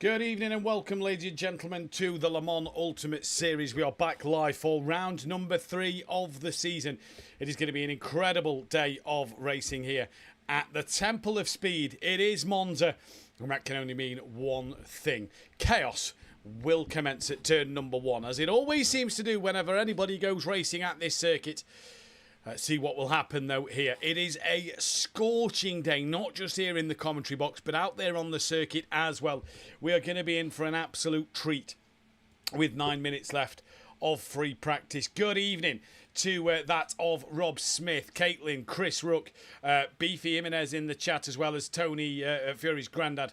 Good evening and welcome, ladies and gentlemen, to the Le Mans Ultimate Series. We are back live for round number 3 of the season. It is going to be an incredible day of racing here at the Temple of Speed. It is Monza, and that can only mean one thing. Chaos will commence at turn number 1, as it always seems to do whenever anybody goes racing at this circuit. Let's see what will happen, though, here. It is a scorching day, not just here in the commentary box, but out there on the circuit as well. We are going to be in for an absolute treat with 9 minutes left of free practice. Good evening to that of Rob Smith, Caitlin, Chris Rook, Beefy Jimenez in the chat, as well as Tony Fury's granddad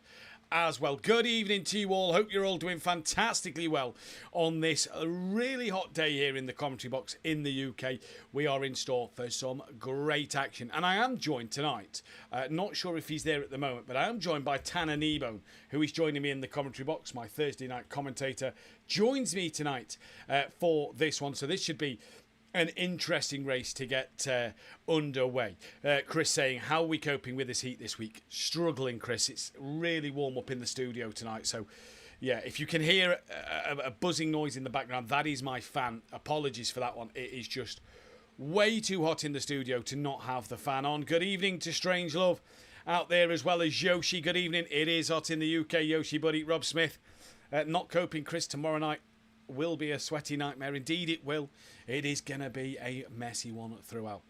as well. Good evening to you all. Hope you're all doing fantastically well on this really hot day here in the commentary box in the UK. We are in store for some great action, and I am joined tonight, not sure if he's there at the moment, but I am joined by Tanner Kneebone, who is joining me in the commentary box. My Thursday night commentator joins me tonight for this one, so this should be an interesting race to get underway. Chris saying, how are we coping with this heat this week? Struggling, Chris. It's really warm up in the studio tonight. So, yeah, if you can hear a buzzing noise in the background, that is my fan. Apologies for that one. It is just way too hot in the studio to not have the fan on. Good evening to Strange Love out there, as well as Yoshi. Good evening. It is hot in the UK, Yoshi buddy. Rob Smith. Not coping, Chris. Tomorrow night will be a sweaty nightmare. Indeed it will. It is going to be a messy one throughout.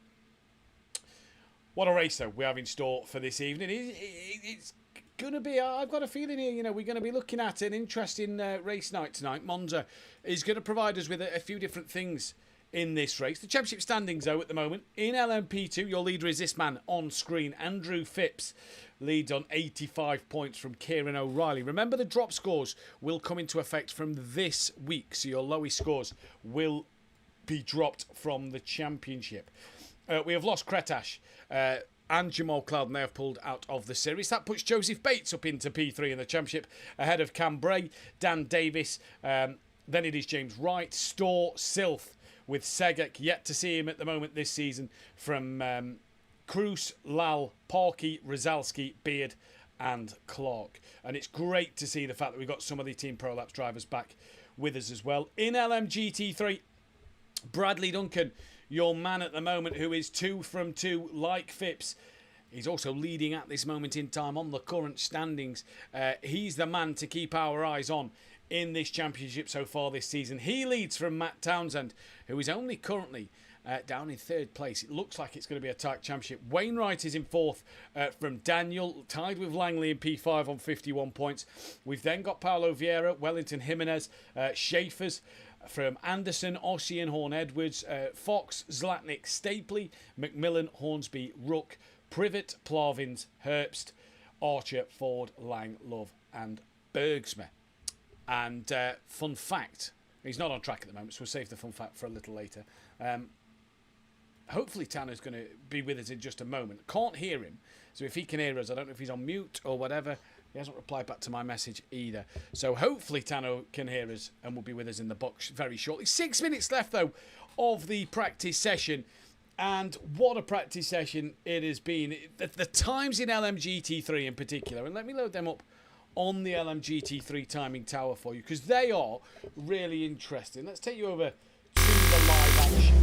What a race, though, we have in store for this evening. It's going to be, I've got a feeling here, you know, we're going to be looking at an interesting race night tonight. Monza is going to provide us with a few different things in this race. The championship standings, though, at the moment, in LMP2, your leader is this man on screen, Andrew Phipps. Leads on 85 points from Kieran O'Reilly. Remember, the drop scores will come into effect from this week, so your lowest scores will be dropped from the championship. We have lost Kretash and Jamal Cloud, and they have pulled out of the series. That puts Joseph Bates up into P3 in the championship, ahead of Cam Bray, Dan Davis. Then it is James Wright, Storr, Silf with Segek. Yet to see him at the moment this season from Cruz, Lal, Parkey, Rozalski, Beard and Clark. And it's great to see the fact that we've got some of the Team Pro Laps drivers back with us as well. In LMGT3, Bradley Duncan, your man at the moment, who is 2 from 2 like Phipps. He's also leading at this moment in time on the current standings. He's the man to keep our eyes on in this championship so far this season. He leads from Matt Townsend, who is only currently down in 3rd place. It looks like it's going to be a tight championship. Wainwright is in 4th from Daniel, tied with Langley in P5 on 51 points. We've then got Paulo Vieira, Wellington Jimenez, Schaefer's from Anderson, Ossian, Horn Edwards, Fox, Zlatnik, Stapley, McMillan, Hornsby, Rook, Privet, Plavins, Herbst, Archer, Ford, Lang, Love and Bergsma. And fun fact, he's not on track at the moment, so we'll save the fun fact for a little later. Hopefully Tanner's going to be with us in just a moment. Can't hear him, so if he can hear us, I don't know if he's on mute or whatever. He hasn't replied back to my message either. So hopefully Tanner can hear us and will be with us in the box very shortly. 6 minutes left, though, of the practice session. And what a practice session it has been. The times in LMGT3 in particular, and let me load them up on the LMGT3 timing tower for you, because they are really interesting. Let's take you over to the live action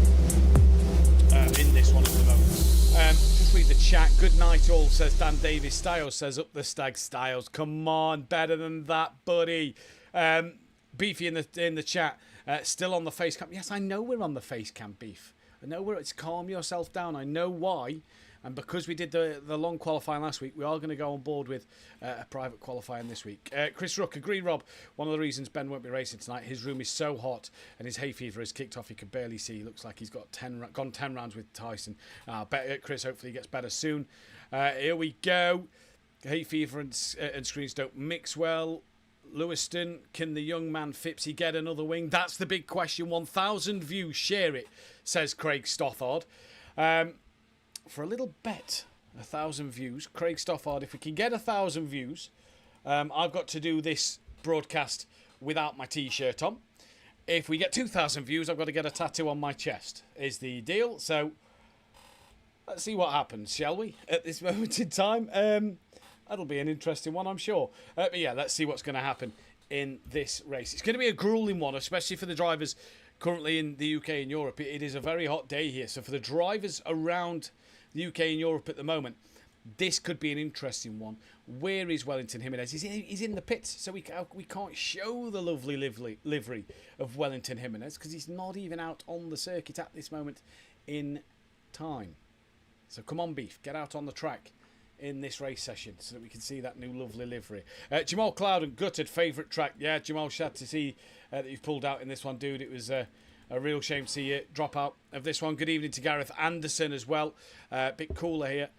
in this one at the moment. Just read the chat. Good night all, says Dan Davis. Styles says up the stag. Styles, come on, better than that, buddy. Beefy in the chat, still on the face cam. Yes, I know we're on the face cam, Beef. I know it's calm yourself down. I know why. And because we did the long qualifying last week, we are going to go on board with a private qualifying this week. Chris Rook, agree, Rob. One of the reasons Ben won't be racing tonight, his room is so hot and his hay fever has kicked off. He can barely see. He looks like he's got gone 10 rounds with Tyson. Chris, hopefully he gets better soon. Here we go. Hay fever and screens don't mix well. Lewiston, can the young man Phipsy get another wing? That's the big question. 1,000 views, share it, says Craig Stothard. For a little bet, 1,000 views. Craig Stothard, if we can get 1,000 views, I've got to do this broadcast without my T-shirt on. If we get 2,000 views, I've got to get a tattoo on my chest, is the deal. So, let's see what happens, shall we, at this moment in time. That'll be an interesting one, I'm sure. But yeah, let's see what's going to happen in this race. It's going to be a grueling one, especially for the drivers currently in the UK and Europe. It is a very hot day here. So for the drivers around the UK and Europe at the moment, this could be an interesting one. Where is Wellington Jimenez? He's in the pits, so we can't show the lovely livery of Wellington Jimenez because he's not even out on the circuit at this moment in time. So come on, Beef, get out on the track in this race session so that we can see that new lovely livery. Jamal Clouden, gutted, favourite track. Yeah, Jamal, sad to see that you've pulled out in this one, dude. It was a real shame to see you drop out of this one. Good evening to Gareth Anderson as well. Bit cooler here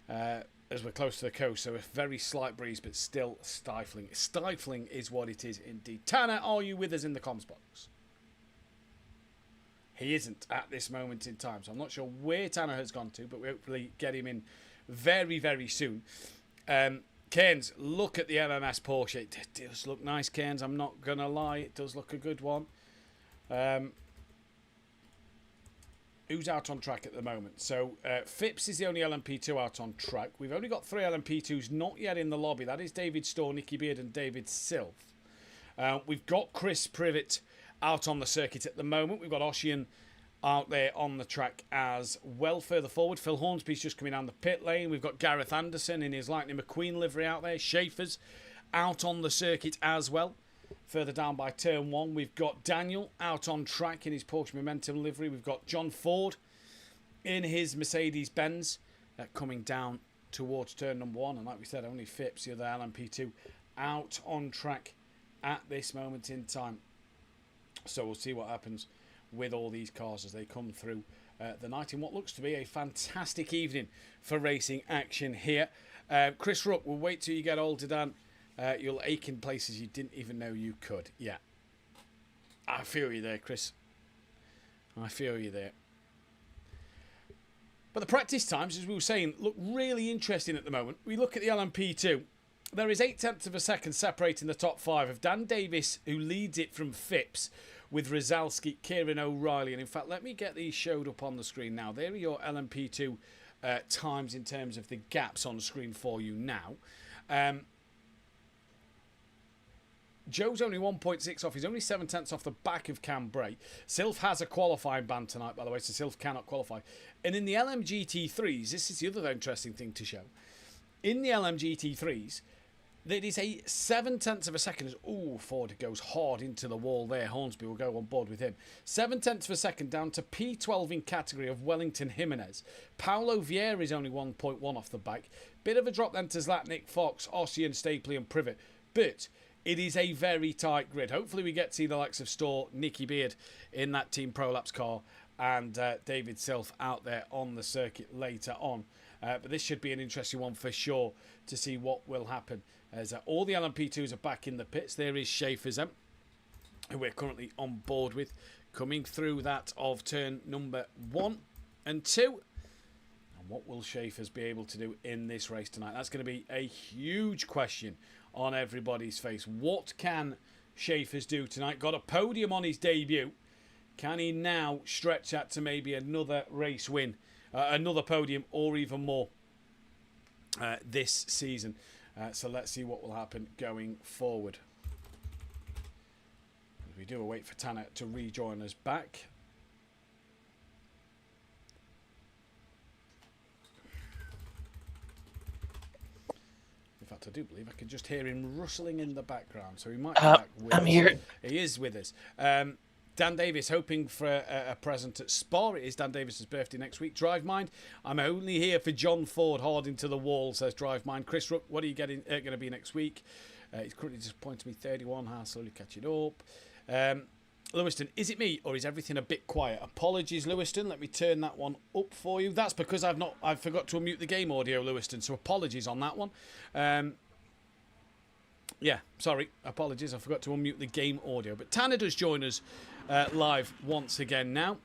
as we're close to the coast, so a very slight breeze, but still stifling. Stifling is what it is indeed. Tanner, are you with us in the comms box? He isn't at this moment in time, so I'm not sure where Tanner has gone to, but we hopefully get him in very, very soon. Cairns, look at the MMS Porsche. It does look nice, Cairns. I'm not going to lie. It does look a good one. Who's out on track at the moment? So Phipps is the only LMP2 out on track. We've only got 3 LMP2s not yet in the lobby. That is David Storr, Nicky Beard and David Silf. We've got Chris Privet out on the circuit at the moment. We've got Ossian out there on the track as well. Further forward, Phil Hornsby's just coming down the pit lane. We've got Gareth Anderson in his Lightning McQueen livery out there. Schaefer's out on the circuit as well. Further down by turn 1, we've got Daniel out on track in his Porsche Momentum livery. We've got John Ford in his Mercedes-Benz coming down towards turn number 1. And like we said, only Phipps, the other LMP2, out on track at this moment in time. So we'll see what happens with all these cars as they come through the night in what looks to be a fantastic evening for racing action here. Chris Rook, we'll wait till you get older, Dan. You'll ache in places you didn't even know you could. Yeah. I feel you there, Chris. I feel you there. But the practice times, as we were saying, look really interesting at the moment. We look at the LMP2. There is 0.8 of a second separating the top 5 of Dan Davis, who leads it from Phipps, with Rozalski, Kieran O'Reilly. And in fact, let me get these showed up on the screen now. There are your LMP2 times in terms of the gaps on the screen for you now. Joe's only 1.6 off. He's only 0.7 off the back of Cam Bray. Sylph has a qualifying ban tonight, by the way, so Sylph cannot qualify. And in the LMGT3s, this is the other interesting thing to show. In the LMGT3s, there is a 0.7 of a second. Oh, Ford goes hard into the wall there. Hornsby will go on board with him. 0.7 of a second down to P12 in category of Wellington Jimenez. Paulo Vieira is only 1.1 off the back. Bit of a drop then to Zlatnik, Fox, Ossian, Stapley and Privet. But it is a very tight grid. Hopefully we get to see the likes of Storr, Nicky Beard in that Team Prolapse car and David Silf out there on the circuit later on. But this should be an interesting one for sure to see what will happen. As all the LMP2s are back in the pits. There is Schaefer's, who we're currently on board with, coming through that of turn number 1 and 2. And what will Schaefer's be able to do in this race tonight? That's going to be a huge question on everybody's face. What can Schaefer's do tonight? Got a podium on his debut. Can he now stretch that to maybe another race win, another podium, or even more this season? So let's see what will happen going forward. We do wait for Tanner to rejoin us back. In fact, I do believe I can just hear him rustling in the background, so he might be back with us. I'm here. He is with us. Dan Davis hoping for a present at Spa. It is Dan Davis's birthday next week. Drive Mind, I'm only here for John Ford, hard into the wall, says Drive Mind. Chris Rook, what are you going to be next week? He's currently disappointed me, 31. How slowly catch it up. Lewiston, is it me or is everything a bit quiet? Apologies, Lewiston. Let me turn that one up for you. That's because I forgot to unmute the game audio, Lewiston. So apologies on that one. Yeah, sorry. Apologies. I forgot to unmute the game audio. But Tanner does join us live once again now.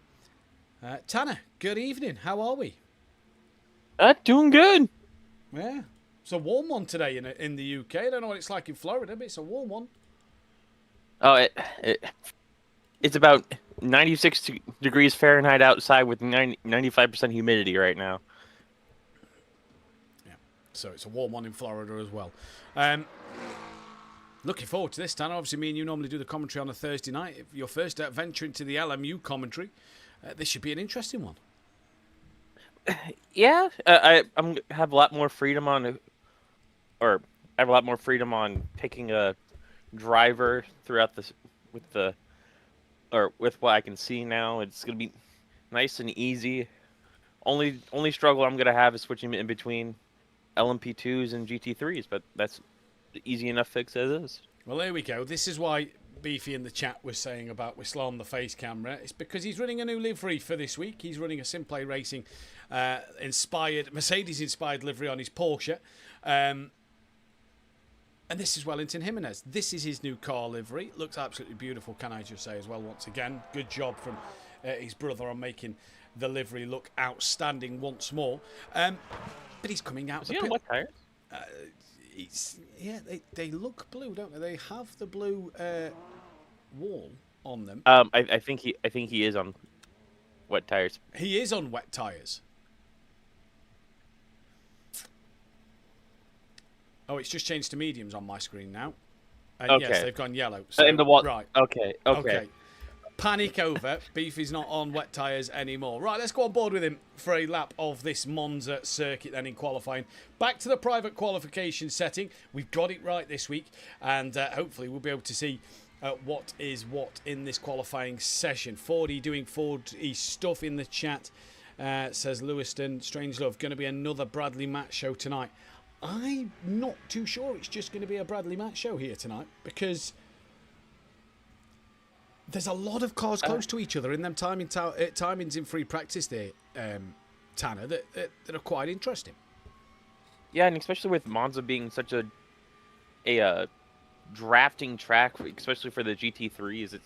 Tanner, good evening. How are we? Doing good. Yeah. It's a warm one today in the UK. I don't know what it's like in Florida, but it's a warm one. Oh, it's about 96 degrees Fahrenheit outside with 95% humidity right now. Yeah. So it's a warm one in Florida as well. Looking forward to this, Tanner. Obviously, me and you normally do the commentary on a Thursday night. If your first venture into the LMU commentary, this should be an interesting one. Yeah, I'm have a lot more freedom on, or I have a lot more freedom on picking a driver throughout this with what I can see now. It's gonna be nice and easy. Only struggle I'm gonna have is switching in between LMP2s and GT3s, but that's easy enough fix as is. Well, there we go. This is why Beefy in the chat was saying about Whistler on the face camera. It's because he's running a new livery for this week. He's running a SimPlay Racing Mercedes-inspired livery on his Porsche. And this is Wellington Jimenez. This is his new car livery. Looks absolutely beautiful, can I just say as well, once again. Good job from his brother on making the livery look outstanding once more. But he's coming out. Is he on what tires? They look blue, don't they? They have the blue wall on them. I think he is on wet tires. He is on wet tires. Oh, it's just changed to mediums on my screen now. And okay. Yes, they've gone yellow. So, in the what? Right. Okay. Panic over. Beefy's not on wet tyres anymore. Right, let's go on board with him for a lap of this Monza circuit then in qualifying. Back to the private qualification setting. We've got it right this week, and hopefully we'll be able to see what is what in this qualifying session. Fordy doing Fordy stuff in the chat, says Lewiston. Strange Love, going to be another Bradley Matt show tonight. I'm not too sure it's just going to be a Bradley Matt show here tonight, because there's a lot of cars close to each other in them timings in free practice there, Tanner, that are quite interesting. Yeah, and especially with Monza being such a drafting track, especially for the GT3s,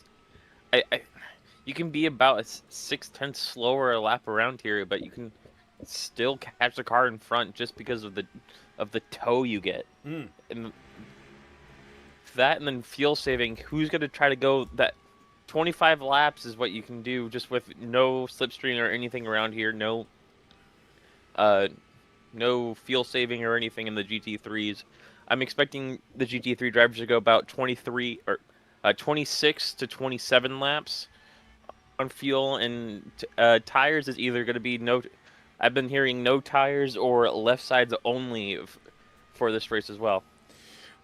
you can be about a 6/10 slower a lap around here, but you can still catch the car in front just because of the tow you get. And that, and then fuel saving. Who's going to try to go that? 25 laps is what you can do just with no slipstream or anything around here. No fuel saving or anything in the GT3s. I'm expecting the GT3 drivers to go about 26 to 27 laps on fuel, and tires is either going to be no. I've been hearing no tires or left sides only for this race as well.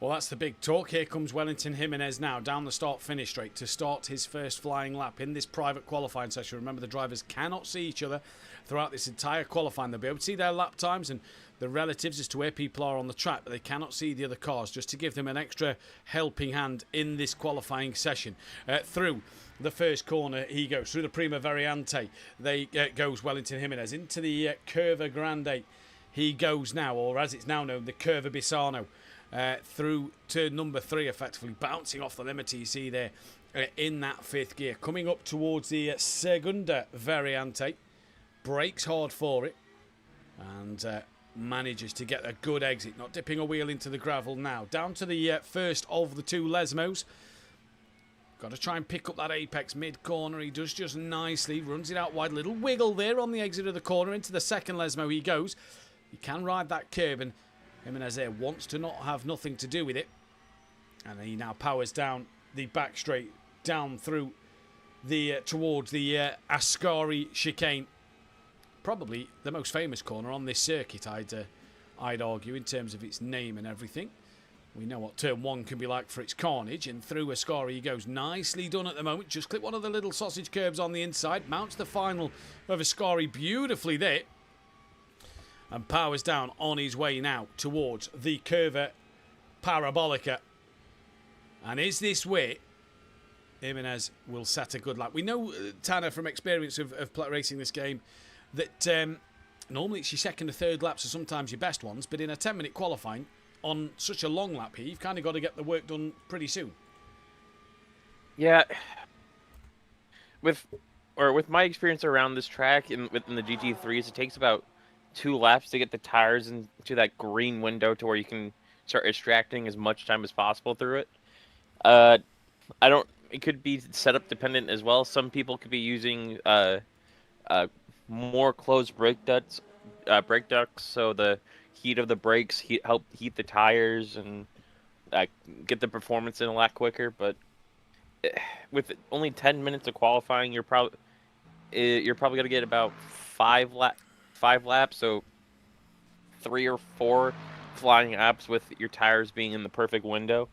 Well, that's the big talk. Here comes Wellington Jimenez now down the start-finish straight to start his first flying lap in this private qualifying session. Remember, the drivers cannot see each other throughout this entire qualifying. They'll be able to see their lap times and the relatives as to where people are on the track, but they cannot see the other cars, just to give them an extra helping hand in this qualifying session. Through the first corner he goes, through the Prima Variante, goes Wellington Jimenez. Into the Curva Grande he goes now, or as it's now known, the Curva Bisano. Through to number 3, effectively bouncing off the limiter you see there in that 5th gear. Coming up towards the Segunda Variante, brakes hard for it and manages to get a good exit, not dipping a wheel into the gravel now. Down to the first of the 2 Lesmos. Got to try and pick up that apex mid-corner. He does just nicely, runs it out wide, little wiggle there on the exit of the corner. Into the second Lesmo he goes. He can ride that curb, and Jimenez there wants to not have nothing to do with it. And he now powers down the back straight, down through the towards the Ascari chicane. Probably the most famous corner on this circuit, I'd argue, in terms of its name and everything. We know what turn 1 can be like for its carnage, and through Ascari he goes. Nicely done at the moment. Just clip one of the little sausage curbs on the inside, mounts the final of Ascari beautifully there, and powers down on his way now towards the Curva Parabolica. And is this where Jimenez will set a good lap? We know, Tanner, from experience of racing this game, that normally it's your second or third laps are sometimes your best ones, but in a 10-minute qualifying on such a long lap here, you've kind of got to get the work done pretty soon. Yeah. With my experience around this track within the GT3s, it takes about 2 laps to get the tires into that green window to where you can start extracting as much time as possible through it. It could be setup dependent as well. Some people could be using more closed brake ducts, so the heat of the brakes, help heat the tires, and get the performance in a lot quicker. But with only 10 minutes of qualifying, you're probably gonna get about 5 laps, so 3 or 4 flying laps with your tires being in the perfect window.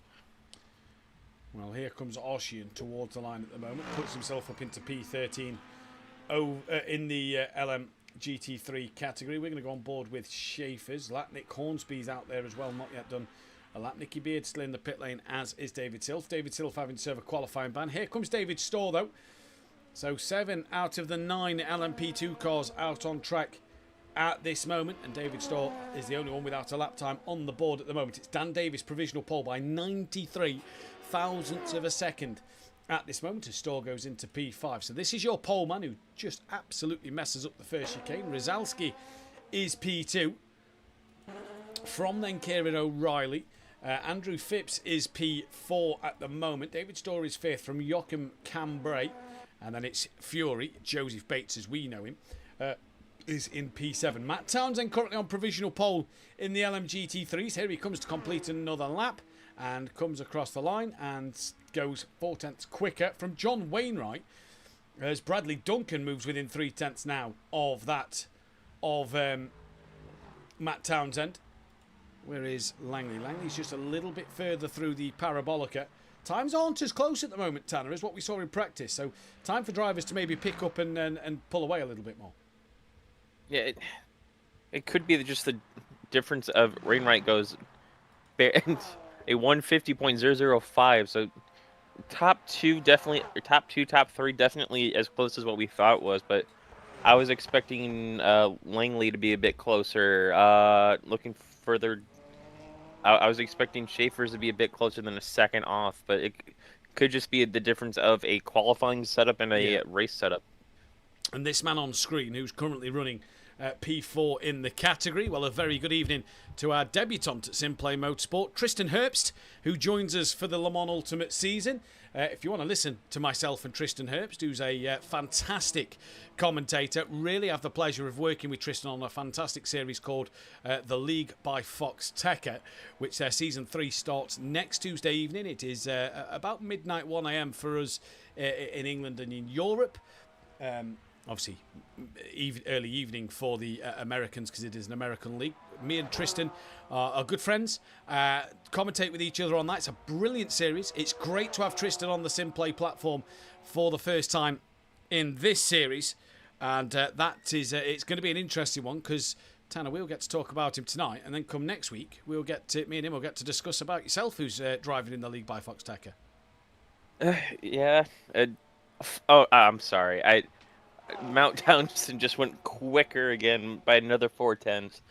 Well, here comes Ossian towards the line at the moment. Puts himself up into P13 in the LMGT3 category. We're going to go on board with Schaefer's. Latnik Hornsby's out there as well, not yet done a lap. Nicky Beard still in the pit lane, as is David Silf. David Silf having to serve a qualifying ban. Here comes David Storr, though. So 7 out of the 9 LMP2 cars out on track at this moment, and David Storr is the only one without a lap time on the board at the moment. It's Dan Davis' provisional pole by 93 thousandths of a second at this moment as Storr goes into P5. So this is your pole man who just absolutely messes up the first chicane. Rizalski is P2. From then Kieran O'Reilly. Andrew Phipps is P4 at the moment. David Storr is 5th from Joachim Cambrai. And then it's Fury, Joseph Bates as we know him, is in P7. Matt Townsend currently on provisional pole in the LMGT3s. Here he comes to complete another lap and comes across the line and goes 4/10 quicker from John Wainwright as Bradley Duncan moves within 3/10 now of that of Matt Townsend. Where is Langley? Langley's just a little bit further through the parabolica. Times aren't as close at the moment, Tanner, as what we saw in practice. So time for drivers to maybe pick up and pull away a little bit more. Yeah, it could be just the difference of Wainwright goes a 150.005. So top 3 definitely as close as what we thought it was. But I was expecting Langley to be a bit closer. Looking further, I was expecting Schaefer's to be a bit closer than a second off, but it could just be the difference of a qualifying setup and a race setup. And this man on screen, who's currently running P4 in the category, well, a very good evening to our debutant at SimPlay Motorsport, Tristan Herbst, who joins us for the Le Mans Ultimate season. If you want to listen to myself and Tristan Herbst, who's a fantastic commentator, really have the pleasure of working with Tristan on a fantastic series called The League by Fox Tekker, which their season 3 starts next Tuesday evening. It is about midnight 1 a.m. for us in England and in Europe. Obviously, early evening for the Americans because it is an American league. Me and Tristan are good friends, commentate with each other on that. It's a brilliant series. It's great to have Tristan on the SimPlay platform for the first time in this series, and that is it's going to be an interesting one because Tanner, we'll get to talk about him tonight, and then come next week we'll get to, me and him will get to discuss about yourself, who's driving in the League by Fox Tekker. Yeah. I'm sorry. Mount Townsend just went quicker again by another 4/10.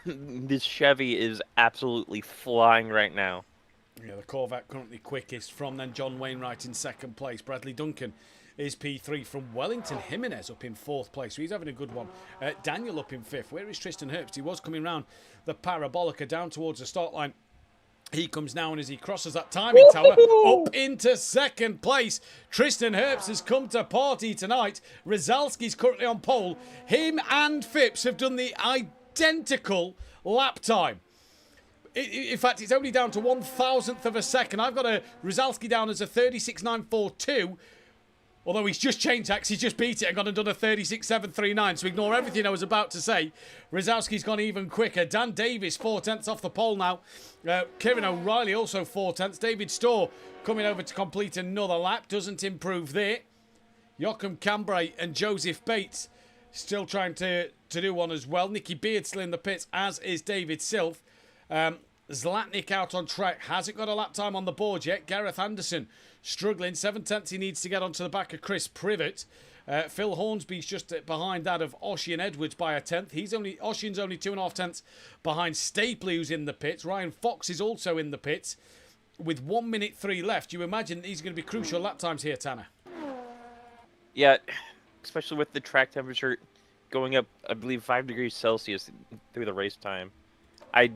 This Chevy is absolutely flying right now. Yeah, the Corvette currently quickest. From then John Wainwright in second place. Bradley Duncan is P3 from Wellington. Jimenez up in 4th place. So he's having a good one. Daniel up in 5th. Where is Tristan Herbst? He was coming round the parabolica down towards the start line. He comes now, and as he crosses that timing tower, up into 2nd place. Tristan Herbst has come to party tonight. Rizalski's currently on pole. Him and Phipps have done the identical lap time. In fact, it's only down to 1,000th of a second. I've got a Rizalski down as a 36.942. Although he's just changed tacks, he's just beat it and gone and done a 36.739. So ignore everything I was about to say. Rizalski's gone even quicker. Dan Davis, 4/10 off the pole now. Kieran O'Reilly also 4/10. David Storr coming over to complete another lap. Doesn't improve there. Joachim Cambrai and Joseph Bates still trying to do one as well. Nicky Beard still in the pits, as is David Silf. Zlatnik out on track. Hasn't got a lap time on the board yet. Gareth Anderson struggling. 7/10 he needs to get onto the back of Chris Privet. Phil Hornsby's just behind that of Ossian Edwards by a 10th. Ossian's only 2.5 behind Stapley, who's in the pits. Ryan Fox is also in the pits. With 1:03 left, you imagine these are going to be crucial lap times here, Tanner. Yeah, especially with the track temperature going up, I believe, 5 degrees Celsius through the race time. I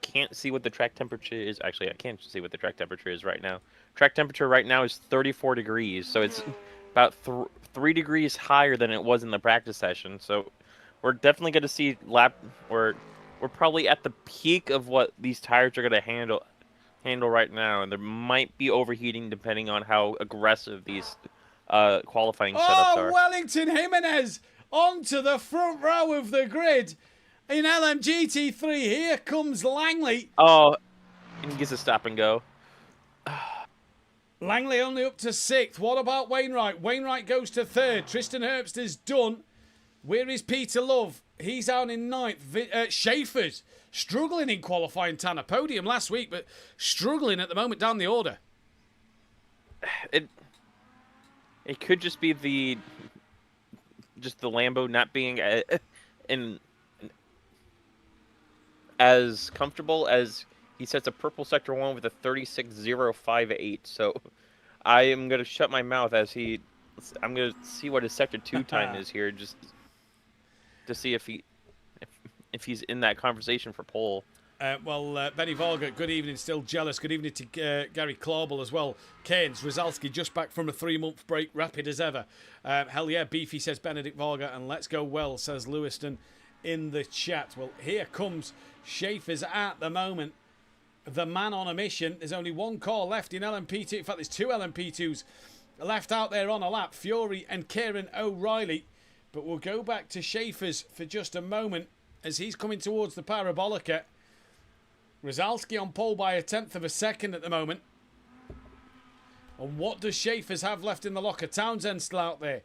can't see what the track temperature is. Actually, I can't see what the track temperature is right now. Track temperature right now is 34 degrees, so it's about 3 degrees higher than it was in the practice session. So we're definitely going to see we're probably at the peak of what these tires are going to handle right now, and there might be overheating depending on how aggressive these qualifying setups Oh, are. Wellington Jimenez onto the front row of the grid in LMGT3. Here comes Langley. Oh, and he gets a stop and go. Langley only up to 6th. What about Wainwright? Wainwright goes to 3rd. Tristan Herbst is done. Where is Peter Love? He's out in 9th. Schaefer's struggling in qualifying, Tanner. Podium last week, but struggling at the moment down the order. It could just be the Lambo not being as comfortable as he sets a purple sector 1 with a 36.058. So I am going to shut my mouth as I'm going to see what his sector 2 time is here, just to see if he's in that conversation for pole. Benny Varga, good evening, still jealous. Good evening to Gary Clauble as well. Keynes, Rozalski just back from a 3-month break, rapid as ever. Hell yeah, Beefy, says Benedict Varga, and let's go well, says Lewiston in the chat. Well, here comes Schaefer's at the moment. The man on a mission. There's only one car left in LMP2. In fact, there's 2 LMP2s left out there on a lap. Fury and Kieran O'Reilly. But we'll go back to Schaefer's for just a moment as he's coming towards the Parabolica. Rozalski on pole by 1/10 of a second at the moment. And what does Schaefer's have left in the locker? Townsend still out there.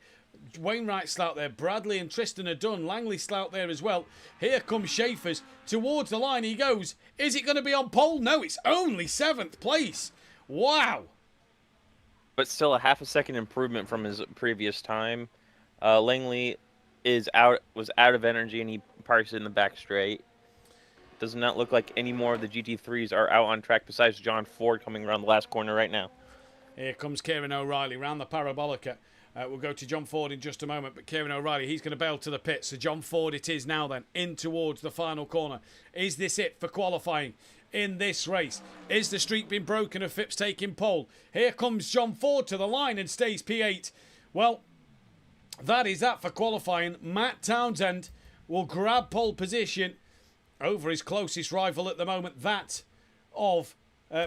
Wainwright still out there. Bradley and Tristan are done. Langley still out there as well. Here comes Schaefer's. Towards the line he goes. Is it going to be on pole? No, it's only 7th place. Wow. But still a half a second improvement from his previous time. Langley was out of energy, and he parks in the back straight. Does not look like any more of the GT3s are out on track besides John Ford coming around the last corner right now. Here comes Kieran O'Reilly round the Parabolica. We'll go to John Ford in just a moment, but Kieran O'Reilly, he's going to bail to the pit. So John Ford it is now then, in towards the final corner. Is this it for qualifying in this race? Is the streak been broken of Phipps taking pole? Here comes John Ford to the line and stays P8. Well, that is that for qualifying. Matt Townsend will grab pole position over his closest rival at the moment, that of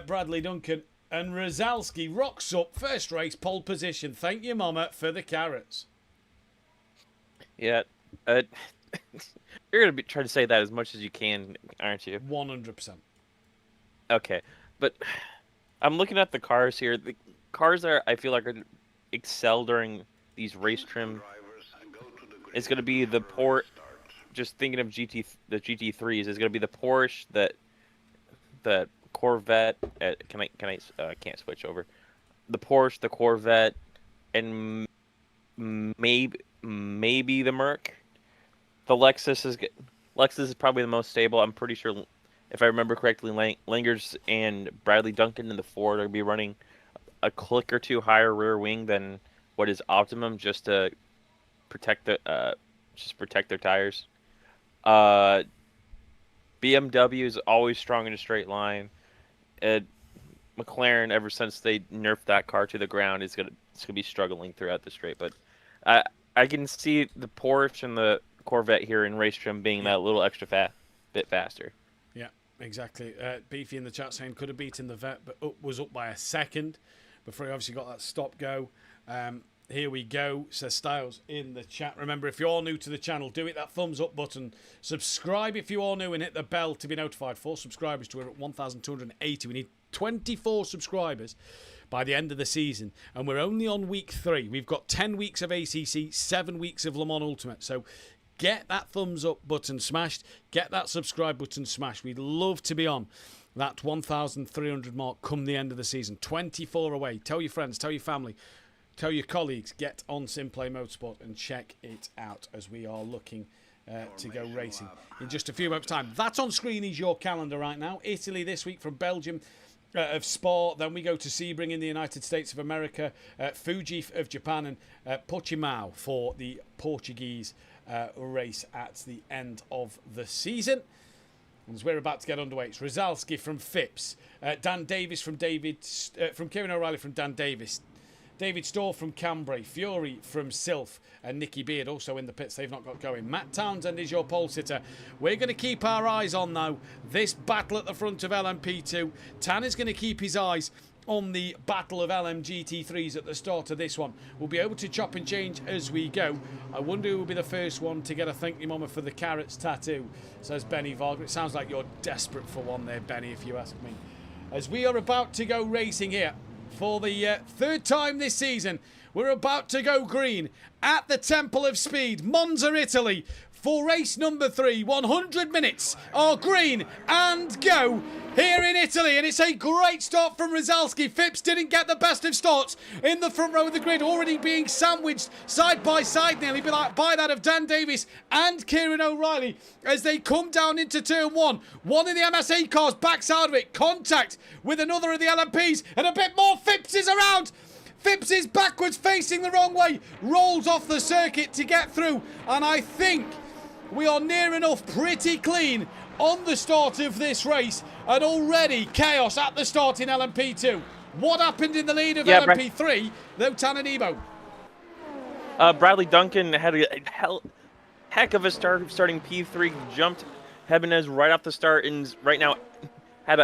Bradley Duncan. And Rozalski rocks up first race pole position. Thank you, Mama, for the carrots. Yeah, you're going to try to say that as much as you can, aren't you? 100%. Okay, but I'm looking at the cars here. The cars I feel like are excel during these race trim. It's going to be the just thinking of the GT3s, is going to be the Porsche, the Corvette. Can't switch over. The Porsche, the Corvette, and maybe the Merc. The Lexus is probably the most stable. I'm pretty sure, if I remember correctly, Langers and Bradley Duncan in the Ford are going to be running a click or two higher rear wing than what is optimum, just to protect their tires. BMW is always strong in a straight line. McLaren, ever since they nerfed that car to the ground, it's gonna be struggling throughout the straight. But I can see the Porsche and the Corvette here in race trim being that little extra bit faster. Yeah, exactly. Beefy in the chat saying could have beaten the Vet, but was up by a second before he obviously got that stop go. Here we go, says Styles in the chat. Remember, if you're new to the channel, do it that thumbs up button. Subscribe if you are new and hit the bell to be notified. 4 subscribers to we're at 1,280. We need 24 subscribers by the end of the season. And we're only on week 3. We've got 10 weeks of ACC, 7 weeks of Le Mans Ultimate. So get that thumbs up button smashed. Get that subscribe button smashed. We'd love to be on that 1,300 mark come the end of the season. 24 away. Tell your friends, tell your family. Tell your colleagues, get on SimPlay Motorsport and check it out as we are looking to go racing in just a few moments' time. That on screen is your calendar right now. Italy this week from Belgium of Spa. Then we go to Sebring in the United States of America, Fuji of Japan, and Portimao for the Portuguese race at the end of the season. As we're about to get underway, it's Rozalski from Phipps, Dan Davis from Kieran O'Reilly from Dan Davis. David Storr from Cambrai, Fury from Sylph, and Nicky Beard also in the pits. They've not got going. Matt Townsend is your pole sitter. We're going to keep our eyes on, though, this battle at the front of LMP2. Tanner's going to keep his eyes on the battle of LMGT3s at the start of this one. We'll be able to chop and change as we go. I wonder who will be the first one to get a thank you mama for the carrots tattoo, says Benny Varga. It sounds like you're desperate for one there, Benny, if you ask me. As we are about to go racing here for the third time this season, we're about to go green at the Temple of Speed, Monza, Italy, for race number 3. 100 minutes are green and go here in Italy, and it's a great start from Rizalski. Phipps didn't get the best of starts in the front row of the grid, already being sandwiched side by side nearly by that of Dan Davis and Kieran O'Reilly as they come down into turn 1. One of the MSA cars backs out of it, contact with another of the LMPs, and a bit more. Phipps is around. Phipps is backwards, facing the wrong way, rolls off the circuit to get through, and I think we are near enough pretty clean on the start of this race, and already chaos at the start in LMP2. What happened in the lead of LMP3, though, Tanner Kneebone? Bradley Duncan had a heck of a start, starting P3, jumped Jimenez right off the start, and right now had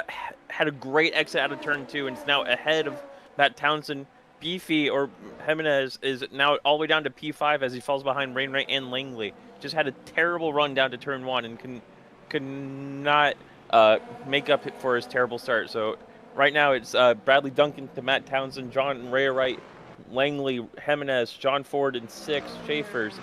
a great exit out of turn 2, and is now ahead of Matt Townsend. Beefy, or Jimenez, is now all the way down to P5 as he falls behind Rainwright and Langley. Just had a terrible run down to turn 1 and could not make up for his terrible start. So right now it's Bradley Duncan to Matt Townsend, John Rainwright, Langley, Jimenez, John Ford in 6, Schaefer's,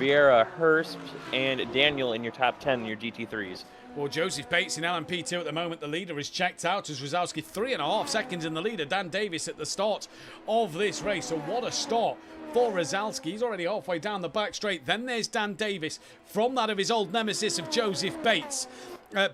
Vieira, Hurst, and Daniel in your top 10 in your GT3s. Well, Joseph Bates in LMP2 at the moment. The leader is checked out as Rizalski 3.5 seconds in the leader. Dan Davis at the start of this race. So what a start for Rizalski. He's already halfway down the back straight. Then there's Dan Davis from that of his old nemesis of Joseph Bates.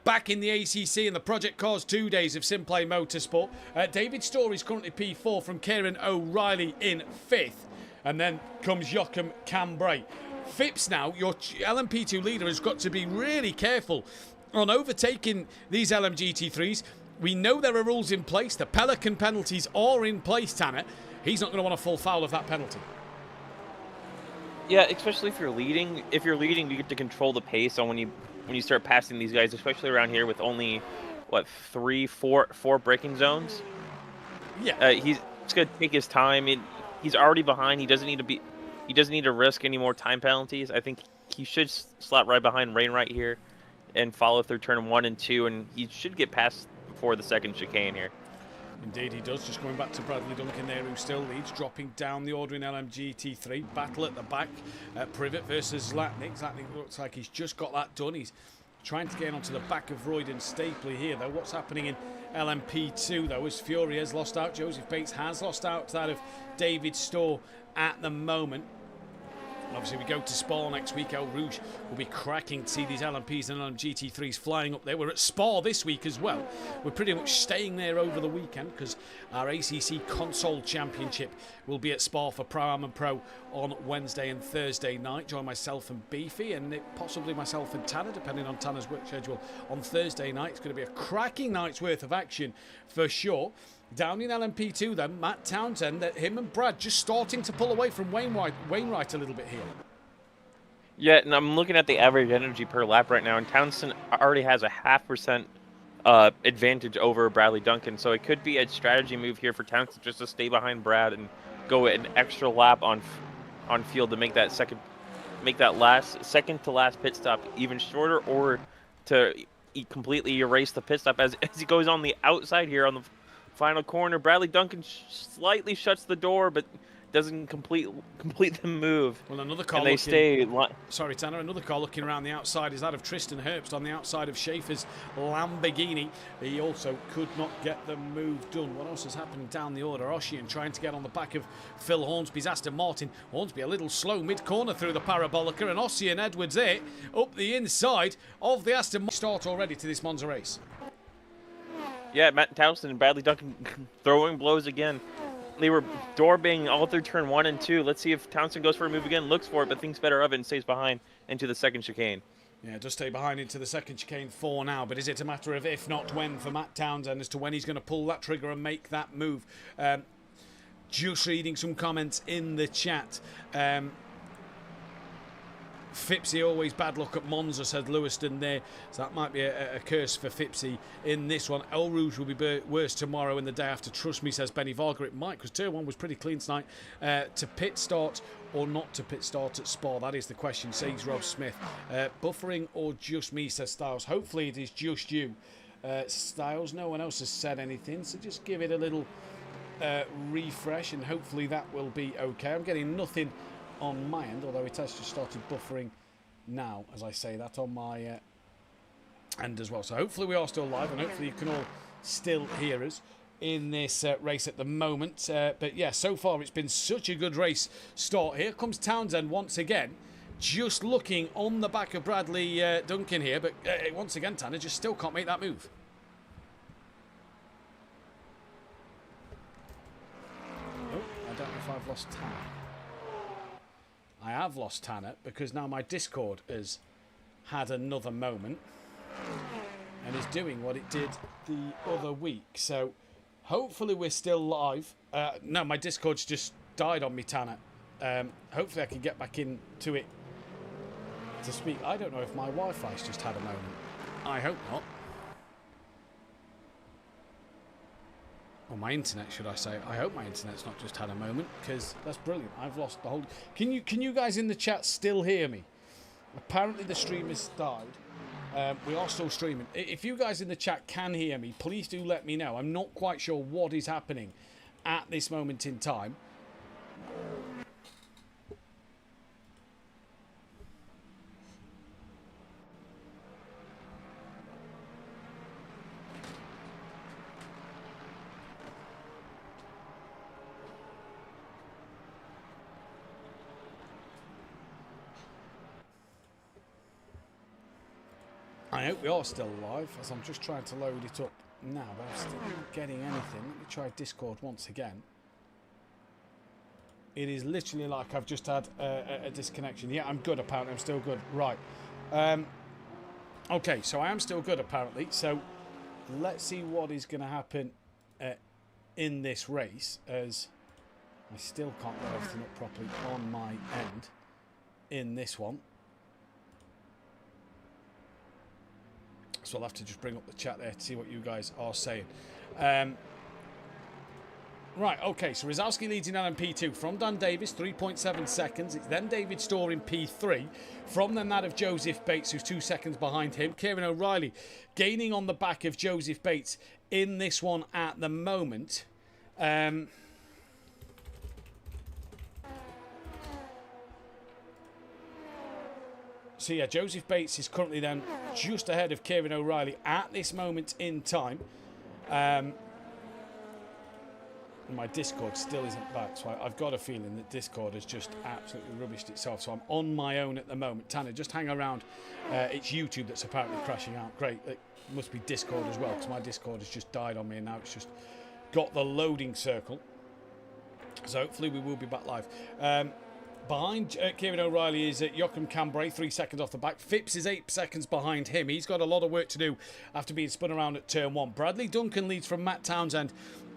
Back in the ACC in the Project Cars 2 days of SimPlay Motorsport. David Storr is currently P4 from Kieran O'Reilly in 5th. And then comes Joachim Cambrai. Phipps now, your LMP2 leader, has got to be really careful on overtaking these LMGT3s. We know there are rules in place. The Pelican penalties are in place, Tanner. He's not going to want to fall foul of that penalty. Yeah, especially if you're leading. If you're leading, you get to control the pace on when you start passing these guys, especially around here with only what, 4 braking zones. Yeah. He's going to take his time. He's already behind. He doesn't need to risk any more time penalties. I think he should slot right behind Rainwright here and follow through turn 1 and 2, and he should get past before the second chicane here. Indeed he does. Just going back to Bradley Duncan there, who still leads, dropping down the order in LMGT3. Battle at the back. Privet versus Zlatnik. Zlatnik looks like he's just got that done. He's trying to get onto the back of Royden Stapley here, though. What's happening in LMP2, though, as Fury has lost out. Joseph Bates has lost out to that of David Storr at the moment. Obviously, we go to Spa next week. El Rouge will be cracking to see these LMPs and LMGT3s flying up there. We're at Spa this week as well. We're pretty much staying there over the weekend because our ACC Console Championship will be at Spa for Pro-Am and Pro on Wednesday and Thursday night. Join myself and Beefy, and possibly myself and Tanner, depending on Tanner's work schedule, on Thursday night. It's going to be a cracking night's worth of action for sure. Down in LMP2 then, Matt Townsend, him and Brad just starting to pull away from Wainwright a little bit here. Yeah, and I'm looking at the average energy per lap right now, and Townsend already has a 0.5% advantage over Bradley Duncan, so it could be a strategy move here for Townsend just to stay behind Brad and go an extra lap on field to make that second to last pit stop even shorter, or to completely erase the pit stop as he goes on the outside here on the final corner. Bradley Duncan slightly shuts the door, but doesn't complete the move. Well, another car. And they stay. Sorry, Tanner. Another car looking around the outside is that of Tristan Herbst on the outside of Schaefer's Lamborghini. He also could not get the move done. What else has happened down the order? Ossian trying to get on the back of Phil Hornsby's Aston Martin. Hornsby a little slow mid-corner through the Parabolica, and Ossian Edwards there up the inside of the Aston Martin. Start already to this Monza race. Yeah, Matt Townsend and Bradley Duncan throwing blows again. They were door banging all through turn 1 and 2. Let's see if Townsend goes for a move again, looks for it, but thinks better of it and stays behind into the second chicane. Yeah, does stay behind into the second chicane for now, but is it a matter of if not when for Matt Townsend as to when he's going to pull that trigger and make that move? Just reading some comments in the chat. Fipsy always bad luck at Monza, said Lewiston there. So that might be a curse for Fipsy in this one. El Rouge will be worse tomorrow and the day after. Trust me, says Benny Varga. It might, because turn 1 was pretty clean tonight. To pit start or not to pit start at Spa? That is the question, says Rob Smith. Buffering or just me, says Styles. Hopefully it is just you. Styles, no one else has said anything. So just give it a little refresh and hopefully that will be okay. I'm getting nothing on my end, although it has just started buffering now as I say that on my end as well. So hopefully we are still live and hopefully you can all still hear us in this race at the moment. But yeah, so far it's been such a good race start. Here comes Townsend once again, just looking on the back of Bradley Duncan here, but once again Tanner just still can't make that move. Oh, I don't know if I've lost Tanner. I have lost Tanner because now my Discord has had another moment and is doing what it did the other week. So hopefully we're still live. No, my Discord's just died on me, Tanner. Hopefully I can get back into it to speak. I don't know if my Wi-Fi's just had a moment. I hope not. Or my internet, should I say. I hope my internet's not just had a moment, because that's brilliant. I've lost the whole... Can you guys in the chat still hear me? Apparently the stream has died. We are still streaming. If you guys in the chat can hear me, please do let me know. I'm not quite sure what is happening at this moment in time. I hope we are still live, as I'm just trying to load it up now, but I'm still not getting anything. Let me try Discord once again. It is literally like I've just had a disconnection. Yeah, I'm good, apparently. I'm still good. Right. Okay, so I am still good, apparently. So let's see what is going to happen in this race, as I still can't get everything up properly on my end in this one. So I'll have to just bring up the chat there to see what you guys are saying. Right, okay, so Rosowski leads in LMP2 from Dan Davis, 3.7 seconds. It's then David Storr in P3. From then that of Joseph Bates, who's 2 seconds behind him. Kieran O'Reilly gaining on the back of Joseph Bates in this one at the moment. So yeah, Joseph Bates is currently then just ahead of Kieran O'Reilly at this moment in time. And my Discord still isn't back, so I've got a feeling that Discord has just absolutely rubbished itself. So I'm on my own at the moment. Tanner, just hang around. It's YouTube that's apparently crashing out. Great. It must be Discord as well, because my Discord has just died on me and now it's just got the loading circle. So hopefully we will be back live. Behind Kieran O'Reilly is Joachim Cambrai, 3 seconds off the back. Phipps is 8 seconds behind him. He's got a lot of work to do after being spun around at turn 1. Bradley Duncan leads from Matt Townsend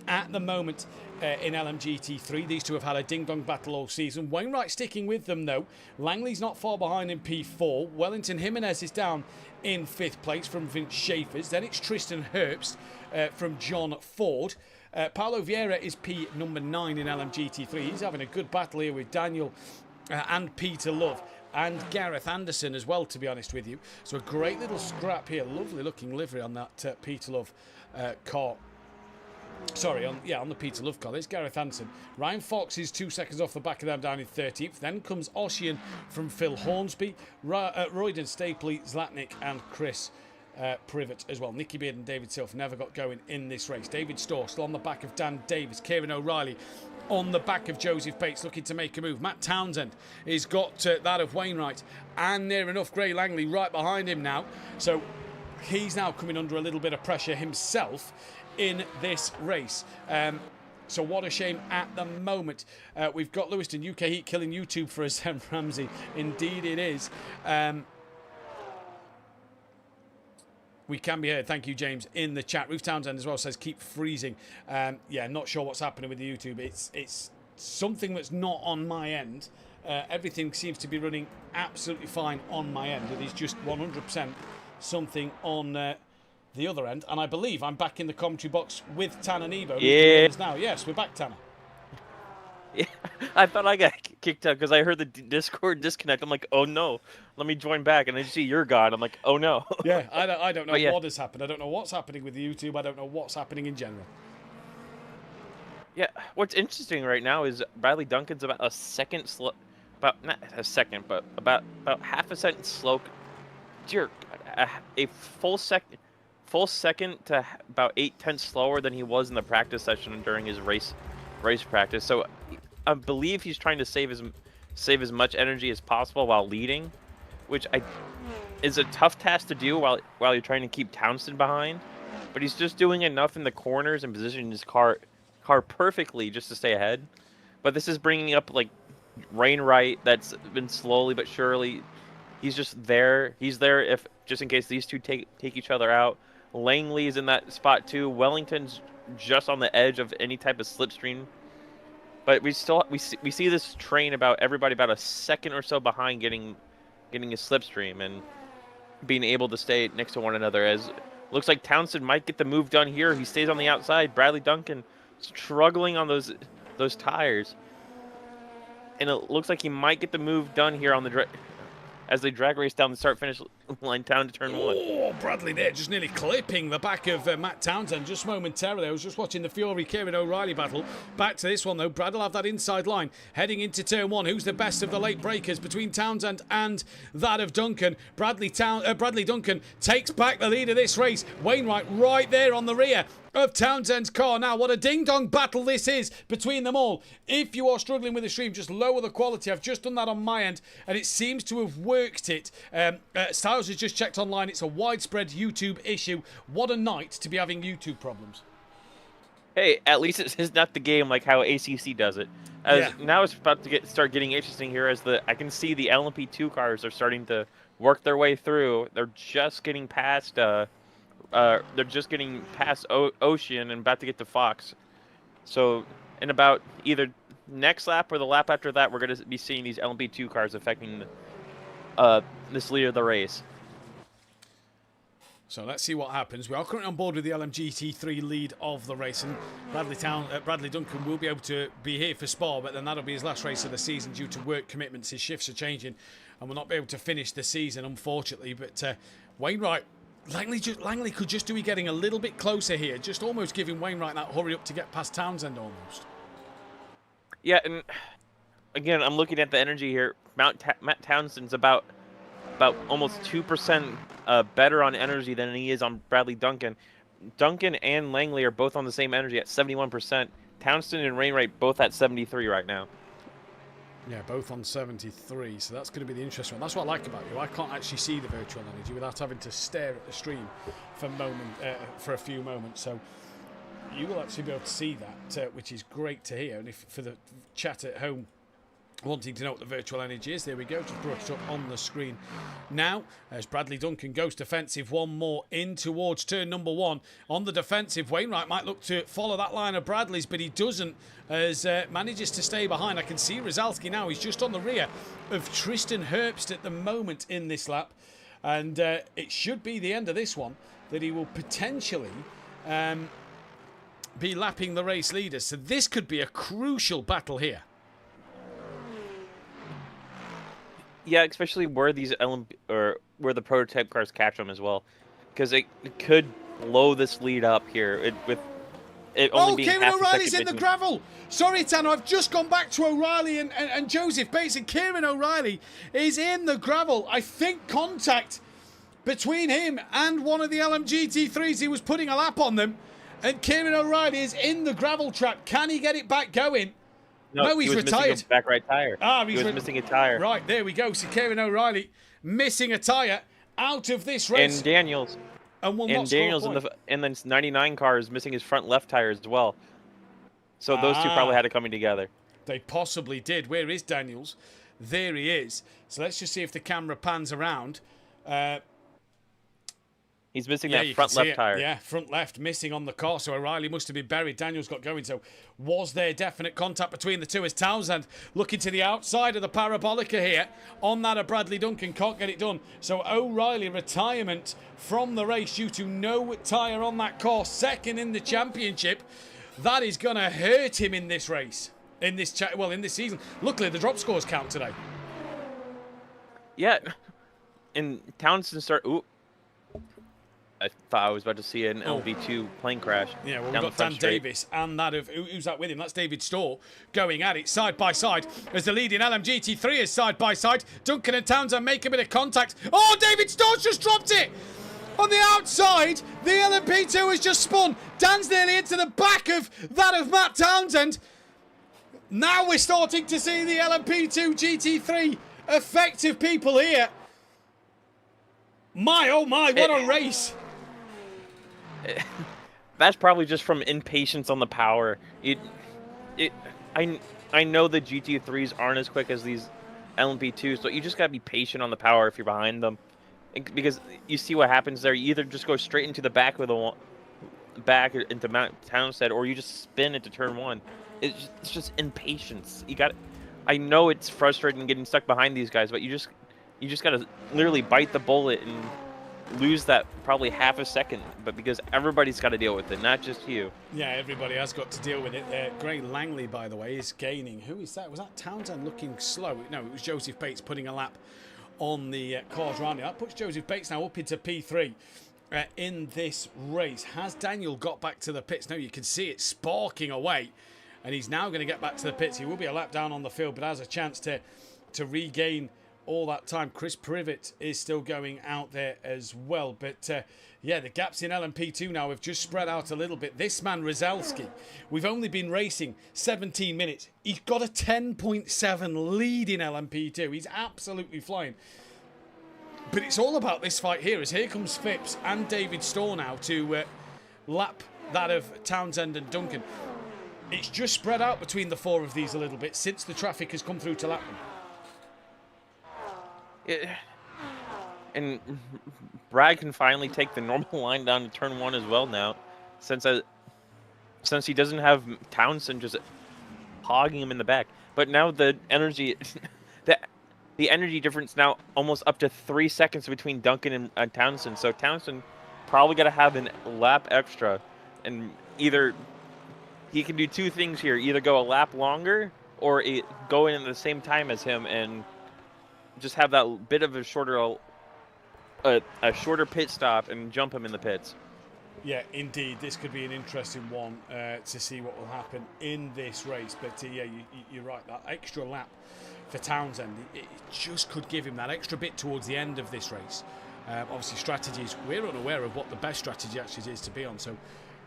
at the moment in LMGT3. These two have had a ding-dong battle all season. Wainwright sticking with them, though. Langley's not far behind in P4. Wellington Jimenez is down in 5th place from Vince Schaefers. Then it's Tristan Herbst from John Ford. Paulo Vieira is P number 9 in LMGT3. He's having a good battle here with Daniel and Peter Love and Gareth Anderson as well, to be honest with you. So a great little scrap here. Lovely looking livery on that Peter Love car. Sorry, on the Peter Love car. There's Gareth Anderson. Ryan Fox is 2 seconds off the back of them, down in 13th. Then comes Ossian from Phil Hornsby. Royden, Stapley, Zlatnik and Chris Privet as well. Nicky Beard and David Silf never got going in this race. David Storr still on the back of Dan Davis. Kieran O'Reilly on the back of Joseph Bates looking to make a move. Matt Townsend has got that of Wainwright and near enough Gray Langley right behind him now. So he's now coming under a little bit of pressure himself in this race. So what a shame at the moment. We've got Lewiston, UK Heat killing YouTube for us, Ramsey. Indeed it is. We can be heard. Thank you, James, in the chat. Ruth Townsend as well says keep freezing. Yeah, not sure what's happening with the YouTube. It's something that's not on my end. Everything seems to be running absolutely fine on my end. It is just 100% something on the other end. And I believe I'm back in the commentary box with Tanner Kneebone. Yeah. Now. Yes, we're back, Tanner. Yeah, I thought I got kicked out because I heard the Discord disconnect. I'm like, oh no, let me join back, and I see you're gone. I'm like, oh no. Yeah, I don't know yeah. what has happened. I don't know what's happening with the YouTube. I don't know what's happening in general. Yeah, what's interesting right now is Bradley Duncan's about a second slow, about not a second, but about half a second slow. Dear, a full second to about 8/10 slower than he was in the practice session during his race practice. So I believe he's trying to save as much energy as possible while leading, which is a tough task to do while you're trying to keep Townsend behind. But he's just doing enough in the corners and positioning his car perfectly just to stay ahead. But this is bringing up like Wainwright, that's been slowly but surely. He's just there. He's there if just in case these two take each other out. Langley's in that spot too. Wellington's just on the edge of any type of slipstream. But we see this train everybody about a second or so behind getting a slipstream and being able to stay next to one another. As looks like Townsend might get the move done here. He stays on the outside. Bradley Duncan struggling on those tires, and it looks like he might get the move done here on as they drag race down the start-finish line down to turn 1. Oh, Bradley there just nearly clipping the back of Matt Townsend just momentarily. I was just watching the Fury-Kieran O'Reilly battle. Back to this one, though. Brad will have that inside line heading into turn 1. Who's the best of the late breakers between Townsend and that of Duncan? Bradley Duncan takes back the lead of this race. Wainwright right there on the rear of Townsend's car. Now, what a ding-dong battle this is between them all. If you are struggling with the stream, just lower the quality. I've just done that on my end, and it seems to have worked it. Styles has just checked online. It's a widespread YouTube issue. What a night to be having YouTube problems. Hey, at least it's not the game like how ACC does it. Now it's about to start getting interesting here as I can see the LMP2 cars are starting to work their way through. They're just getting past Ocean and about to get to Fox. So in about either next lap or the lap after that, we're going to be seeing these LMP2 cars affecting this lead of the race. So let's see what happens. We are currently on board with the LMGT3 lead of the race, and Bradley Duncan will be able to be here for Spa, but then that'll be his last race of the season due to work commitments. His shifts are changing, and will not be able to finish the season, unfortunately. But Wainwright, Langley could just do getting a little bit closer here, just almost giving Wainwright that hurry up to get past Townsend almost. Yeah, and again, I'm looking at the energy here. Matt Townsend's about almost 2% better on energy than he is on Bradley Duncan. Duncan and Langley are both on the same energy at 71%. Townsend and Wainwright both at 73 right now. Yeah, both on 73, so that's going to be the interesting one. That's what I like about you. I can't actually see the virtual energy without having to stare at the stream for a few moments. So you will actually be able to see that, which is great to hear. And if for the chat at home wanting to know what the virtual energy is, there we go, just brought it up on the screen now as Bradley Duncan goes defensive one more in towards turn number 1. On the defensive, Wainwright might look to follow that line of Bradley's, but he doesn't, as manages to stay behind. I can see Rozalski now, he's just on the rear of Tristan Herbst at the moment in this lap, and it should be the end of this one that he will potentially be lapping the race leaders. So this could be a crucial battle here. Yeah, especially where these where the prototype cars catch them as well, because it could blow this lead up here with it only being Kieran half O'Reilly's a in the second gravel. Sorry, Tanner, I've just gone back to O'Reilly and Joseph Bates, and Kieran O'Reilly is in the gravel. I think contact between him and one of the LMGT3s. He was putting a lap on them, and Kieran O'Reilly is in the gravel trap. Can he get it back going? No, he's retired. Missing a back right tire. He was missing a tire. Right, there we go. So Kieran O'Reilly missing a tyre out of this race. And Daniels. In the 99 car is missing his front left tire as well. So those two probably had it coming together. They possibly did. Where is Daniels? There he is. So let's just see if the camera pans around. He's missing Yeah, that you front can see left it. tire. Yeah, front left missing on the car. So O'Reilly must have been buried. Daniels got going. So was there definite contact between the two as Townsend looking to the outside of the parabolica here on that of Bradley Duncan? Can't get it done. So O'Reilly retirement from the race due to no tyre on that car. Second in the championship. That is going to hurt him in this race. In this season. Luckily, the drop scores count today. Yeah. And Townsend Ooh. I thought I was about to see an LMP2 plane crash. Yeah, well, down we've the got Dan front straight. Davis and that of... Who's that with him? That's David Storr going at it side by side as the leading LMGT3 is side by side. Duncan and Townsend make a bit of contact. Oh, David Storr just dropped it! On the outside, the LMP2 has just spun. Dan's nearly into the back of that of Matt Townsend. Now we're starting to see the LMP2 GT3 effective people here. My, oh my, what a race. That's probably just from impatience on the power. I know the GT3s aren't as quick as these LMP2s, so you just gotta be patient on the power if you're behind them, because you see what happens there. You either just go straight into the back with back into Mount Townsend, or you just spin into turn one. It's just impatience. I know it's frustrating getting stuck behind these guys, but you just gotta literally bite the bullet and lose that probably half a second, but because everybody's got to deal with it, not just you. Yeah, everybody has got to deal with it. Greg Langley, by the way, is gaining. Who is that? Was that Townsend looking slow? No, it was Joseph Bates putting a lap on the cars around it. That puts Joseph Bates now up into P3 in this race. Has Daniel got back to the pits? No, you can see it sparking away, and he's now going to get back to the pits. He will be a lap down on the field, but has a chance to regain all that time. Chris Privet is still going out there as well. But yeah, the gaps in LMP2 now have just spread out a little bit. This man, Rozelski, we've only been racing 17 minutes. He's got a 10.7 lead in LMP2. He's absolutely flying. But it's all about this fight here, as here comes Phipps and David Storr now to lap that of Townsend and Duncan. It's just spread out between the four of these a little bit since the traffic has come through to lap them. And Brad can finally take the normal line down to turn one as well now, since he doesn't have Townsend just hogging him in the back. But now the energy, the energy difference now almost up to 3 seconds between Duncan and Townsend. So Townsend probably got to have a lap extra, and either he can do two things here: either go a lap longer or go in at the same time as him and just have that bit of a shorter pit stop and jump him in the pits. Yeah, indeed, this could be an interesting one to see what will happen in this race. But yeah, you're right, that extra lap for Townsend, it just could give him that extra bit towards the end of this race. Obviously, strategies, we're unaware of what the best strategy actually is to be on, so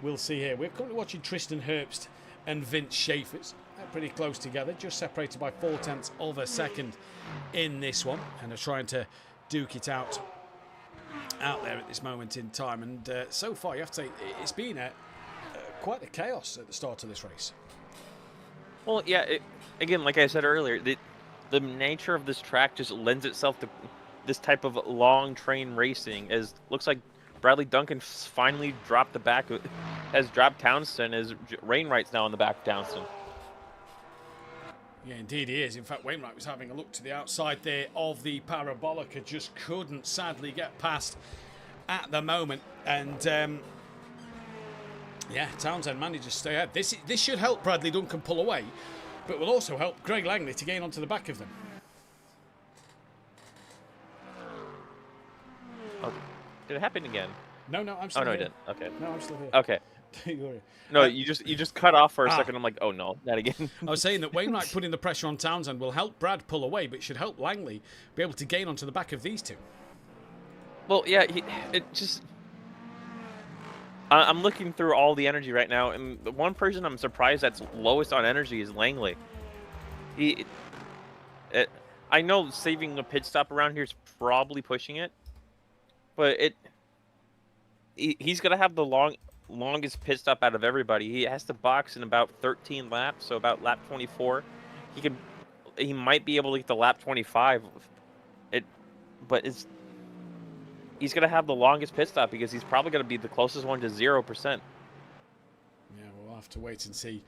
we'll see here. We're currently watching Tristan Herbst and Vince Schaefers. They're pretty close together, just separated by 0.4 of a second in this one, and are trying to duke it out there at this moment in time. And so far, you have to say, it's been quite the chaos at the start of this race. Well, yeah, again, like I said earlier, the nature of this track just lends itself to this type of long train racing. As looks like Bradley Duncan finally dropped has dropped Townsend, as Wainwright's now on the back of Townsend. Yeah, indeed he is. In fact, Wainwright was having a look to the outside there of the parabolica, just couldn't sadly get past at the moment. And yeah, Townsend managed to stay ahead. This should help Bradley Duncan pull away, but will also help Greg Langley to gain onto the back of them. Oh, did it happen again? No, I'm still here. Oh, no, it didn't. Okay. No, I'm still here. Okay. No, you just cut off for a second. I'm like, oh no, not again. I was saying that Wainwright putting the pressure on Townsend will help Brad pull away, but should help Langley be able to gain onto the back of these two. Well, yeah, I'm looking through all the energy right now, and the one person I'm surprised that's lowest on energy is Langley. I know saving a pit stop around here is probably pushing it, but he's gonna have the longest pit stop out of everybody. He has to box in about 13 laps, so about lap 24. He might be able to get to lap 25. But he's going to have the longest pit stop because he's probably going to be the closest one to 0%. Yeah, we'll have to wait and see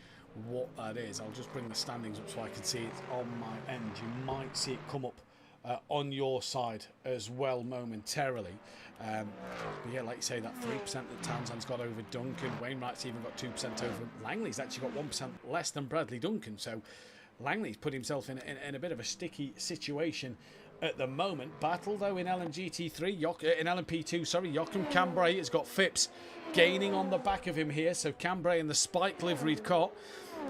what that is. I'll just bring the standings up so I can see it on my end. You might see it come up on your side as well momentarily. But yeah, like you say, that 3% that Townsend's got over Duncan. Wainwright's even got 2% over Langley's actually got 1% less than Bradley Duncan. So Langley's put himself in a bit of a sticky situation at the moment. Battle though in LMGT3, in LMP2, sorry, Joachim Cambrai has got Phipps gaining on the back of him here. So Cambrai in the spike liveried car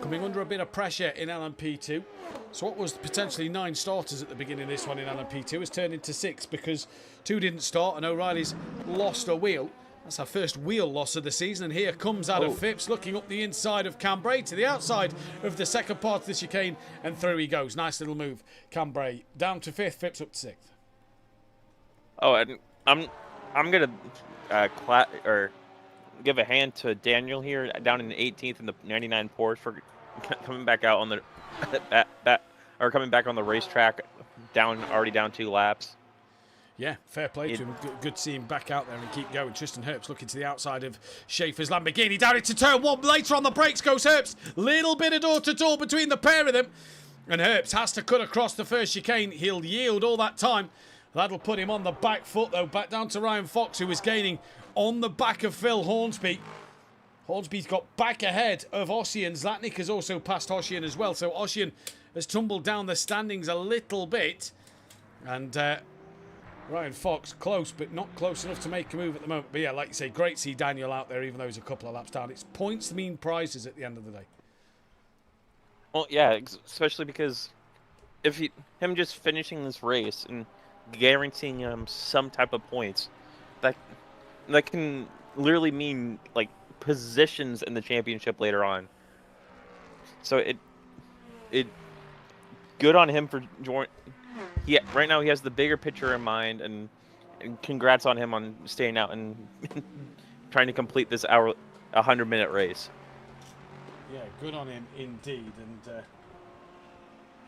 coming under a bit of pressure in LMP2. So what was potentially 9 starters at the beginning of this one in LMP2 has turned into 6 because 2 didn't start and O'Reilly's lost a wheel. That's our first wheel loss of the season, and here comes Adam Phipps looking up the inside of Cambrai to the outside of the second part of the chicane, and through he goes. Nice little move. Cambrai down to 5th, Phipps up to 6th. Oh, and I'm gonna give a hand to Daniel here down in the 18th in the 99 Porsche for coming back out on the coming back on the racetrack already down 2 laps. Yeah, fair play to him. Good to see him back out there and keep going. Tristan Herbst looking to the outside of Schaefer's Lamborghini. Down into turn 1. Later on the brakes goes Herbst. Little bit of door-to-door between the pair of them. And Herbst has to cut across the first chicane. He'll yield all that time. That'll put him on the back foot, though. Back down to Ryan Fox, who is gaining on the back of Phil Hornsby. Hornsby's got back ahead of Ossian. Zlatnik has also passed Ossian as well. So Ossian has tumbled down the standings a little bit. And Ryan Fox close, but not close enough to make a move at the moment. But yeah, like you say, great to see Daniel out there, even though he's a couple of laps down. It's points mean prizes at the end of the day. Well, yeah, especially because if him just finishing this race and guaranteeing him some type of points, that can literally mean like positions in the championship later on. So it good on him for joining. Yeah, right now he has the bigger picture in mind, and congrats on him on staying out and trying to complete this 100-minute race. Yeah, good on him indeed. And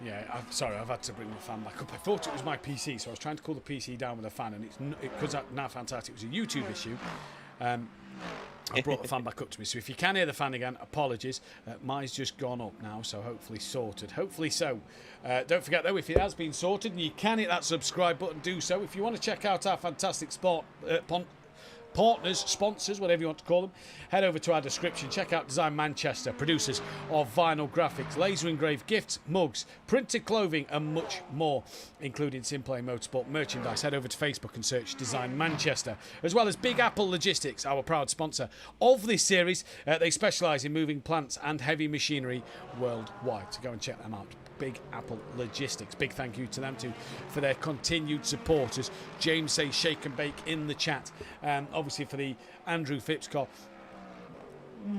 yeah, I'm sorry, I've had to bring the fan back up. I thought it was my PC, so I was trying to cool the PC down with a fan, and because now found out it was a YouTube issue. I brought the fan back up to me, so if you can hear the fan again, apologies. Mine's just gone up now, so hopefully sorted. Hopefully so. Don't forget though, if it has been sorted and you can hit that subscribe button, do so. If you want to check out our fantastic partners, sponsors, whatever you want to call them, head over to our description. Check out Design Manchester, producers of vinyl graphics, laser engraved gifts, mugs, printed clothing, and much more, including SimPlay Motorsport merchandise. Head over to Facebook and search Design Manchester, as well as Big Apple Logistics, our proud sponsor of this series. They specialise in moving plants and heavy machinery worldwide, so go and check them out. Big Apple Logistics. Big thank you to them too for their continued support. As James says, shake and bake in the chat. Obviously for the Andrew Phipps car.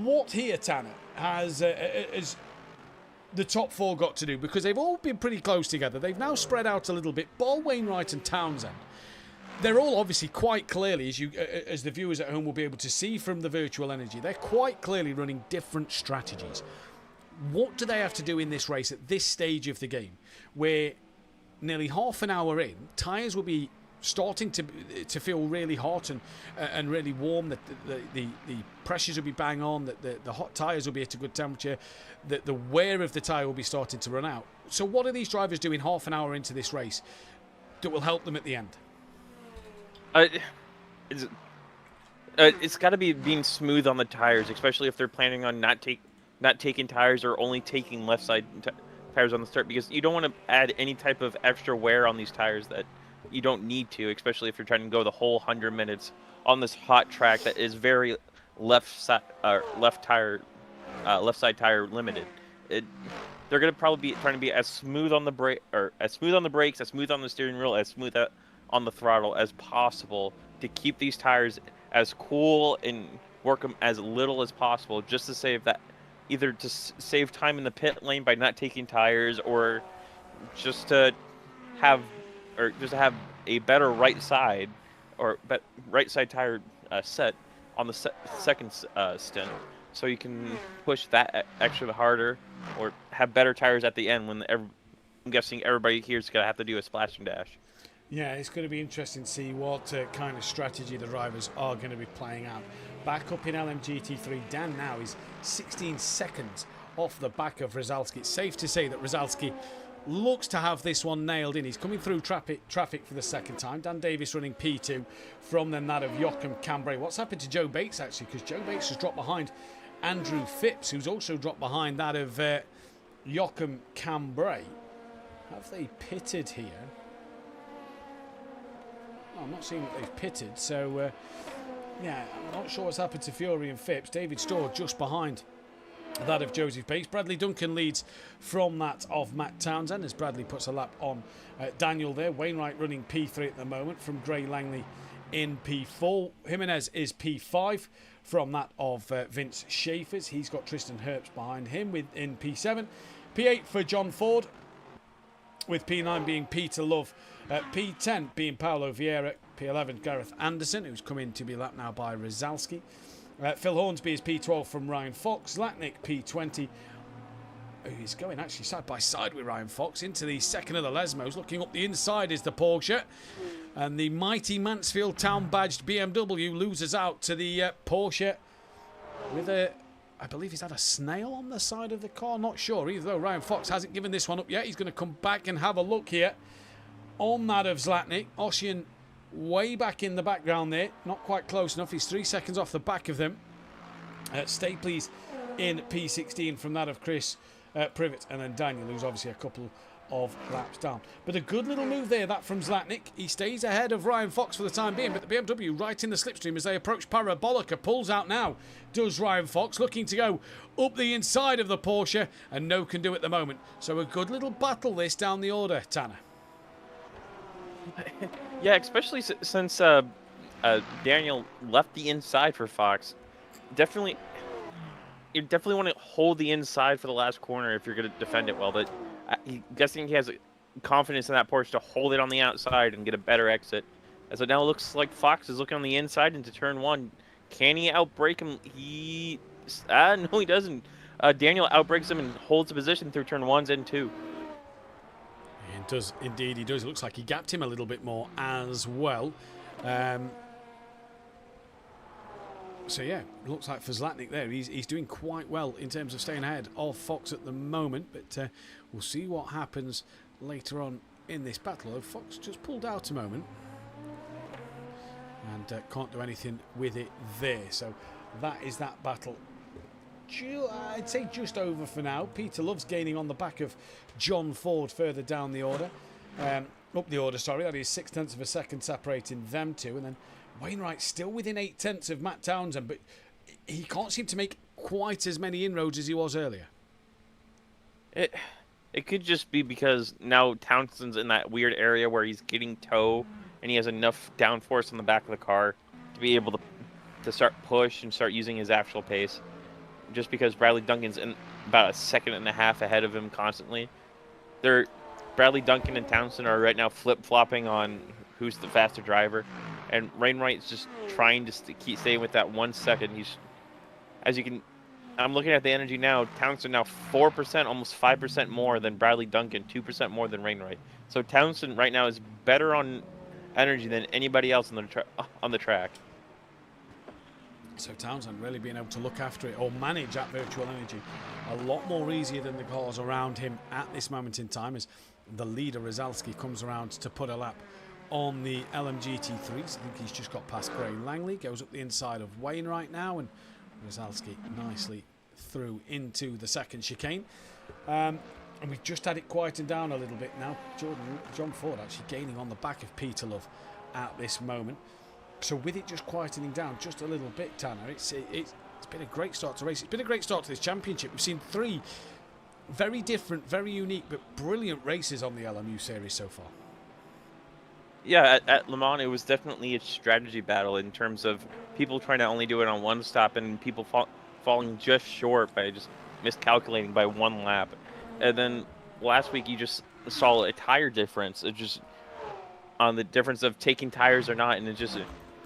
What here, Tanner, has the top 4 got to do? Because they've all been pretty close together. They've now spread out a little bit. Ball, Wainwright and Townsend. They're all obviously quite clearly, as the viewers at home will be able to see from the virtual energy, they're quite clearly running different strategies. What do they have to do in this race at this stage of the game, where nearly half an hour in, tyres will be starting to feel really hot and really warm, that the pressures will be bang on, that the hot tyres will be at a good temperature, that the wear of the tyre will be starting to run out. So what are these drivers doing half an hour into this race that will help them at the end? It's got to be being smooth on the tires, especially if they're planning on not taking tires or only taking left side tires on the start, because you don't want to add any type of extra wear on these tires that you don't need to, especially if you're trying to go the whole 100 minutes on this hot track that is very left side tire limited. They're going to probably be trying to be as smooth on the brake, or as smooth on the brakes, as smooth on the steering wheel, as smooth on the throttle as possible to keep these tires as cool and work them as little as possible, just to save that, either to save time in the pit lane by not taking tires, or just to have a better right side tire set on the second stint, so you can push that extra harder or have better tires at the end when I'm guessing everybody here is going to have to do a splashing dash. Yeah, it's going to be interesting to see what kind of strategy the drivers are going to be playing out. Back up in LMGT3, Dan now is 16 seconds off the back of Rysalski. It's safe to say that Rysalski looks to have this one nailed in. He's coming through traffic for the second time. Dan Davis running P2, from then that of Joachim Cambrai. What's happened to Joe Bates, actually? Because Joe Bates has dropped behind Andrew Phipps, who's also dropped behind that of Joachim Cambrai. Have they pitted here? Oh, I'm not seeing that they've pitted, so yeah, I'm not sure what's happened to Fury and Phipps. David Storr just behind that of Joseph Bates. Bradley Duncan leads from that of Matt Townsend as Bradley puts a lap on Daniel there. Wainwright running P3 at the moment from Gray Langley in P4. Jimenez is P5 from that of Vince Schaefer's. He's got Tristan Herbst behind him in P7. P8 for John Ford, with P9 being Peter Love, P10 being Paulo Vieira, P11 Gareth Anderson, who's come in to be lapped now by Rysalski. Phil Hornsby is P12 from Ryan Fox. Latnik P20, who's going actually side by side with Ryan Fox into the second of the Lesmos. Looking up the inside is the Porsche, and the mighty Mansfield Town badged BMW loses out to the Porsche with a, I believe he's had a snail on the side of the car. Not sure either, though. Ryan Fox hasn't given this one up yet. He's going to come back and have a look here on that of Zlatnik. Ossian way back in the background there. Not quite close enough. He's 3 seconds off the back of them. Stay please in P16 from that of Chris Privet, and then Daniel, who's obviously a couple of laps down. But a good little move there, that from Zlatnik. He stays ahead of Ryan Fox for the time being, but the BMW right in the slipstream as they approach Parabolica. Pulls out now, does Ryan Fox, looking to go up the inside of the Porsche, and no can do at the moment. So a good little battle this down the order, Tanner. Yeah, especially since Daniel left the inside for Fox. You definitely want to hold the inside for the last corner if you're going to defend it well. But I'm guessing he has confidence in that Porsche to hold it on the outside and get a better exit. And so now it looks like Fox is looking on the inside into turn one. Can he outbrake him? No, he doesn't. Daniel outbrakes him and holds the position through turn ones and two. It does, indeed, he does. It looks like he gapped him a little bit more as well. So yeah, it looks like for Zlatnik there, he's doing quite well in terms of staying ahead of Fox at the moment. But we'll see what happens later on in this battle. Though Fox just pulled out a moment and can't do anything with it there. So that is that battle. I'd say just over for now. Peter Love's gaining on the back of John Ford further down the order. Up the order, sorry. That is 0.6 of a second separating them two. And then Wainwright still within 0.8 of Matt Townsend, but he can't seem to make quite as many inroads as he was earlier. It could just be because now Townsend's in that weird area where he's getting tow and he has enough downforce on the back of the car to be able to start push and start using his actual pace. Just because Bradley Duncan's in about 1.5 seconds ahead of him constantly. Bradley Duncan and Townsend are right now flip-flopping on who's the faster driver. And Wainwright's just trying to keep staying with that 1 second. I'm looking at the energy now. Townsend now 4%, almost 5% more than Bradley Duncan, 2% more than Wainwright. So Townsend right now is better on energy than anybody else on the track. So Townsend really being able to look after it or manage that virtual energy a lot more easier than the cars around him at this moment in time, as the leader Rysalski comes around to put a lap on the LMGT3. So I think he's just got past Gray Langley, goes up the inside of Wainwright now, and Rysalski nicely through into the second chicane. And we've just had it quieten down a little bit now. John Ford actually gaining on the back of Peter Love at this moment. So with it just quietening down just a little bit, Tanner, it's been a great start to race. It's been a great start to this championship. We've seen 3 very different, very unique, but brilliant races on the LMU series so far. Yeah, at Le Mans, it was definitely a strategy battle in terms of people trying to only do it on one stop and people falling just short by just miscalculating by 1 lap. And then last week, you just saw a tire difference. It just on the difference of taking tires or not, and it just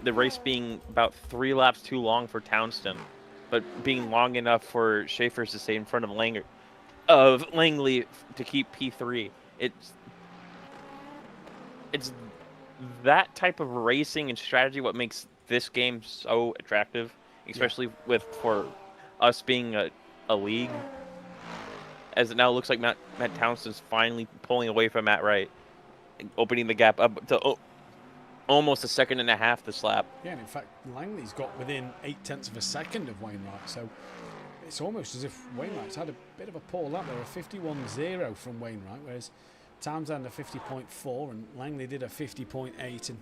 the race being about 3 laps too long for Townsend, but being long enough for Schaefer's to stay in front of Langley to keep P3. It's that type of racing and strategy what makes this game so attractive, especially for us being a league. As it now looks like Matt Townsend's finally pulling away from Matt Wright, opening the gap up to almost a second and a half this lap. Yeah, and in fact, Langley's got within 0.8 of a second of Wainwright, so it's almost as if Wainwright's had a bit of a poor lap there, a 51.0 from Wainwright, whereas Townsend a 50.4 and Langley did a 50.8. And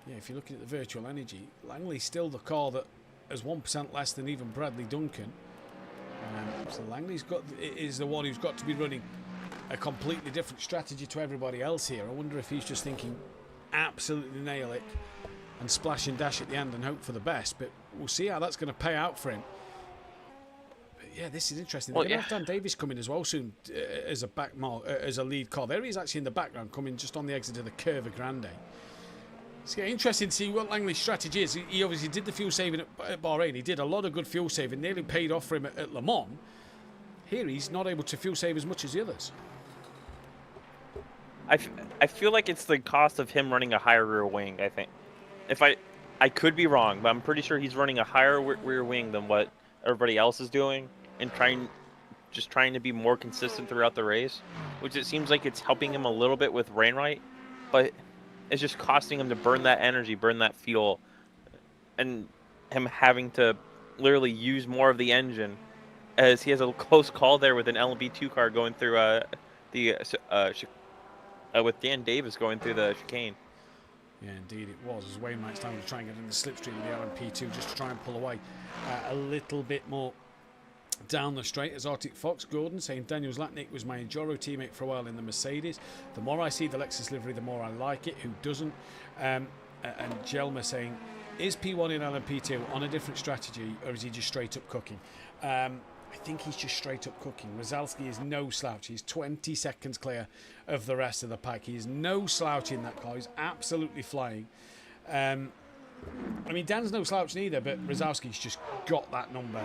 yeah, if you're looking at the virtual energy, Langley's still the car that has 1% less than even Bradley Duncan. So Langley's is the one who's got to be running a completely different strategy to everybody else here. I wonder if he's just thinking absolutely nail it and splash and dash at the end and hope for the best, but we'll see how that's going to pay out for him. But yeah, this is interesting. They're going to have Dan Davis coming as well soon as a lead car. There he is actually in the background, coming just on the exit of the Curva Grande. It's getting interesting to see what Langley's strategy is. He obviously did the fuel saving at Bahrain. He did a lot of good fuel saving, nearly paid off for him at Le Mans. Here he's not able to fuel save as much as the others. I feel like it's the cost of him running a higher rear wing, I think. If I could be wrong, but I'm pretty sure he's running a higher rear wing than what everybody else is doing and trying to be more consistent throughout the race, which it seems like it's helping him a little bit with Wainwright, but it's just costing him to burn that energy, burn that fuel, and him having to literally use more of the engine, as he has a close call there with an LMP2 car going through with Dan Davis going through the chicane. Yeah, indeed it was, as Wainwright's time to try and get in the slipstream of the LMP2 just to try and pull away a little bit more down the straight. As Arctic Fox Gordon saying, Daniel Zlatnik was my Enduro teammate for a while in the Mercedes. The more I see the Lexus livery, the more I like it. Who doesn't? And Jelma saying, is P1 in LMP2 on a different strategy, or is he just straight up cooking? I think he's just straight up cooking. Rozalski is no slouch. He's 20 seconds clear of the rest of the pack. He is no slouch in that car. He's absolutely flying. I mean, Dan's no slouch neither, but Rozalski's just got that number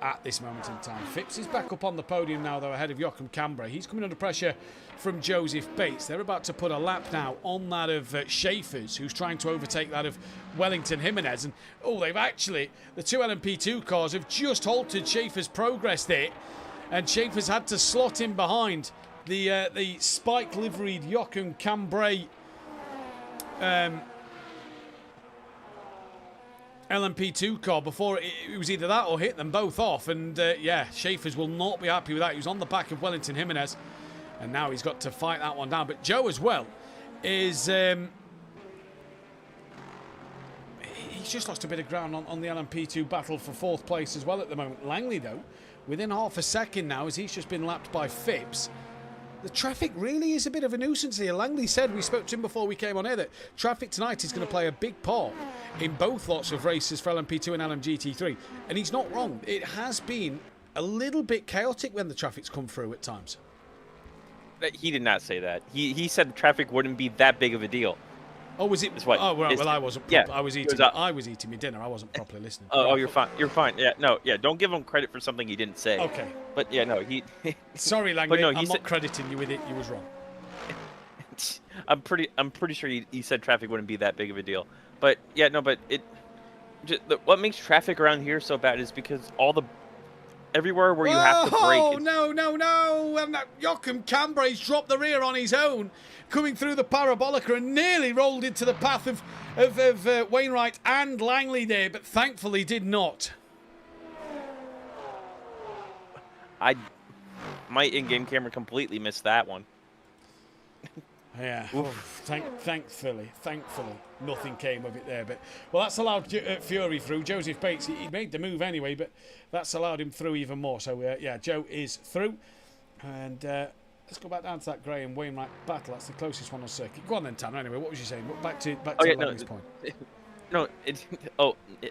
at this moment in time. Phipps is back up on the podium now, though, ahead of Joachim Cambrai. He's coming under pressure from Joseph Bates. They're about to put a lap now on that of Schaefer's, who's trying to overtake that of Wellington Jimenez. And, they've actually, the two LMP2 cars have just halted Schaefer's progress there. And Schaefer's had to slot in behind the spike liveried Joachim Cambrai LMP2 car before it was either that or hit them both off. And yeah, Schaefer's will not be happy with that. He was on the back of Wellington Jimenez, and now he's got to fight that one down. But Joe as well is he's just lost a bit of ground on the LMP2 battle for fourth place as well at the moment. Langley, though, within half a second now, as he's just been lapped by Phipps. The traffic really is a bit of a nuisance here. Langley said, we spoke to him before we came on air, that traffic tonight is going to play a big part in both lots of races for LMP2 and LMGT3. And he's not wrong. It has been a little bit chaotic when the traffic's come through at times. He did not say that. He said the traffic wouldn't be that big of a deal. Oh, was it? Oh, right. Well, I wasn't. I was eating. I was eating my dinner. I wasn't properly listening. Oh, you're fine. You're fine. Yeah, no, yeah. Don't give him credit for something he didn't say. Okay. But yeah, no, he. Sorry, Langley. No, I'm not crediting you with it. You was wrong. I'm pretty sure he said traffic wouldn't be that big of a deal. But yeah, no, but what makes traffic around here so bad is because everywhere where you have to brake. Oh, no. Joachim Cambrai's dropped the rear on his own, coming through the parabolica and nearly rolled into the path of Wainwright and Langley there, but thankfully did not. My in-game camera completely missed that one. Yeah, thankfully, nothing came of it there. But well, that's allowed Fury through. Joseph Bates, he made the move anyway, but that's allowed him through even more. So yeah, Joe is through, and let's go back down to that Graham Wainwright battle. That's the closest one on circuit. Go on then, Tanner. Anyway, what was you saying? Back to Langley's point. No,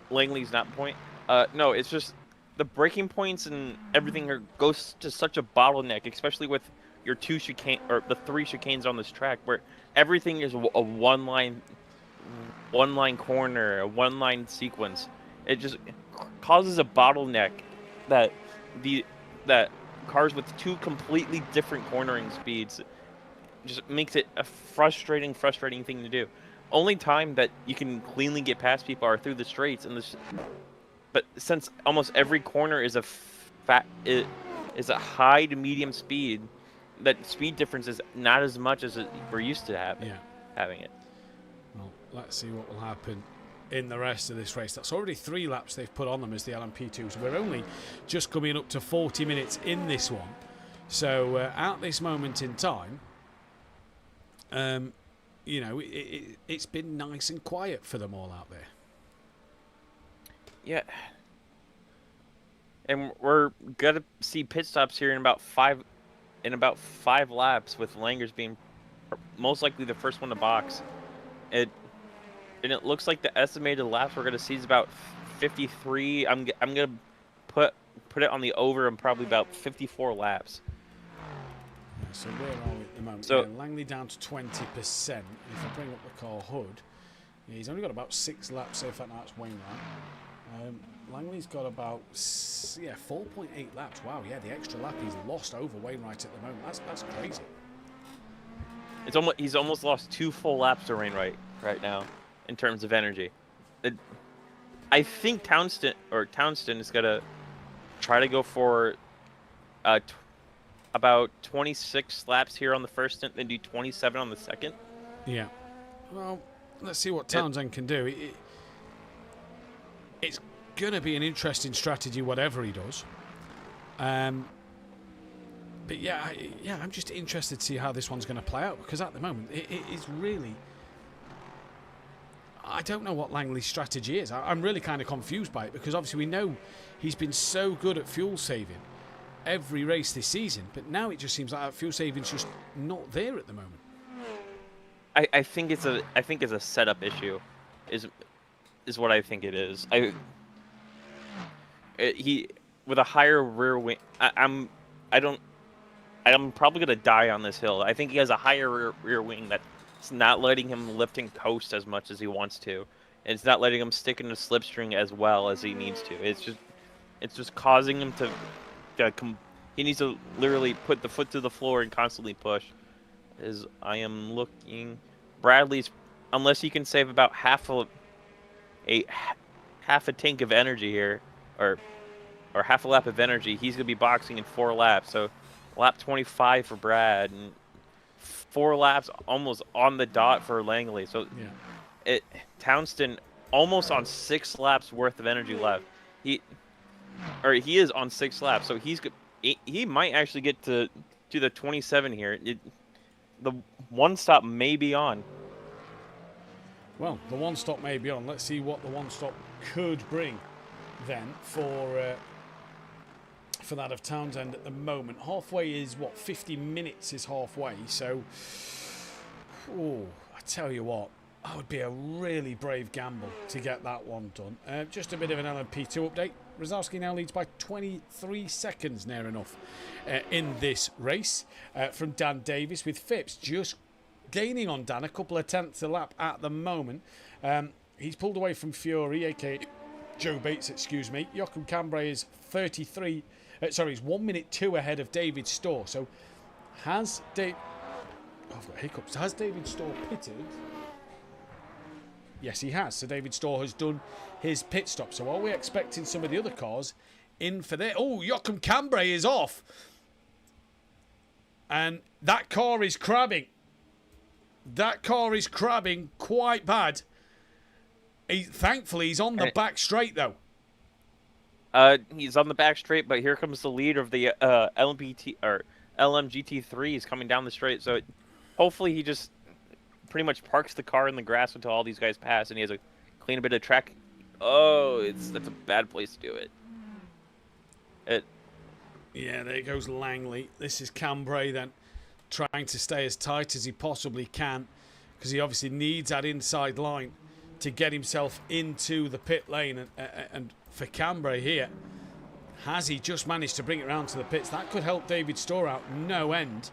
Langley's not point. No, it's just the braking points and everything goes to such a bottleneck, especially with your two chicane or the three chicanes on this track, where everything is a one line corner, a one line sequence. It just causes a bottleneck that cars with two completely different cornering speeds just makes it a frustrating thing to do. Only time that you can cleanly get past people are through the straights, but since almost every corner is is a high to medium speed, that speed difference is not as much as we're used to having it. Well, let's see what will happen in the rest of this race. That's already 3 laps they've put on them as the LMP2, so we're only just coming up to 40 minutes in this one. So at this moment in time, you know, it's been nice and quiet for them all out there. Yeah. And we're gonna see pit stops here in about 5 laps, with Langers being most likely the first one to box. And it looks like the estimated laps we're gonna see is about 53. I'm gonna put it on the over and probably about 54 laps. Yeah, so where are we at the moment? So Langley down to 20%. If I bring up the car hood, yeah, he's only got about 6 laps. So in fact, that's Wainwright. Langley's got about 4.8 laps. Wow, yeah, the extra lap he's lost over Wainwright at the moment. That's crazy. He's almost lost 2 full laps to Wainwright right now in terms of energy. I think Townsend is gonna try to go for about 26 laps here on the first stint, then do 27 on the second. Yeah. Well, let's see what Townsend can do. It's going to be an interesting strategy, whatever he does. But yeah, I'm just interested to see how this one's going to play out, because at the moment it is really, I don't know what Langley's strategy is. I'm really kind of confused by it, because obviously we know he's been so good at fuel saving every race this season, but now it just seems like that fuel saving's just not there at the moment. I think it's a setup issue, is what I think it is. He with a higher rear wing. I'm probably gonna die on this hill. I think he has a higher rear wing that's not letting him lift and coast as much as he wants to, and it's not letting him stick in the slipstring as well as he needs to. It's just causing him to he needs to literally put the foot to the floor and constantly push. As I am looking, Bradley's, unless he can save about half a tank of energy here, or half a lap of energy, he's gonna be boxing in 4 laps. So lap 25 for Brad, and 4 laps almost on the dot for Langley. So yeah, Townsend almost on 6 laps worth of energy left. He is on 6 laps, so he might actually get to the 27 here. The one stop may be on. Well, the one stop may be on. Let's see what the one stop could bring then for that of Townsend at the moment. Halfway is what, 50 minutes is halfway. So, I tell you what, that would be a really brave gamble to get that one done. Just a bit of an LMP2 update. Rosowski now leads by 23 seconds, near enough, in this race from Dan Davis, with Phipps just gaining on Dan a couple of tenths a lap at the moment. He's pulled away from Fury, aka Joe Bates, excuse me. Joachim Cambrai is 1 minute 2 ahead of David Storr. So has I've got hiccups. Has David Storr pitted? Yes, he has. So David Storr has done his pit stop. So are we expecting some of the other cars in for their... Oh, Joachim Cambrai is off. And that car is crabbing. That car is crabbing quite bad. Thankfully, he's on the back straight, though. He's on the back straight, but here comes the leader of the LMGT3. He's coming down the straight. So hopefully he just pretty much parks the car in the grass until all these guys pass, and he has a clean bit of track. Oh, that's a bad place to do it. Yeah, there goes Langley. This is Cambrai then, trying to stay as tight as he possibly can, because he obviously needs that inside line to get himself into the pit lane. And for Cambrai here, has he just managed to bring it around to the pits? That could help David Storr out no end.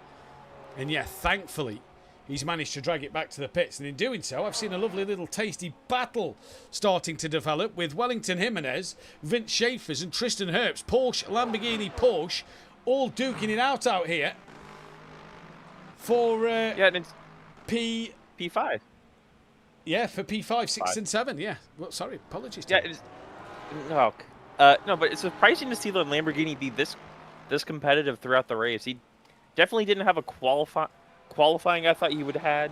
And yeah, thankfully, he's managed to drag it back to the pits. And in doing so, I've seen a lovely little tasty battle starting to develop with Wellington Jimenez, Vince Schaefers and Tristan Herbst. Porsche, Lamborghini, Porsche, all duking it out here. for Yeah, and it's P. P5. Yeah, for P5, 6, and 7. Yeah. Well, sorry, apologies. Yeah, it's no, no, but it's surprising to see the Lamborghini be this competitive throughout the race. He definitely didn't have a qualifying I thought he would have had.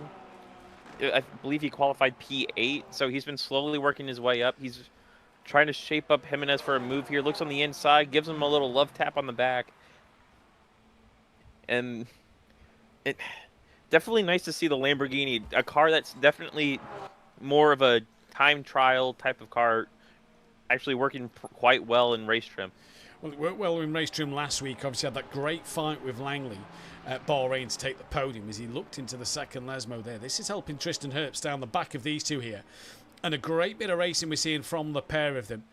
I believe he qualified P8, so he's been slowly working his way up. He's trying to shape up Jimenez for a move here. Looks on the inside, gives him a little love tap on the back. And it definitely nice to see the Lamborghini, a car that's definitely more of a time trial type of car, actually working quite well in race trim. Well, it worked well in race trim last week. Obviously had that great fight with Langley at Bahrain to take the podium as he looked into the second Lesmo there. This is helping Tristan Herbst down the back of these two here. And a great bit of racing we're seeing from the pair of them.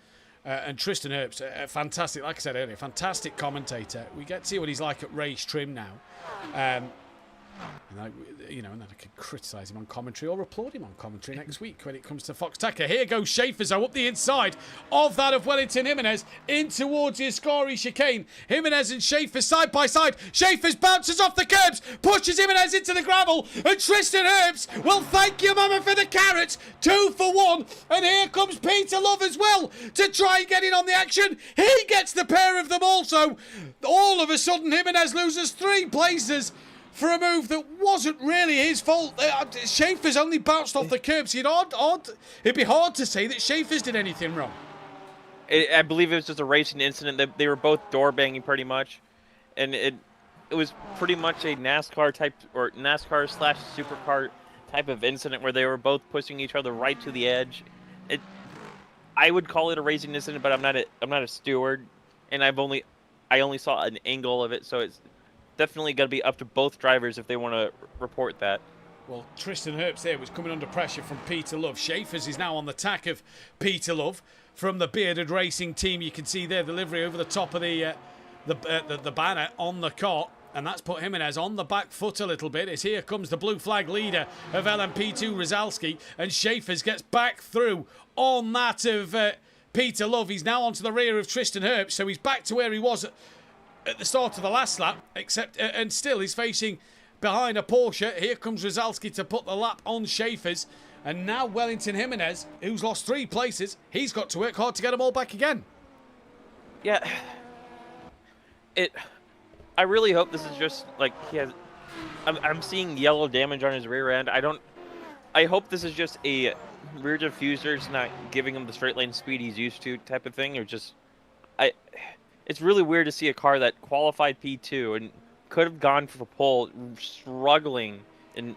And Tristan Herbst, fantastic, like I said earlier, fantastic commentator. We get to see what he's like at race trim now. And then I could criticise him on commentary or applaud him on commentary next week when it comes to Fox Tacker. Here goes Schaefer's up the inside of that of Wellington Jimenez in towards the Ascari chicane. Jimenez and Schaefer side by side. Schaefer's bounces off the curbs, pushes Jimenez into the gravel, and Tristan Herbst will thank you, mama, for the carrots. 2 for 1, and here comes Peter Love as well to try and get in on the action. He gets the pair of them also. All of a sudden, Jimenez loses 3 places for a move that wasn't really his fault. Schaefer's only bounced off the curbs. It'd be hard to say that Schaefer's did anything wrong. I believe it was just a racing incident. They were both door banging pretty much, and it was pretty much a NASCAR type or NASCAR / supercar type of incident where they were both pushing each other right to the edge. I would call it a racing incident, but I'm not a steward, and I only saw an angle of it, so it's definitely got to be up to both drivers if they want to report that. Well, Tristan Herbst there was coming under pressure from Peter Love. Schaefer's is now on the tack of Peter Love from the Bearded Racing team. You can see their delivery over the top of the banner on the cot. And that's put Jimenez on the back foot a little bit as here comes the blue flag leader of LMP2, Rizalski. And Schaefer's gets back through on that of Peter Love. He's now onto the rear of Tristan Herbst, so he's back to where he was at the start of the last lap, except and still he's facing behind a Porsche. Here comes Rizalski to put the lap on Schaefer's. And now Wellington Jimenez, who's lost 3 places, he's got to work hard to get them all back again. Yeah. I really hope this is just, like, I'm seeing yellow damage on his rear end. I hope this is just a rear diffuser's not giving him the straight lane speed he's used to type of thing, or just, it's really weird to see a car that qualified P2 and could have gone for pole struggling, and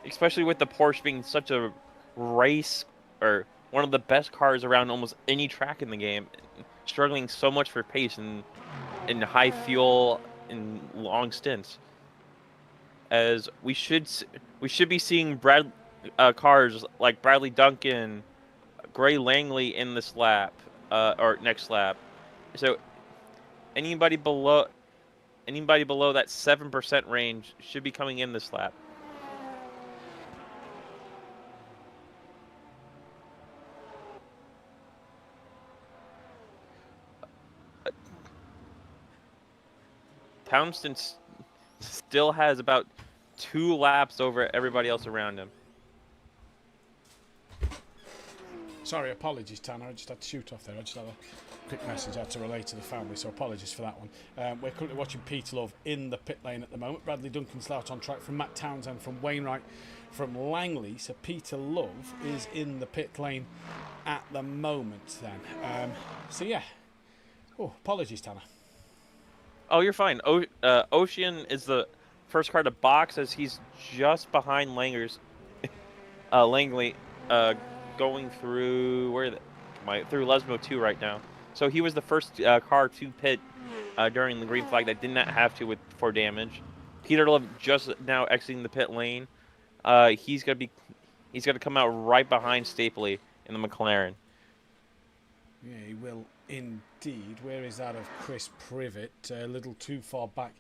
especially with the Porsche being such a race or one of the best cars around almost any track in the game, struggling so much for pace and high fuel in long stints. As we should be seeing cars like Bradley Duncan, Gray Langley in this lap or next lap. So anybody below that 7% range should be coming in this lap. Townsend still has about 2 laps over everybody else around him. Sorry, apologies, Tanner. I just had to shoot off there. I just had a quick message I had to relay to the family, so apologies for that one. We're currently watching Peter Love in the pit lane at the moment. Bradley Duncan's out on track from Matt Townsend, from Wainwright, from Langley. So Peter Love is in the pit lane at the moment then. So yeah. Oh, apologies, Tanner. Oh, you're fine. Ocean is the first car to box as he's just behind Langley, going through through Lesmo 2 right now. So he was the first car to pit during the green flag that did not have to for damage. Peter Love just now exiting the pit lane. He's gonna come out right behind Stapley in the McLaren. Yeah, he will indeed. Where is that of Chris Privet? A little too far back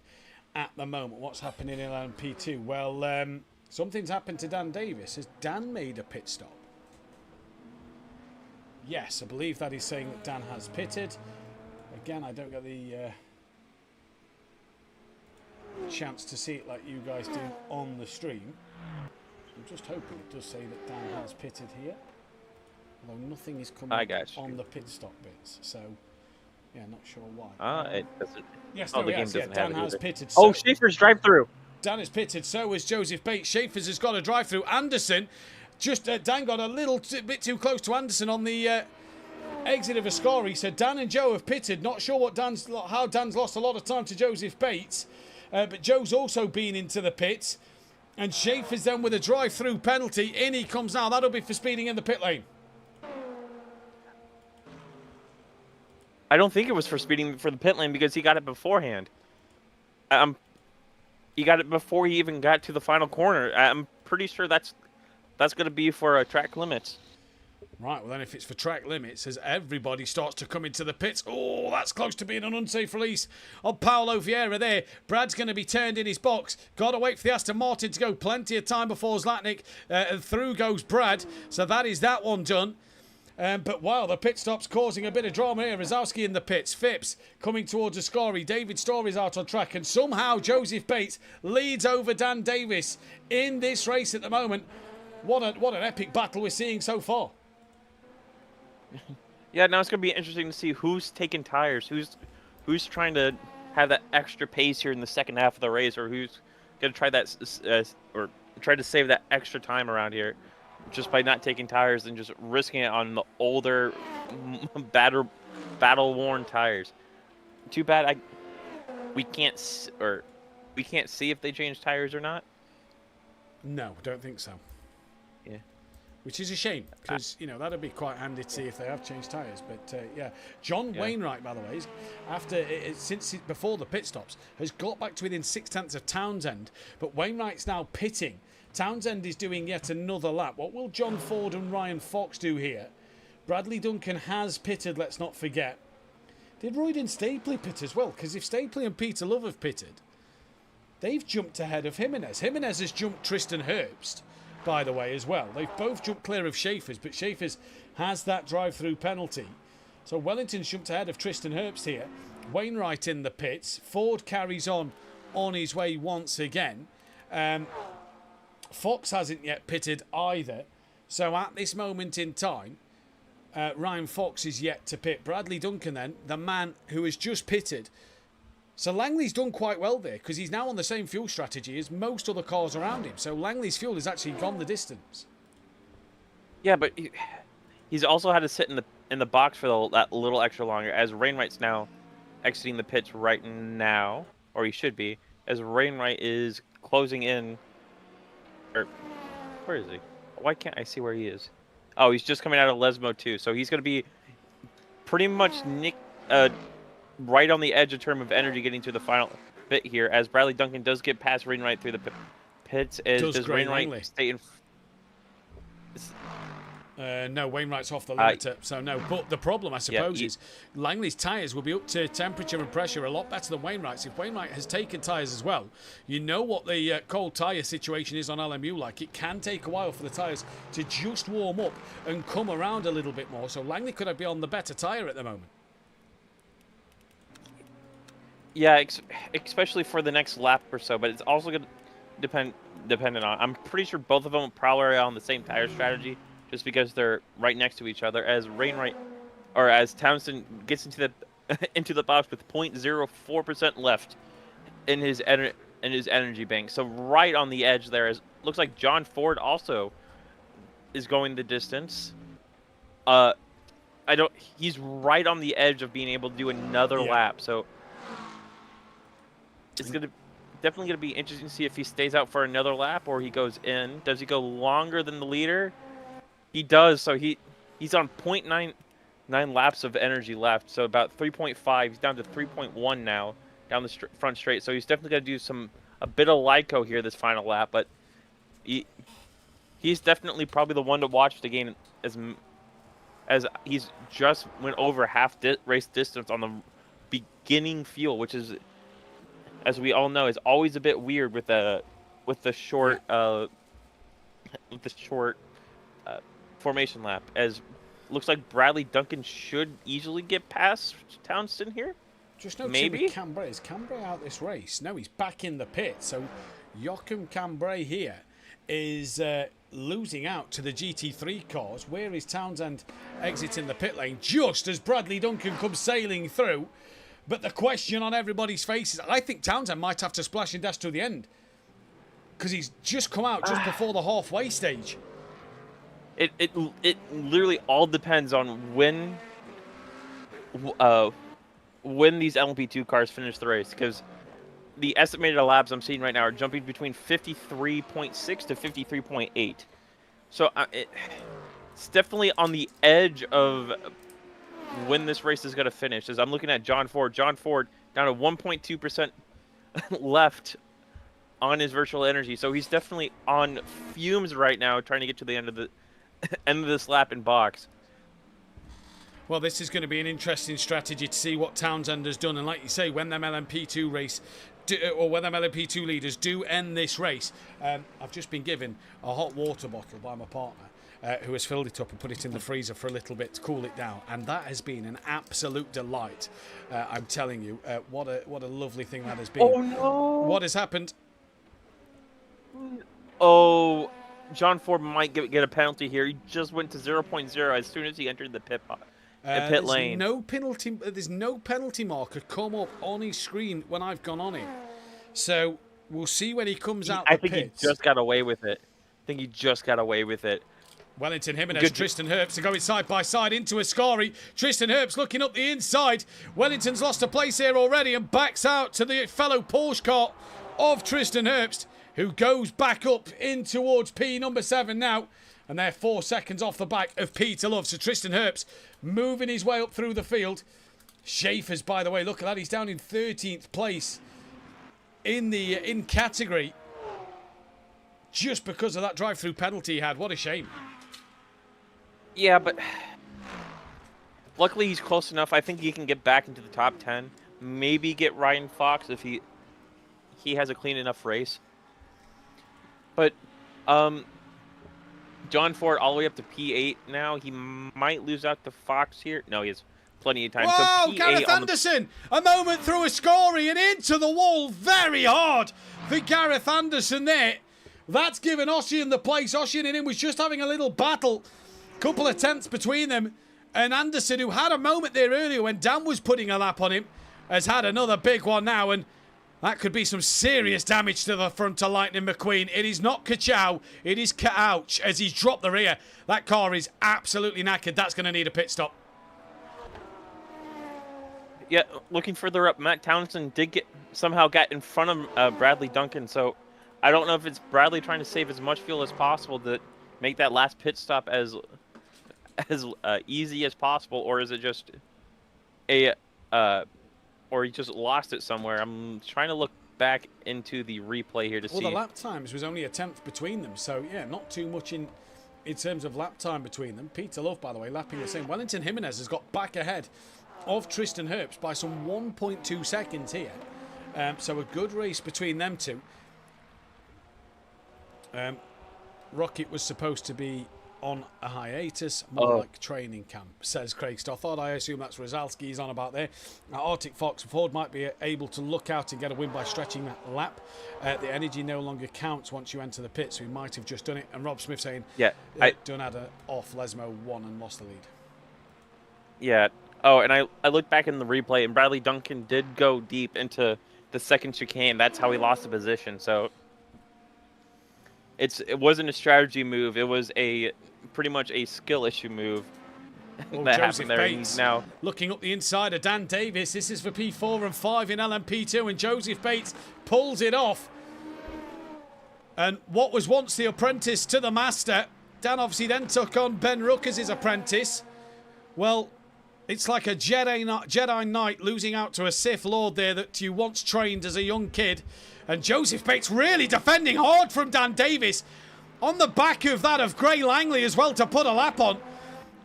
at the moment. What's happening in LMP2? Well, something's happened to Dan Davis. Has Dan made a pit stop? Yes, I believe that is saying that Dan has pitted. Again, I don't get the chance to see it like you guys do on the stream. I'm just hoping it does say that Dan has pitted here. Although nothing is coming on the pit stop bits, so yeah, not sure why. It doesn't. Yes, oh, no, the game yes, doesn't yeah, have Dan it has either. pitted. Oh, Schaefer's drive-through. Dan is pitted, so is Joseph Bates. Schaefer's has got a drive-through. Anderson, just Dan got a little bit too close to Anderson on the exit of Ascari. So Dan and Joe have pitted. Not sure how Dan's lost a lot of time to Joseph Bates, but Joe's also been into the pits. And Schaefer's then with a drive-through penalty. In he comes now. That'll be for speeding in the pit lane. I don't think it was for speeding for the pit lane because he got it beforehand. He got it before he even got to the final corner. I'm pretty sure that's going to be for track limits. Right, well then if it's for track limits, as everybody starts to come into the pits. Oh, that's close to being an unsafe release on Paolo Vieira there. Brad's going to be turned in his box. Got to wait for the Aston Martin to go. Plenty of time before Zlatnik. And through goes Brad. So that is that one done. But wow, the pit stop's causing a bit of drama here. Rosowski in the pits. Phipps coming towards Ascari. David Story's out on track. And somehow Joseph Bates leads over Dan Davis in this race at the moment. What an epic battle we're seeing so far. Yeah, now it's going to be interesting to see who's taking tires, who's trying to have that extra pace here in the second half of the race, or who's going to try that or try to save that extra time around here, just by not taking tires and just risking it on the older, battle-worn tires. Too bad we can't see if they changed tires or not. No, don't think so. Yeah. Which is a shame, because, that'd be quite handy to see if they have changed tyres. But, yeah. John Wainwright, by the way, before the pit stops, has got back to within 0.6 of Townsend. But Wainwright's now pitting. Townsend is doing yet another lap. What will John Ford and Ryan Fox do here? Bradley Duncan has pitted, let's not forget. Did Royden Stapley pit as well? Because if Stapley and Peter Love have pitted, they've jumped ahead of Jimenez. Jimenez has jumped Tristan Herbst, by the way, as well. They've both jumped clear of Schaefer's, but Schaefer's has that drive-through penalty. So Wellington's jumped ahead of Tristan Herbst here. Wainwright in the pits. Ford carries on his way once again. Fox hasn't yet pitted either. So at this moment in time, Ryan Fox is yet to pit. Bradley Duncan then, the man who has just pitted. So Langley's done quite well there because he's now on the same fuel strategy as most other cars around him. So Langley's fuel has actually gone the distance. Yeah, but he's also had to sit in the box for that little extra longer, as Wainwright's now exiting the pits right now, or he should be, as Wainwright is closing in. Or where is he? Why can't I see where he is? Oh, he's just coming out of Lesmo too, so he's going to be pretty much right on the edge in terms of energy getting to the final bit here, as Bradley Duncan does get past Wainwright through the pits. Does Wainwright stay in? No, Wainwright's off the limiter, so no. But the problem, I suppose, is Langley's tyres will be up to temperature and pressure a lot better than Wainwright's. If Wainwright has taken tyres as well, you know what the cold tyre situation is on LMU like. It can take a while for the tyres to just warm up and come around a little bit more. So Langley could be on the better tyre at the moment. Yeah, especially for the next lap or so, but it's also going to dependent on. I'm pretty sure both of them will probably on the same tire strategy, just because they're right next to each other. As as Townsend gets into the box with 0.04% left in his energy bank, so right on the edge there. Looks like John Ford also is going the distance. He's right on the edge of being able to do another lap, so. It's definitely gonna be interesting to see if he stays out for another lap or he goes in. Does he go longer than the leader? He does. So he's on 0.99 laps of energy left. So about 3.5. He's down to 3.1 now down the front straight. So he's definitely gonna do a bit of Lyco here this final lap. But he's definitely probably the one to watch to gain as he's just went over half race distance on the beginning fuel, which is, as we all know, is always a bit weird with the short formation lap. As looks like Bradley Duncan should easily get past Townsend here. Just noticing Maybe? with Cambrai. Is Cambrai out this race? No, he's back in the pit. So Joachim Cambrai here is losing out to the GT3 cars. Where is Townsend exiting the pit lane just as Bradley Duncan comes sailing through? But the question on everybody's faces, I think Townsend might have to splash and dash to the end because he's just come out just before the halfway stage. It literally all depends on when these LMP2 cars finish the race, because the estimated laps I'm seeing right now are jumping between 53.6 to 53.8. So it's definitely on the edge of when this race is going to finish. As I'm looking at John Ford. John Ford down to 1.2% left on his virtual energy. So he's definitely on fumes right now, trying to get to the end of the end of this lap in box. Well, this is going to be an interesting strategy to see what Townsend has done. And like you say, when them LMP2 race, when them LMP2 leaders do end this race, I've just been given a hot water bottle by my partner, who has filled it up and put it in the freezer for a little bit to cool it down. And that has been an absolute delight. I'm telling you, what a lovely thing that has been. Oh, no. What has happened? Oh, John Ford might get a penalty here. He just went to 0.0 as soon as he entered the pit lane. There's no penalty marker come up on his screen when I've gone on it. So we'll see when he comes out. I think he just got away with it. Wellington, Jimenez, Tristan Herbst are going side by side into Ascari. Tristan Herbst looking up the inside. Wellington's lost a place here already and backs out to the fellow Porsche car of Tristan Herbst, who goes back up in towards P number 7 now. And they're 4 seconds off the back of Peter Love. So Tristan Herbst moving his way up through the field. Schaefer's, by the way, look at that. He's down in 13th place in category. Just because of that drive-through penalty he had. What a shame. Yeah, but luckily he's close enough. I think he can get back into the top 10. Maybe get Ryan Fox if he has a clean enough race. But John Ford all the way up to P8 now. He might lose out to Fox here. No, he has plenty of time. Whoa, so P8 Gareth Anderson! A moment through Ascari and into the wall very hard for Gareth Anderson there. That's given Ossian the place. Ossian and him was just having a little battle. Couple of tenths between them. And Anderson, who had a moment there earlier when Dan was putting a lap on him, has had another big one now. And that could be some serious damage to the front of Lightning McQueen. It is not Kachow, it is Kaouch as he's dropped the rear. That car is absolutely knackered. That's going to need a pit stop. Yeah, looking further up, Matt Townsend did somehow got in front of Bradley Duncan. So I don't know if it's Bradley trying to save as much fuel as possible to make that last pit stop as easy as possible, or is it just or he just lost it somewhere. I'm trying to look back into the replay here to see. Well, the lap times was only a tenth between them, so yeah, not too much in terms of lap time between them. Peter Love, by the way, lapping the same. Wellington Jimenez has got back ahead of Tristan Herbst by some 1.2 seconds here. So a good race between them two. Rocket was supposed to be on a hiatus, more like training camp, says Craig Stothard. I assume that's Rozalski he's on about there. Arctic Fox Ford might be able to look out and get a win by stretching that lap. The energy no longer counts once you enter the pit, so he might have just done it. And Rob Smith saying, yeah, Dunn had off Lesmo won and lost the lead. Yeah. Oh, and I looked back in the replay, and Bradley Duncan did go deep into the second chicane. That's how he lost the position. So it wasn't a strategy move. It was pretty much a skill issue move. That happened there. Bates now looking up the inside of Dan Davis. This is for P4 and 5 in LMP2, and Joseph Bates pulls it off. And what was once the apprentice to the master, Dan obviously then took on Ben Rook as his apprentice. Well, it's like a Jedi Knight losing out to a Sith Lord there that you once trained as a young kid. And Joseph Bates really defending hard from Dan Davis. On the back of that of Gray Langley as well to put a lap on.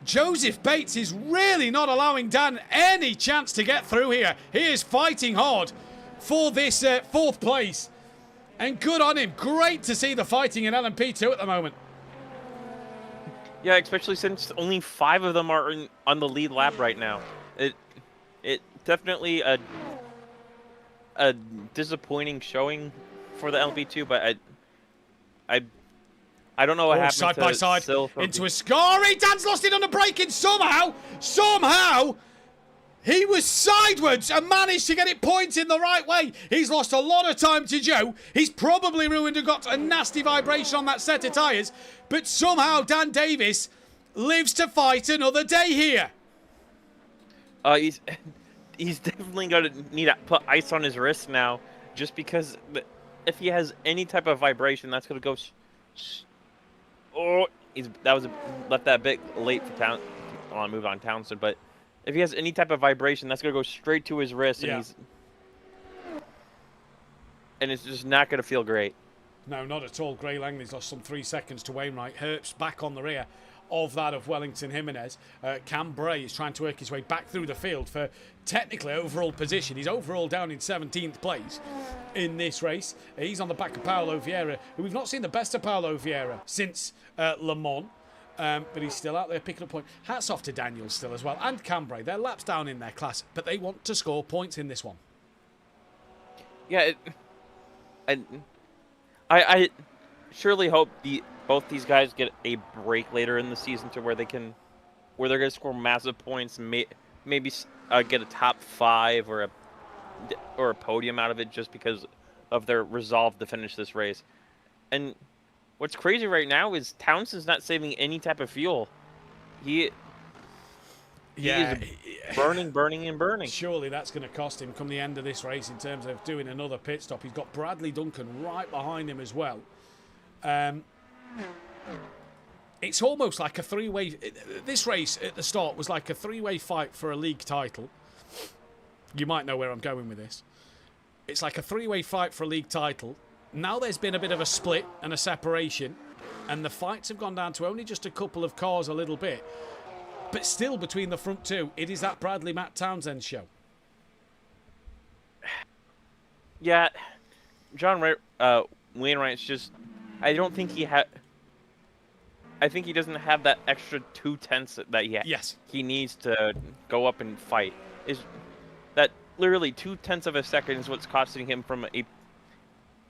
Joseph Bates is really not allowing Dan any chance to get through here. He is fighting hard for this 4th place. And good on him. Great to see the fighting in LMP2 at the moment. Yeah, especially since only 5 of them are on the lead lap right now. definitely a disappointing showing for the LMP2, but I don't know what happened side to by side Sil from into a Ascari. Dan's lost it on the braking somehow. He was sideways and managed to get it pointing the right way. He's lost a lot of time to Joe. He's probably ruined and got a nasty vibration on that set of tyres. But somehow Dan Davis lives to fight another day here. He's definitely going to need to put ice on his wrist now, just because if he has any type of vibration, that's going to go. Left that bit late for Town. I want to move on Townsend, but if he has any type of vibration, that's going to go straight to his wrist, and it's just not going to feel great. No, not at all. Gray Langley's lost some 3 seconds to Wainwright. Herbst back on the rear of that of Wellington Jimenez. Cam Bray is trying to work his way back through the field for technically overall position. He's overall down in 17th place in this race. He's on the back of Paulo Vieira, who we've not seen the best of Paulo Vieira since Le Mans. But he's still out there picking up points. Hats off to Daniel still as well, and Cambrai. They're laps down in their class, but they want to score points in this one. Yeah, I surely hope both these guys get a break later in the season to where they're going to score massive points and maybe get a top 5 or a podium out of it, just because of their resolve to finish this race. And what's crazy right now is Townsend's not saving any type of fuel. He is burning and burning. Surely that's going to cost him come the end of this race in terms of doing another pit stop. He's got Bradley Duncan right behind him as well. It's almost like a three-way. This race at the start was like a three-way fight for a league title. You might know where I'm going with this. It's like a three-way fight for a league title. Now there's been a bit of a split and a separation, and the fights have gone down to only just a couple of cars a little bit. But still, between the front two, it is that Bradley-Matt Townsend show. Yeah, John Wainwright's just... I don't think he had... I think he doesn't have that extra 0.2 that he needs to go up and fight. Is that literally 0.2 of a second is what's costing him from a...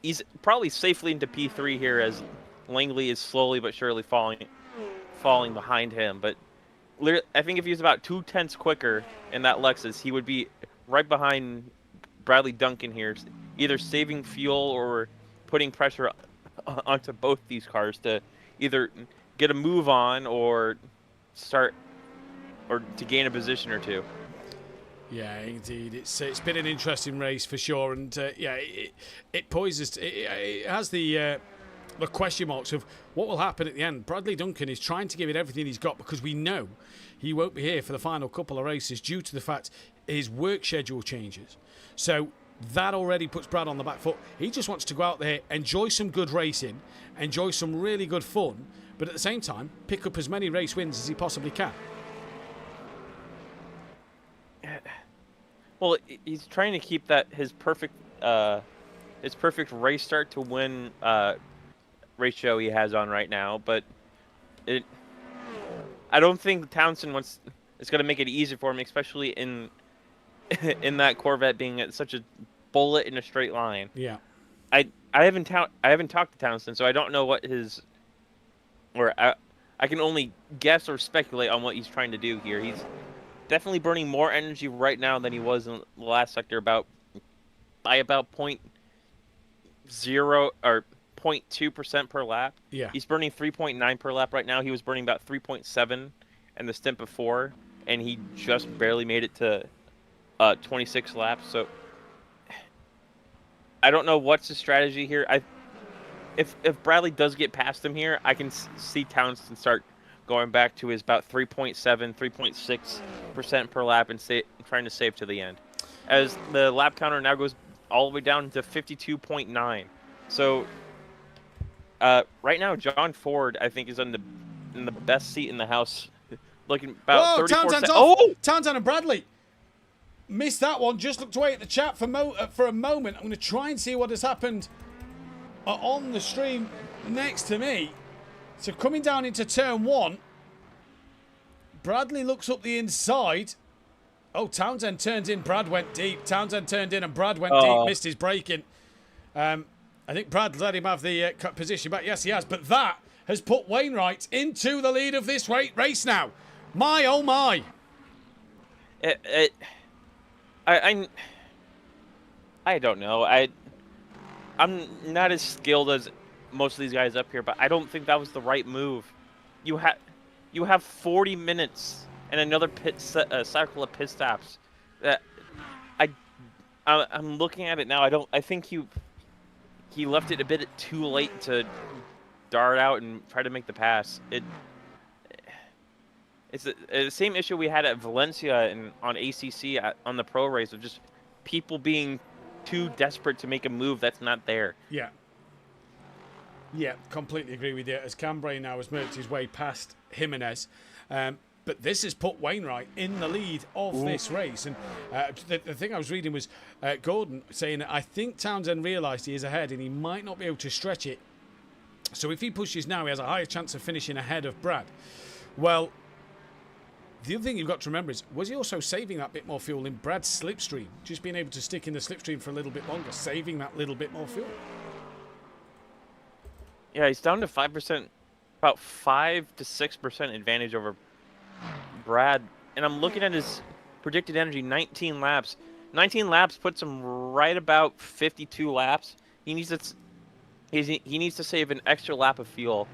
He's probably safely into P3 here, as Langley is slowly but surely falling behind him. But I think if he was about 0.2 quicker in that Lexus, he would be right behind Bradley Duncan here, either saving fuel or putting pressure onto both these cars to either get a move on or to gain a position or two. Yeah, indeed. It's been an interesting race for sure, and it poises. It has the question marks of what will happen at the end. Bradley Duncan is trying to give it everything he's got, because we know he won't be here for the final couple of races due to the fact his work schedule changes. So that already puts Brad on the back foot. He just wants to go out there, enjoy some good racing, enjoy some really good fun, but at the same time pick up as many race wins as he possibly can. Well, he's trying to keep that his perfect race start to win ratio he has on right now, but I don't think Townsend it's going to make it easy for him, especially in that Corvette being such a bullet in a straight line. Yeah, I haven't talked to Townsend, so I don't know what I can only guess or speculate on what he's trying to do here. He's definitely burning more energy right now than he was in the last sector, by about 0.0 or 0.2% per lap. Yeah. He's burning 3.9 per lap right now. He was burning about 3.7 in the stint before, and he just barely made it to 26 laps. So I don't know what's the strategy here. If Bradley does get past him here, I can see Townsend start going back to his about 3.7, 3.6% per lap and trying to save to the end. As the lap counter now goes all the way down to 52.9. So right now, John Ford, I think, is in the best seat in the house, looking about 34 Townsend's seconds. off. Oh! Townsend and Bradley missed that one. Just looked away at the chat for a moment. I'm going to try and see what has happened on the stream next to me. So coming down into turn 1, Bradley looks up the inside Oh, Townsend turned in. Brad went deep. Townsend turned in and Brad went deep. Oh. Missed his braking. I think Brad let him have the position back. Yes, he has. But that has put Wainwright into the lead of this race now. My, oh my. I don't know. I'm not as skilled as most of these guys up here, but I don't think that was the right move. You have 40 minutes and another cycle of pit stops. I'm looking at it now. I think he left it a bit too late to dart out and try to make the pass. It's the same issue we had at Valencia and on ACC on the pro race of just people being too desperate to make a move that's not there. Yeah. Yeah, completely agree with you. As Cambrai now has worked his way past Jimenez. But this has put Wainwright in the lead of this race. And the thing I was reading was Gordon saying that I think Townsend realised he is ahead and he might not be able to stretch it. So if he pushes now, he has a higher chance of finishing ahead of Brad. Well, the other thing you've got to remember is, was he also saving that bit more fuel in Brad's slipstream? Just being able to stick in the slipstream for a little bit longer, saving that little bit more fuel. Yeah, he's down to 5%, about 5 to 6% advantage over Brad. And I'm looking at his predicted energy, 19 laps. 19 laps puts him right about 52 laps. He needs to save an extra lap of fuel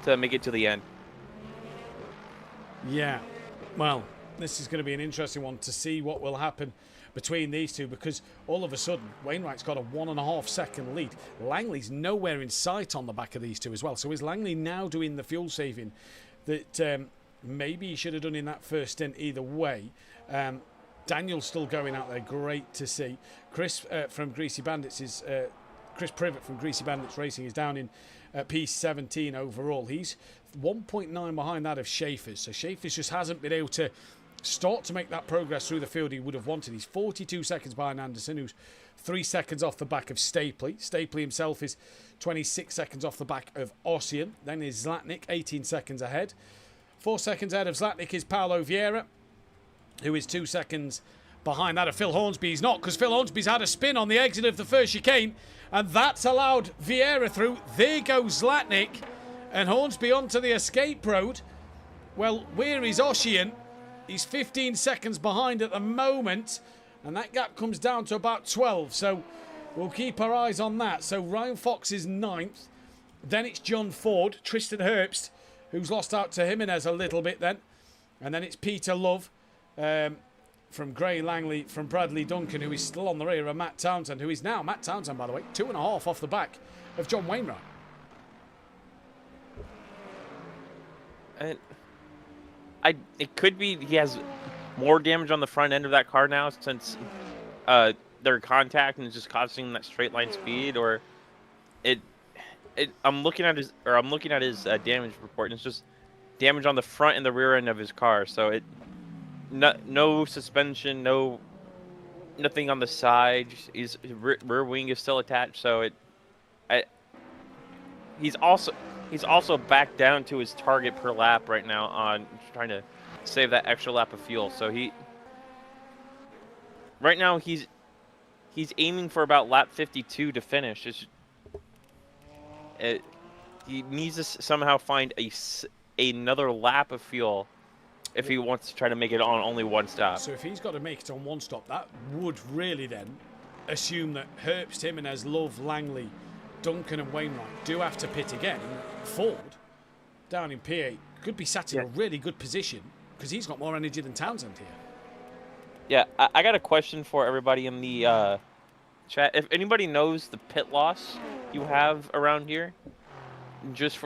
to make it to the end. Yeah. Well, this is going to be an interesting one to see what will happen between these two, because all of a sudden Wainwright's got a 1.5 second lead. Langley's nowhere in sight on the back of these two as well. So is Langley now doing the fuel saving that maybe he should have done in that first stint either way? Daniel's still going out there, great to see. Chris from Greasy Bandits is Chris Privet from Greasy Bandits Racing is down in P17 overall. He's 1.9 behind that of Schaefer's. So Schaefer's just hasn't been able to start to make that progress through the field he would have wanted. He's 42 seconds behind Anderson, who's 3 seconds off the back of Stapley. Stapley himself is 26 seconds off the back of Ossian. Then is Zlatnik, 18 seconds ahead. 4 seconds ahead of Zlatnik is Paulo Vieira, who is 2 seconds behind that of Phil Hornsby. He's not, because Phil Hornsby's had a spin on the exit of the first chicane, and that's allowed Vieira through. There goes Zlatnik, and Hornsby onto the escape road. Well, where is Ossian? He's 15 seconds behind at the moment, and that gap comes down to about 12, so we'll keep our eyes on that. So Ryan Fox is 9th, then it's John Ford, Tristan Herbst, who's lost out to Jimenez a little bit then, and then it's Peter Love from Gray Langley, from Bradley Duncan, who is still on the rear of Matt Townsend, who is now, Matt Townsend by the way, 2.5 off the back of John Wainwright. It could be he has more damage on the front end of that car now since their contact and it's just causing that straight line speed, or I'm looking at his damage report and it's just damage on the front and the rear end of his car. So no suspension, nothing on the side. His rear wing is still attached. So he's also back down to his target per lap right now on trying to save that extra lap of fuel. So right now he's aiming for about lap 52 to finish. He needs to somehow find another lap of fuel if he wants to try to make it on only one stop. So if he's got to make it on one stop, that would really then assume that Herbst, Jimenez, Love, Langley, Duncan and Wainwright do have to pit again. Ford, down in P8, could be sat in a really good position because he's got more energy than Townsend here. Yeah, I got a question for everybody in the chat. If anybody knows the pit loss you have around here, just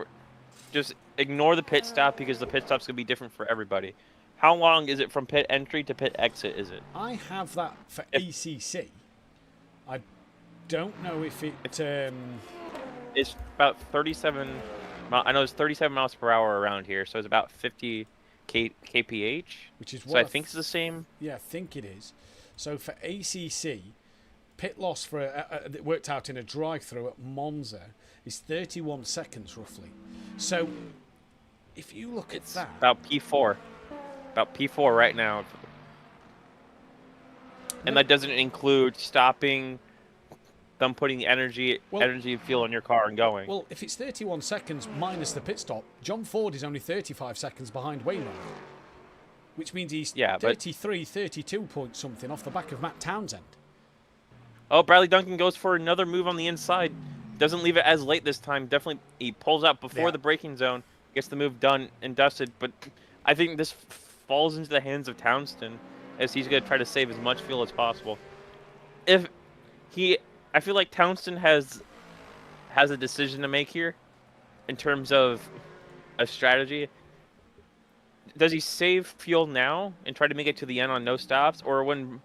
ignore the pit stop because the pit stop's going to be different for everybody. How long is it from pit entry to pit exit, is it? I have that for ACC. I don't know if it... It's about 37... I know it's 37 miles per hour around here, so it's about 50 kph. Which is what so I think it's the same. Yeah, I think it is. So for ACC, pit loss for it worked out in a drive-through at Monza is 31 seconds roughly. So if you look at that, about P4 right now. And that doesn't include stopping, them putting the energy and fuel in your car and going. Well, if it's 31 seconds minus the pit stop, John Ford is only 35 seconds behind Wainwright, which means he's 33, 32 point something off the back of Matt Townsend. Oh, Bradley Duncan goes for another move on the inside. Doesn't leave it as late this time. Definitely, he pulls out before the braking zone, gets the move done and dusted. But I think this falls into the hands of Townsend, as he's going to try to save as much fuel as possible. I feel like Townsend has a decision to make here in terms of a strategy. Does he save fuel now and try to make it to the end on no stops, or when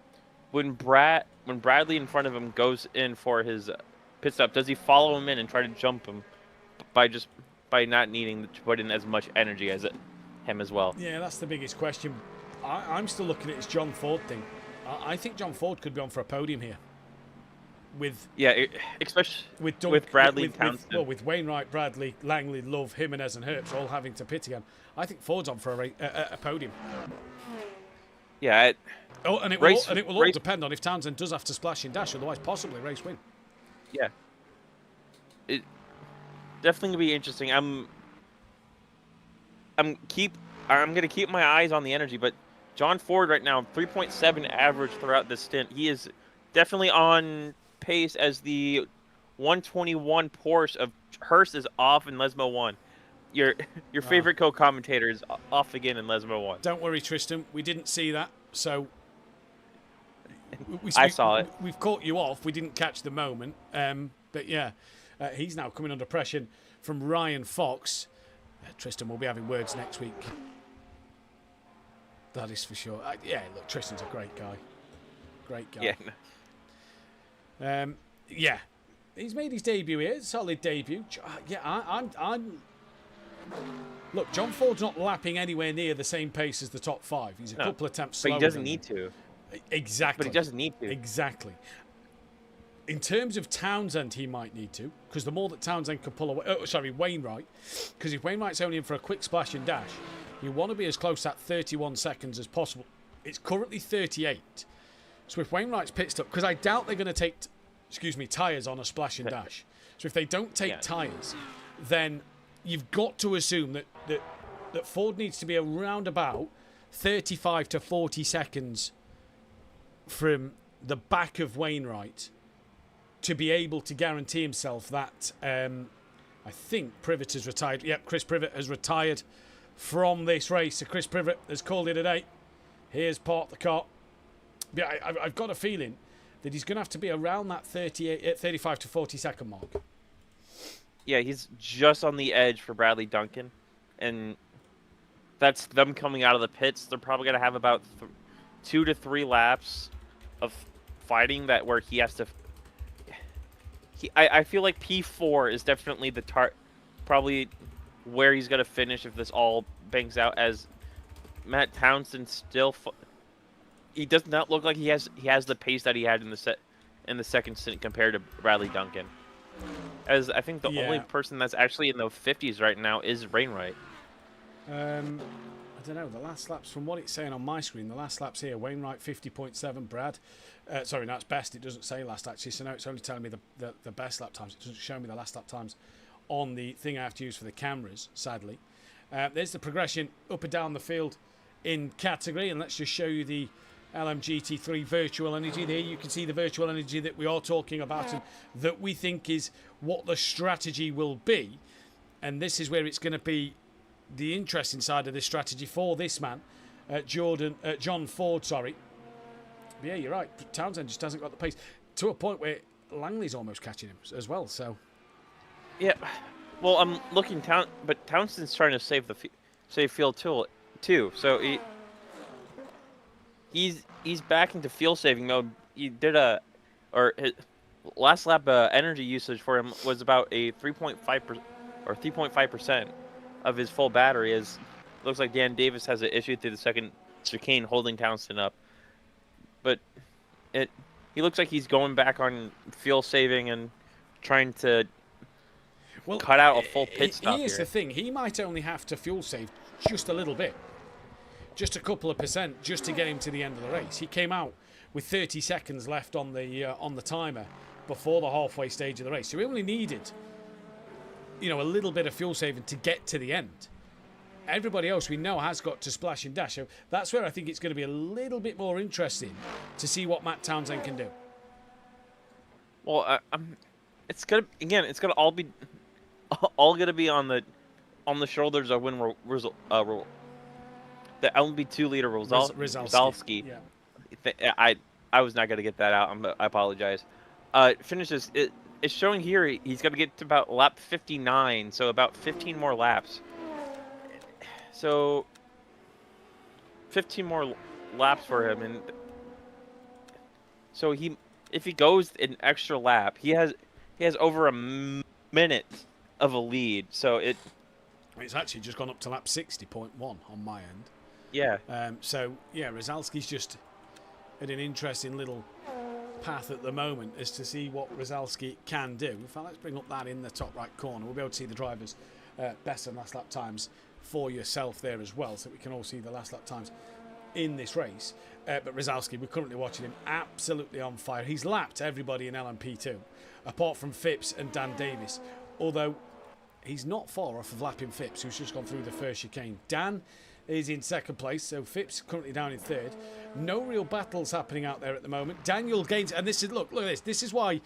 Bradley in front of him goes in for his pit stop, does he follow him in and try to jump him by not needing to put in as much energy as him as well? Yeah, that's the biggest question. I'm still looking at this John Ford thing. I think John Ford could be on for a podium here. Especially with Bradley and Townsend. With Wainwright, Bradley, Langley, Love, Jimenez and Herbst all having to pit again. I think Ford's on for a podium. Yeah. And it will all depend on if Townsend does have to splash in dash, otherwise possibly race win. Yeah. It definitely gonna be interesting. I'm gonna keep my eyes on the energy, but John Ford right now 3.7 average throughout this stint. He is definitely on pace as the 121 Porsche of Hearst is off in Lesmo 1. Your favorite co-commentator is off again in Lesmo 1. Don't worry, Tristan. We didn't see that, so I saw it. We've caught you off. We didn't catch the moment, but yeah, he's now coming under pressure from Ryan Fox. Tristan will be having words next week. That is for sure. Look, Tristan's a great guy. Great guy. Yeah. He's made his debut here. Solid debut. I'm. Look, John Ford's not lapping anywhere near the same pace as the top five. He's a couple of attempts slower. But he doesn't need to. Exactly. But he doesn't need to. Exactly. In terms of Townsend, he might need to, because the more that Townsend can pull away... Wainwright. Because if Wainwright's only in for a quick splash and dash, you want to be as close to that 31 seconds as possible. It's currently 38. So if Wainwright's pit stop... Because I doubt they're going to take, tyres on a splash and dash. So if they don't take tyres, then you've got to assume that Ford needs to be around about 35 to 40 seconds from the back of Wainwright to be able to guarantee himself that I think Privet has retired. Yep, Chris Privet has retired from this race. So Chris Privet has called it a day. Here's parked the car. Yeah, I've got a feeling that he's going to have to be around that 35 to 40 second mark. Yeah, he's just on the edge for Bradley Duncan. And that's them coming out of the pits. They're probably going to have about 2 to 3 laps of fighting that where he has to... I feel like P4 is definitely the probably where he's going to finish if this all bangs out, as Matt Townsend still... he does not look like he has the pace that he had in the second stint compared to Bradley Duncan. As I think the only person that's actually in the 50s right now is Wainwright. I don't know. The last laps, from what it's saying on my screen, the last laps here, Wainwright 50.7, Brad. Sorry, that's best. It doesn't say last, actually. So now it's only telling me the best lap times. It doesn't show me the last lap times on the thing I have to use for the cameras, sadly. There's the progression up and down the field in category. And let's just show you the LMGT3 virtual energy. There you can see the virtual energy that we are talking about and that we think is what the strategy will be. And this is where it's going to be the interesting side of this strategy for this man, John Ford, sorry. But yeah, you're right. Townsend just hasn't got the pace to a point where Langley's almost catching him as well. So, yeah. Well, I'm looking but Townsend's trying to save field too. So he's back into fuel saving mode. He did his last lap energy usage for him was about a 3.5% or 3.5% of his full battery. As looks like Dan Davis has an issue through the second chicane holding Townsend up. But he looks like he's going back on fuel saving and trying to cut out a full pit stop. Here's the thing: he might only have to fuel save just a little bit, just a couple of percent, just to get him to the end of the race. He came out with 30 seconds left on the timer before the halfway stage of the race. So he only needed, a little bit of fuel saving to get to the end. Everybody else we know has got to splash and dash. So that's where I think it's going to be a little bit more interesting to see what Matt Townsend can do. Well, it's gonna all be gonna be on the shoulders of the LMP2 leader Rizalski. Yeah. I was not gonna get that out. I apologize. Finishes. It's showing here he's gonna get to about lap 59, so about 15 more laps. So 15 more laps for him, and so if he goes an extra lap, he has over a minute of a lead. So it's actually just gone up to lap 60.1 on my end. Yeah. So yeah, Rizalski's just at an interesting little path at the moment as to see what Rizalski can do. In fact, let's bring up that in the top right corner. We'll be able to see the drivers' best and last lap times for yourself there as well, so we can all see the last lap times in this race. But Rizalski, we're currently watching him absolutely on fire. He's lapped everybody in LMP2, apart from Phipps and Dan Davis, although he's not far off of lapping Phipps, who's just gone through the first chicane. Dan is in second place, so Phipps currently down in third. No real battles happening out there at the moment. Daniel gains, and this is, look at this. This is why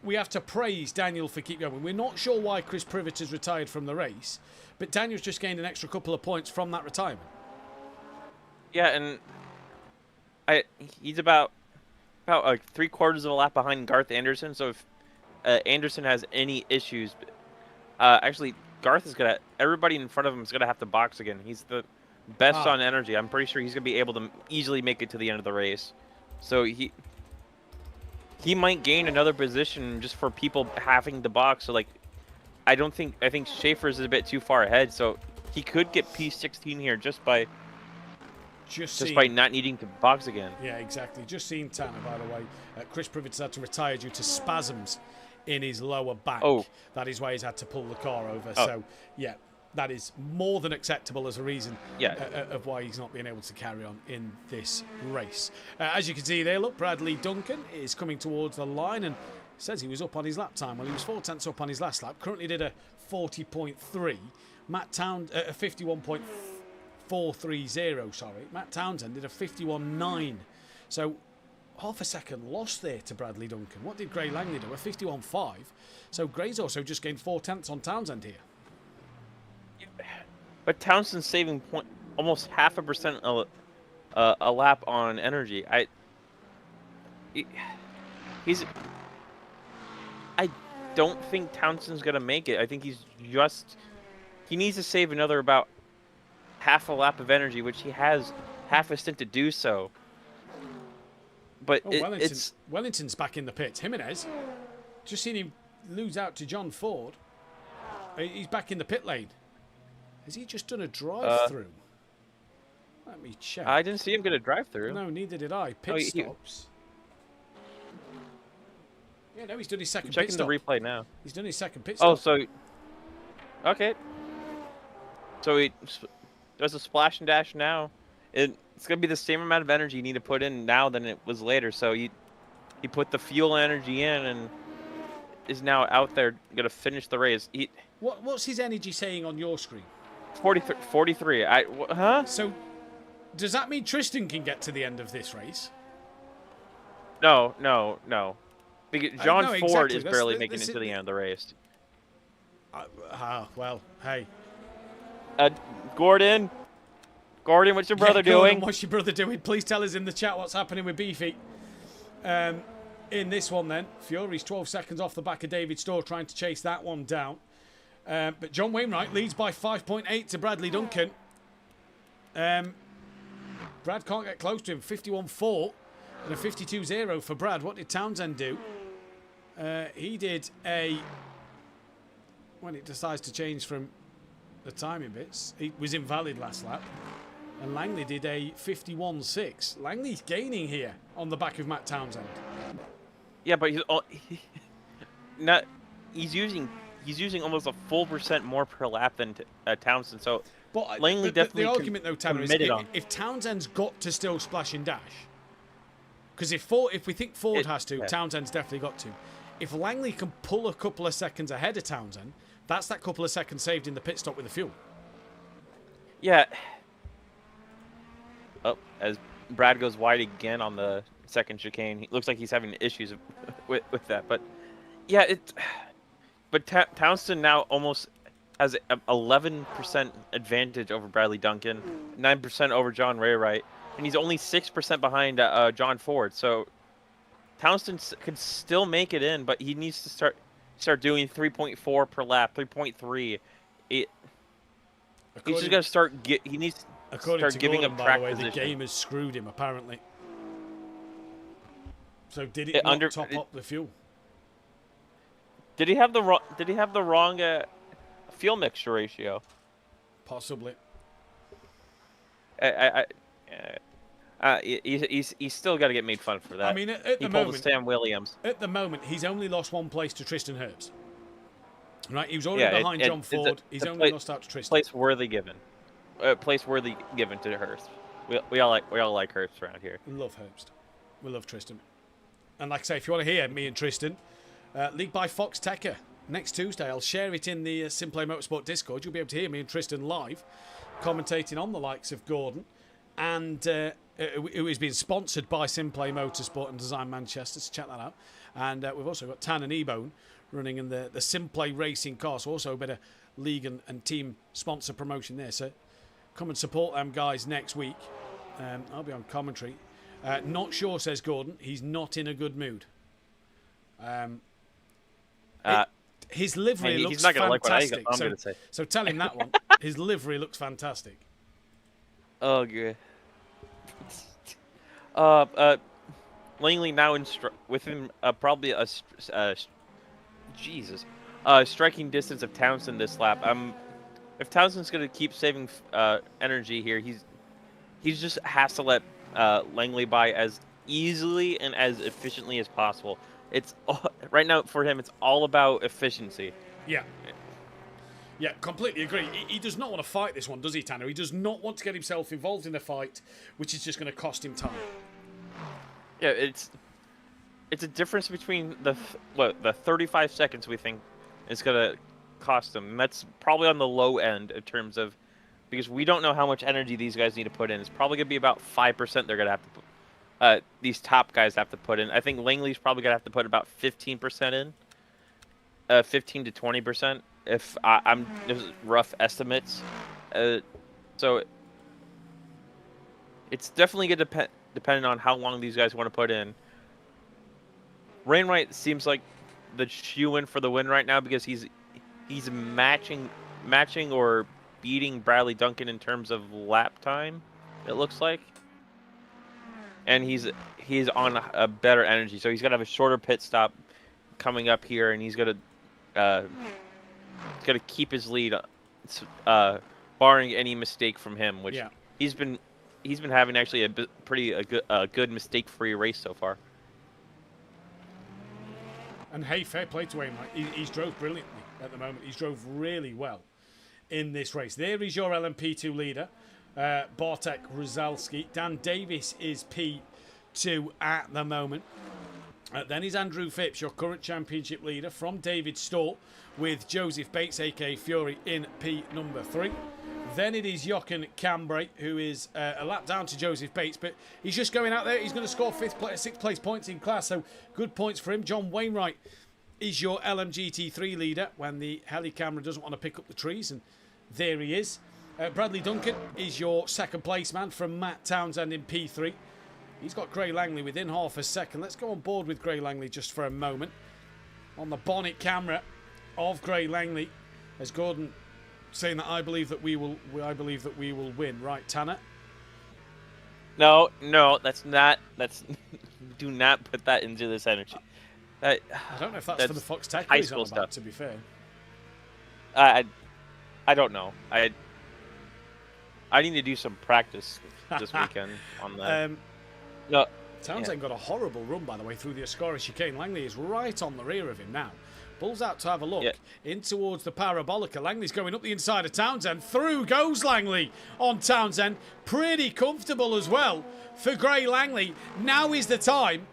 we have to praise Daniel for keep going. We're not sure why Chris Privet has retired from the race, but Daniel's just gained an extra couple of points from that retirement. Yeah, and he's about like 3/4 of a lap behind Garth Anderson. So if Anderson has any issues, actually Garth is everybody in front of him is gonna have to box again. He's the best on energy. I'm pretty sure he's gonna be able to easily make it to the end of the race. So he might gain another position just for people having to box. So like, I think Schaefer's is a bit too far ahead. So he could get P16 here just by not needing to box again. Yeah, exactly. Just seen Tanner, by the way. Chris Privet's had to retire due to spasms in his lower back. Oh. That is why he's had to pull the car over. Oh. So, yeah, that is more than acceptable as a reason of why he's not being able to carry on in this race. As you can see there, look, Bradley Duncan is coming towards the line and says he was up on his lap time. Well, he was 4 tenths up on his last lap. Currently did a 40.3. Matt Townsend, a 51.430, sorry. Matt Townsend did a 51.9. So half a second loss there to Bradley Duncan. What did Gray Langley do? A 51.5. So Gray's also just gained 4 tenths on Townsend here. But Townsend's saving almost 0.5% a lap on energy. I don't think Townsend's gonna make it. I think he needs to save another about half a lap of energy, which he has half a stint to do so. But Wellington's back in the pits. Jimenez, just seen him lose out to John Ford. He's back in the pit lane. Has he just done a drive-through? Let me check. I didn't see him get a drive-through. No, neither did I. Pit stops. Yeah, no, he's done his second pit stop. Checking the replay now. He's done his second pit stop. Oh, so... Okay. So he does a splash and dash now. It's going to be the same amount of energy you need to put in now than it was later. So he put the fuel energy in and is now out there going to finish the race. What's his energy saying on your screen? 43. Huh? So does that mean Tristan can get to the end of this race? No. Because John Ford exactly. is barely making it to the end of the race. Well, hey. Gordon, what's your brother doing? What's your brother doing? Please tell us in the chat what's happening with Beefy. In this one then, Fury's 12 seconds off the back of David Storr trying to chase that one down. But John Wainwright leads by 5.8 to Bradley Duncan. Brad can't get close to him. 51.4 and a 52.0 for Brad. What did Townsend do? He did when it decides to change from the timing bits, it was invalid last lap. And Langley did a 51.6. Langley's gaining here on the back of Matt Townsend. Yeah, but he's using almost a full % more per lap than Townsend. So but Langley definitely the argument though, Tanner, is if Townsend's got to still splash and dash, Because if we think Ford has to, Townsend's definitely got to. If Langley can pull a couple of seconds ahead of Townsend, that's that couple of seconds saved in the pit stop with the fuel. Yeah. Oh, as Brad goes wide again on the second chicane, he looks like he's having issues with that. But yeah, but Townsend now almost has an 11% advantage over Bradley Duncan, 9% over John Raywright, and he's only 6% behind John Ford. So Townsend could still make it in, but he needs to start doing 3.4 per lap, 3.3. He's just got to start. He needs to start giving up track position. The game has screwed him apparently. So did it not top up the fuel? Did he have the wrong fuel mixture ratio? Possibly. He's still got to get made fun for that. I mean, at he the pulled moment, Sam Williams. At the moment, he's only lost one place to Tristan Herbst. Right, he was already behind John Ford. He's only lost out to Tristan. Place worthy given to Herbst. We all like Herbst around here. We love Herbst. We love Tristan. And like I say, if you want to hear me and Tristan, League by Fox Tecker next Tuesday, I'll share it in the SimPlay Motorsport Discord. You'll be able to hear me and Tristan live, commentating on the likes of Gordon, and it has been sponsored by SimPlay Motorsport and Design Manchester, so check that out. And we've also got Tan and Kneebone running in the SimPlay Racing car, so also a bit of league and team sponsor promotion there. So come and support them guys next week. I'll be on commentary. Not sure, says Gordon. He's not in a good mood. His livery looks fantastic. Like what I'm going to say. So tell him that one. His livery looks fantastic. Oh, good. Langley now within probably a striking distance of Townsend this lap. If Townsend's going to keep saving energy here, he just has to let Langley by as easily and as efficiently as possible. It's right now for him. It's all about efficiency. Yeah, completely agree. He does not want to fight this one, does he, Tanner? He does not want to get himself involved in a fight, which is just going to cost him time. Yeah, it's a difference between the 35 seconds we think is going to cost him. And that's probably on the low end in terms of, because we don't know how much energy these guys need to put in. It's probably going to be about 5% they're going to have to put. These top guys have to put in. I think Langley's probably going to have to put about 15% in, 15 to 20%. If I'm just rough estimates, so it's definitely going to depend on how long these guys want to put in. Rainwright seems like the shoe-in for the win right now because he's matching or beating Bradley Duncan in terms of lap time. It looks like. And he's on a better energy, so he's gonna have a shorter pit stop coming up here, and he's gonna keep his lead, barring any mistake from him, which he's been having actually a good mistake-free race so far. And hey, fair play to him. He's drove brilliantly at the moment. He's drove really well in this race. There is your LMP2 leader. Bartek Rozalski. Dan Davis is P2 at the moment. Then is Andrew Phipps, your current championship leader, from David Stall, with Joseph Bates, aka Fury, in P number 3. Then it is Jochen Cambrai, who is a lap down to Joseph Bates, but he's just going out there. He's going to score 6th place points in class, so good points for him. John Wainwright is your LMGT3 leader when the heli camera doesn't want to pick up the trees, and there he is. Bradley Duncan is your second place man from Matt Townsend in P3. He's got Gray Langley within half a second. Let's go on board with Gray Langley just for a moment. On the bonnet camera of Gray Langley, as Gordon saying that I believe that we will win. Right, Tanner? No, that's not. Do not put that into this energy. I don't know if that's for the Fox Tech high school stuff. To be fair, I don't know. I need to do some practice this weekend on that. Townsend got a horrible run, by the way, through the Ascora chicane. Langley is right on the rear of him now. Bull's out to have a look in towards the Parabolica. Langley's going up the inside of Townsend. Through goes Langley on Townsend. Pretty comfortable as well for Gray Langley. Now is the time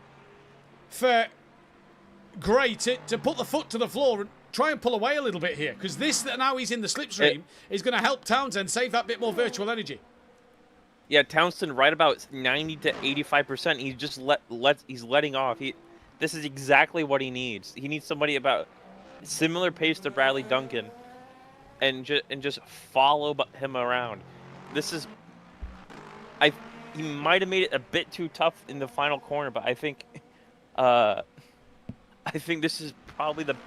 for Gray to put the foot to the floor and try and pull away a little bit here. Because this, now he's in the slipstream, is going to help Townsend save that bit more virtual energy. Yeah, Townsend right about 90 to 85%. He's just he's letting off. This is exactly what he needs. He needs somebody about similar pace to Bradley Duncan, and just follow him around. This is, he might have made it a bit too tough in the final corner, but I think this is probably the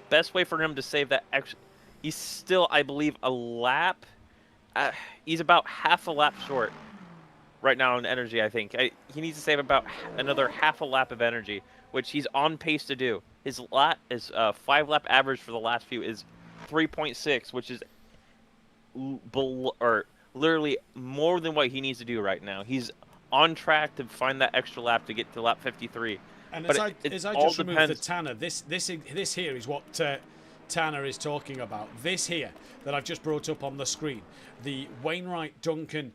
best way for him to save that extra. He's still, I believe, a lap. He's about half a lap short right now in energy, I think. He needs to save about another half a lap of energy, which he's on pace to do. His 5-lap average for the last few is 3.6, which is literally more than what he needs to do right now. He's on track to find that extra lap to get to lap 53. And as I just remove the Tanner, this here is what Tanner is talking about. This here that I've just brought up on the screen, the Wainwright, Duncan,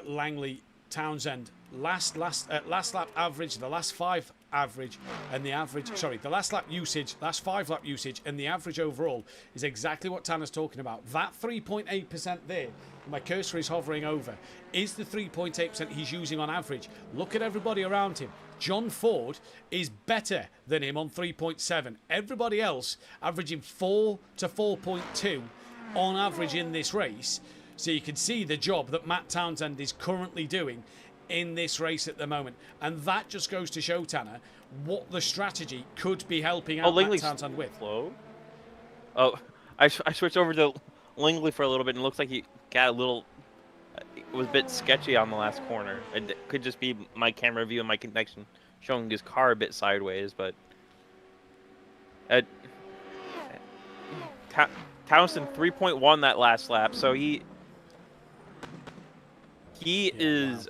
Langley, Townsend last lap average, the last 5 average, and the average. Sorry, the last lap usage, last 5 lap usage, and the average overall is exactly what Tanner's talking about. That 3.8% there, my cursor is hovering over, is the 3.8% he's using on average. Look at everybody around him. John Ford is better than him on 3.7. Everybody else averaging 4 to 4.2 on average in this race. So you can see the job that Matt Townsend is currently doing in this race at the moment. And that just goes to show, Tanner, what the strategy could be helping out Matt Townsend with. Slow. Oh, I switched over to Langley for a little bit, and it looks like he got a little... It was a bit sketchy on the last corner. It could just be my camera view and my connection showing his car a bit sideways, but... Townsend 3.1 that last lap, so he is...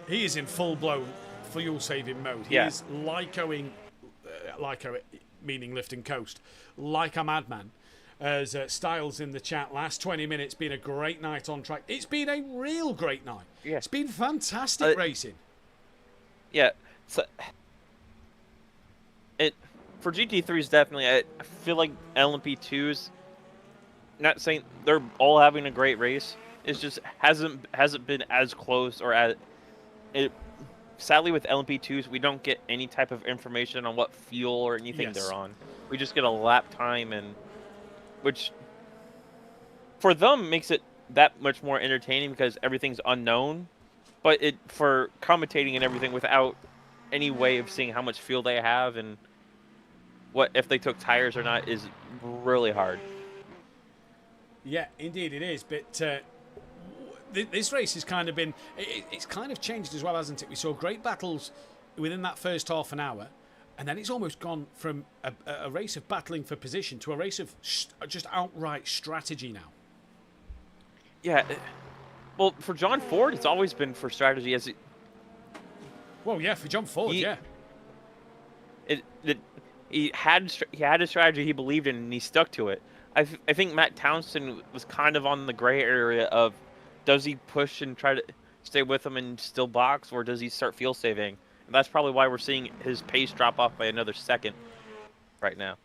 He is in full-blown fuel-saving mode. He is Lycoing, Lyco meaning lift and coast, like a madman. As Styles in the chat, last 20 minutes been a great night on track. It's been a real great night. Yeah. It's been fantastic racing. Yeah. So, for GT3s, definitely, I feel like LMP2s, not saying they're all having a great race, it just hasn't been as close, or as it. Sadly, with LMP2s, we don't get any type of information on what fuel or anything they're on. We just get a lap time, and which for them makes it that much more entertaining because everything's unknown. But for commentating and everything without any way of seeing how much fuel they have and what if they took tires or not is really hard. Yeah, indeed it is. But this race has kind of been, it's kind of changed as well, hasn't it? We saw great battles within that first half an hour, and then it's almost gone from a race of battling for position to a race of just outright strategy now. Yeah. Well, for John Ford, it's always been for strategy. Well, yeah, for John Ford, yeah. He had a strategy he believed in, and he stuck to it. I think Matt Townsend was kind of on the gray area of, does he push and try to stay with him and still box, or does he start fuel saving? And that's probably why we're seeing his pace drop off by another second right now.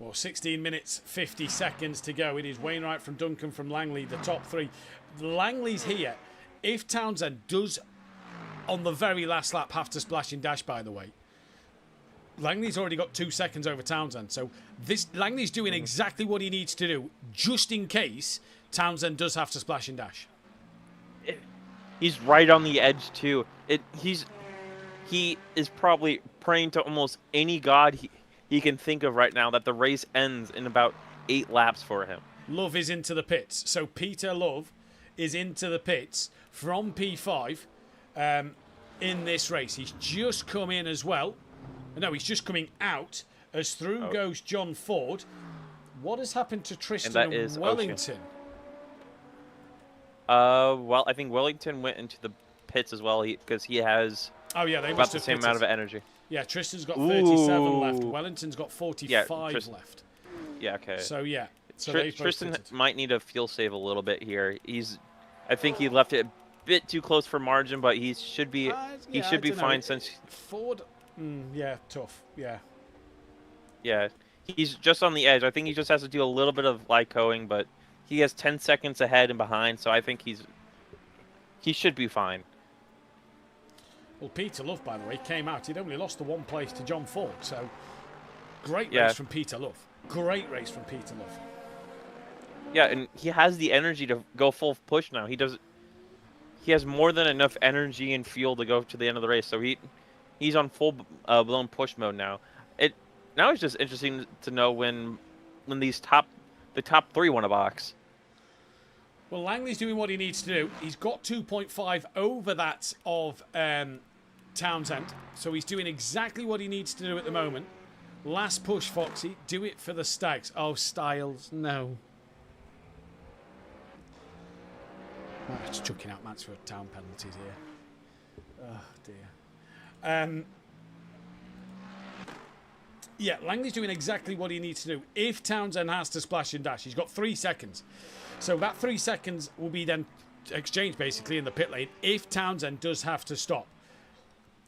Well, 16 minutes, 50 seconds to go. It is Wainwright from Duncan from Langley, the top three. Langley's here. If Townsend does, on the very last lap, have to splash and dash, by the way, Langley's already got 2 seconds over Townsend. So Langley's doing exactly what he needs to do, just in case Townsend does have to splash and dash. He's right on the edge, too. He is probably praying to almost any god he can think of right now that the race ends in about 8 laps for him. Love is into the pits. So Peter Love is into the pits from P5 in this race. He's just come in as well. No, he's just coming out as through goes John Ford. What has happened to Tristan and Wellington? Well, I think Wellington went into the pits as well, because he has Oh yeah, they about must the have same amount of energy. Yeah, Tristan's got 37 left. Ooh. Wellington's got 45 left. Yeah, okay. So yeah, so Tristan might need a fuel save a little bit here. I think he left it a bit too close for margin, but he should be fine since Ford. Yeah, tough. Yeah, he's just on the edge. I think he just has to do a little bit of lycoing, but he has 10 seconds ahead and behind, so I think he should be fine. Well, Peter Love, by the way, came out. He'd only lost the one place to John Ford, so great race from Peter Love. Great race from Peter Love. Yeah, and he has the energy to go full push now. He has more than enough energy and fuel to go to the end of the race, so he's on full blown push mode now. Now it's just interesting to know when the top three want a box. Well, Langley's doing what he needs to do. He's got 2.5 over that of Townsend, so he's doing exactly what he needs to do at the moment. Last push, Foxy. Do it for the Stags. Oh, Styles, no. Oh, it's chucking out Mansfield Town penalties here. Oh, dear. Yeah, Langley's doing exactly what he needs to do. If Townsend has to splash and dash, he's got 3 seconds. So that 3 seconds will be then exchanged basically in the pit lane if Townsend does have to stop.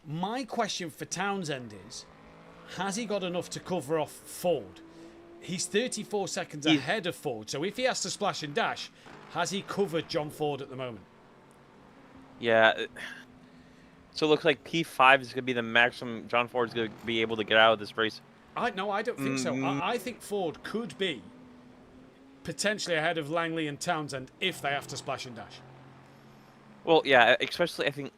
My question for Townsend is, has he got enough to cover off Ford? He's 34 seconds ahead of Ford. So if he has to splash and dash, has he covered John Ford at the moment? Yeah. So it looks like P5 is going to be the maximum John Ford's going to be able to get out of this race. No, I don't think so. I think Ford could be potentially ahead of Langley and Townsend if they have to splash and dash. Well, yeah, especially I think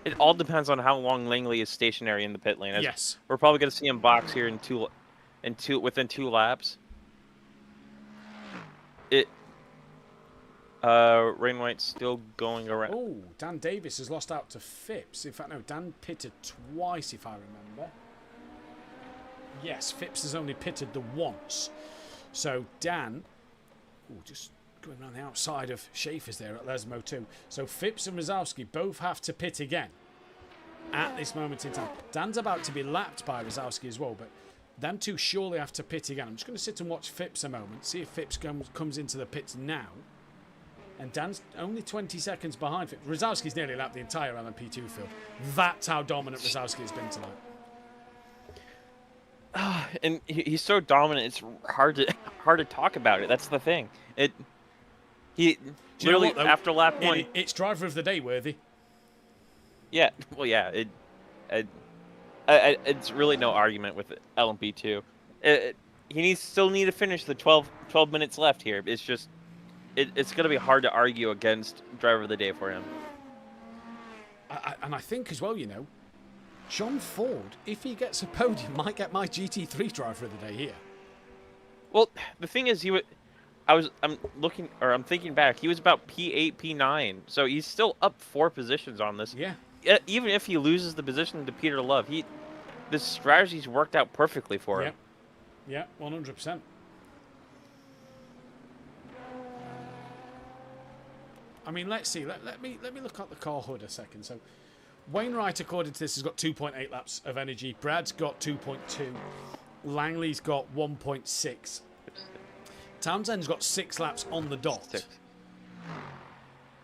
it all depends on how long Langley is stationary in the pit lane. Yes, we're probably going to see him box here within 2 laps. Rain White's still going around. Oh, Dan Davis has lost out to Phipps. In fact, no, Dan pitted twice, if I remember. Yes, Phipps has only pitted the once. So Dan, just going around the outside of Schaefer's there at Lesmo too. So Phipps and Rosowski both have to pit again at this moment in time. Dan's about to be lapped by Rosowski as well, but them two surely have to pit again. I'm just going to sit and watch Phipps a moment, see if Phipps comes into the pits now. And Dan's only 20 seconds behind Phipps. Rosowski's nearly lapped the entire LMP2 field. That's how dominant Rosowski has been tonight. And he's so dominant, it's hard to talk about it. That's the thing. He literally what, though? After lap 1, it's driver of the day worthy. Yeah, well, yeah. It's really no argument with LMP2. He still need to finish the 12 minutes left here. It's just it's going to be hard to argue against driver of the day for him. And I think as well, John Ford, if he gets a podium, might get my GT3 driver of the day here. Well, the thing is, I'm thinking back. He was about P8, P9, so he's still up 4 positions on this. Yeah. Even if he loses the position to Peter Love, this strategy's worked out perfectly for him. Yeah, 100%. I mean, let's see. Let me look at the car hood a second. So, Wainwright, according to this, has got 2.8 laps of energy. Brad's got 2.2. Langley's got 1.6. Townsend's got 6 laps on the dot. 6.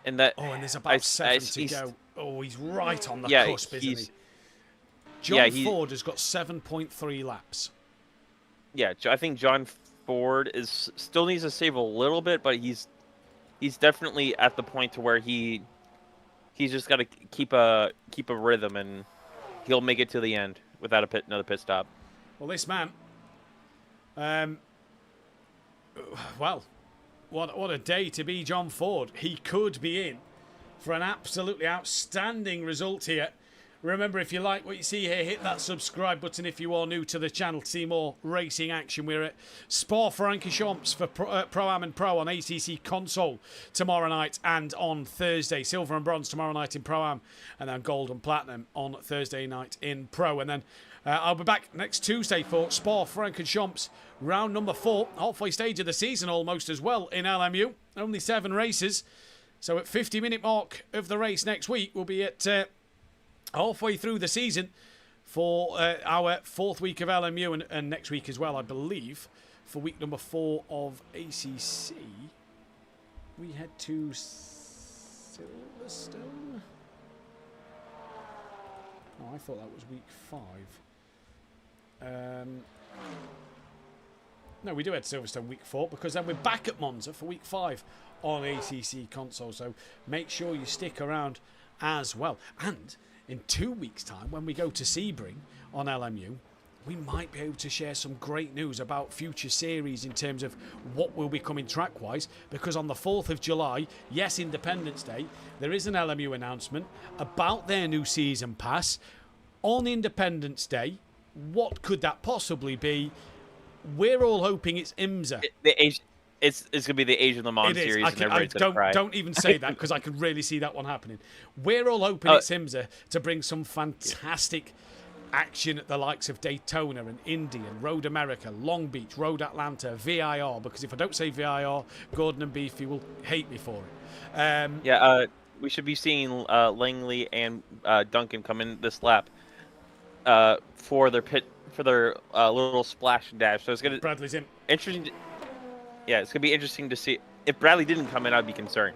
And there's about 7 to go. Oh, he's right on the cusp, isn't he? John Ford has got 7.3 laps. Yeah, I think John Ford still needs to save a little bit, but he's definitely at the point to where he's just got to keep a rhythm, and he'll make it to the end without another pit stop. Well, this man, what a day to be John Ford. He could be in for an absolutely outstanding result here. Remember, if you like what you see here, hit that subscribe button if you are new to the channel to see more racing action. We're at Spa-Francorchamps for Pro-Am and Pro on ACC console tomorrow night and on Thursday. Silver and bronze tomorrow night in Pro-Am, and then gold and platinum on Thursday night in Pro. And then I'll be back next Tuesday for Spa-Francorchamps round number 4. Halfway stage of the season almost as well in LMU. Only 7 races. So at 50-minute mark of the race next week, we'll be at halfway through the season for our 4th week of LMU and next week as well, I believe, for week number 4 of ACC. We head to Silverstone. Oh, I thought that was week 5. No, we do head to Silverstone week 4 because then we're back at Monza for week 5 on ACC console. So make sure you stick around as well. And in 2 weeks' time, when we go to Sebring on LMU, we might be able to share some great news about future series in terms of what will be coming track-wise, because on the 4th of July, yes, Independence Day, there is an LMU announcement about their new season pass. On Independence Day, what could that possibly be? We're all hoping it's IMSA. It's going to be the Asian Le Mans series. Don't even say that, because I could really see that one happening. We're all hoping it's IMSA to bring some fantastic action at the likes of Daytona and Indy and Road America, Long Beach, Road Atlanta, VIR, because if I don't say VIR, Gordon and Beefy will hate me for it. We should be seeing Langley and Duncan come in this lap for their little splash and dash. So it's gonna Bradley's in. Interesting. It's gonna be interesting to see. If Bradley didn't come in, I'd be concerned.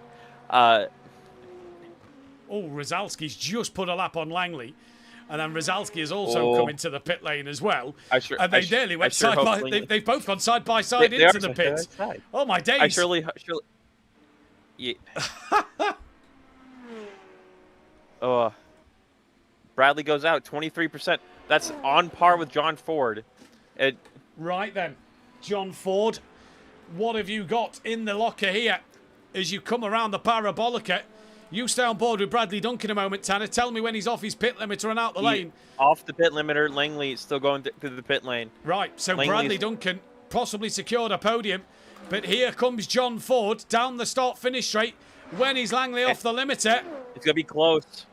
Rozalski's just put a lap on Langley. And then Rozalski has also come into the pit lane as well. They nearly went side by side. They've both gone side by side into the pits. Oh, my days. I surely. Yeah. Bradley goes out 23%. That's on par with John Ford. Right then, John Ford, what have you got in the locker here as you come around the parabolica? You stay on board with Bradley Duncan a moment, Tanner. Tell me when he's off his pit limiter and out the lane. Off the pit limiter, Langley is still going through the pit lane. Right, so Bradley Duncan possibly secured a podium. But here comes John Ford down the start-finish straight. When is Langley off the limiter? It's going to be close.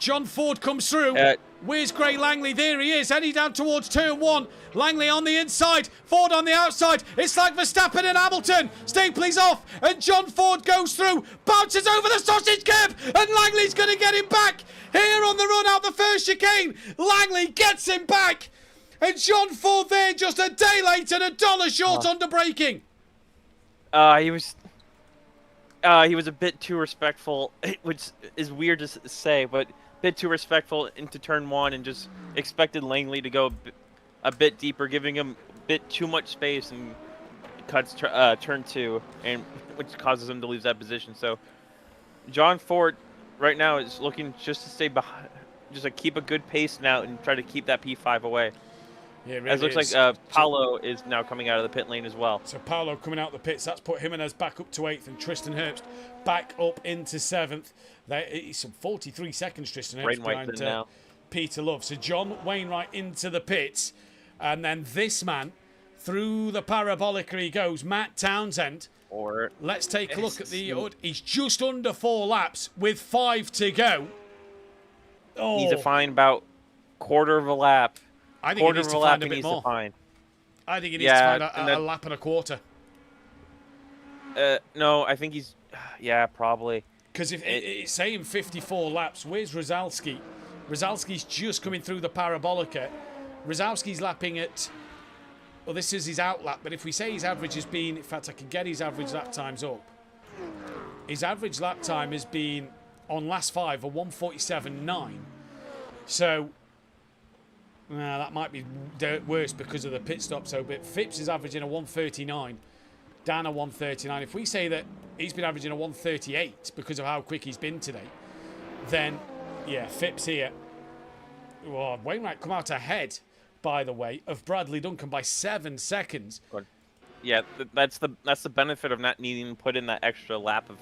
John Ford comes through. Where's Gray Langley? There he is, heading down towards turn 1. Langley on the inside, Ford on the outside. It's like Verstappen and Hamilton. Stay please off, and John Ford goes through, bounces over the sausage curb, and Langley's going to get him back. Here on the run out the first chicane, Langley gets him back. And John Ford there just a day late and $1 short under braking. He was a bit too respectful, which is weird to say, but bit too respectful into turn 1 and just expected Langley to go a bit deeper, giving him a bit too much space, and cuts turn 2, and which causes him to lose that position. So John Ford right now is looking just to stay behind, just to keep a good pace now and try to keep that P5 away. Yeah, it really As it looks like Paolo is now coming out of the pit lane as well. So Paolo coming out the pits, that's put Jimenez back up to 8th, and Tristan Herbst back up into 7th. It's some 43 seconds, Tristan Herbst, behind Peter Love. So John Wainwright into the pits, and then this man, through the parabolica he goes, Matt Townsend. Let's take a look at the... He's just under 4 laps with 5 to go. Needs to find about quarter of a lap. I think he needs to find a bit more. I think he needs to find a lap and a quarter. No, I think he's... Yeah, probably. Because if it's saying 54 laps, where's Rozalski? Rozalski's just coming through the parabolica. Rozalski's lapping at... Well, this is his out lap, but if we say his average has been... In fact, I can get his average lap times up. His average lap time has been, on last 5, a 1:47.9. So... that might be worse because of the pit stop. But Phipps is averaging a 1:39. Dan a 1:39. If we say that he's been averaging a 1:38 because of how quick he's been today, then, yeah, Phipps here. Oh, Wainwright come out ahead, by the way, of Bradley Duncan by 7 seconds. Yeah, that's the benefit of not needing to put in that extra lap of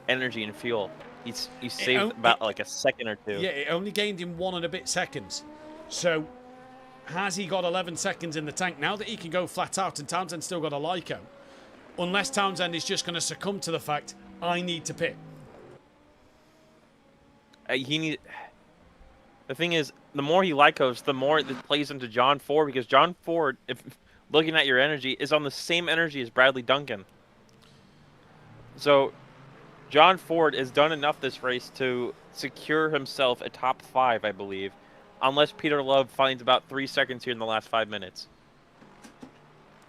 energy and fuel. He's saved about like a second or two. Yeah, it only gained him 1 and a bit seconds. So... Has he got 11 seconds in the tank now that he can go flat out, and Townsend's still got a Lyco? Unless Townsend is just going to succumb to the fact, I need to pit. The thing is, the more he Lycos, the more it plays into John Ford, because John Ford, if looking at your energy, is on the same energy as Bradley Duncan. So John Ford has done enough this race to secure himself a top 5, I believe, unless Peter Love finds about 3 seconds here in the last 5 minutes.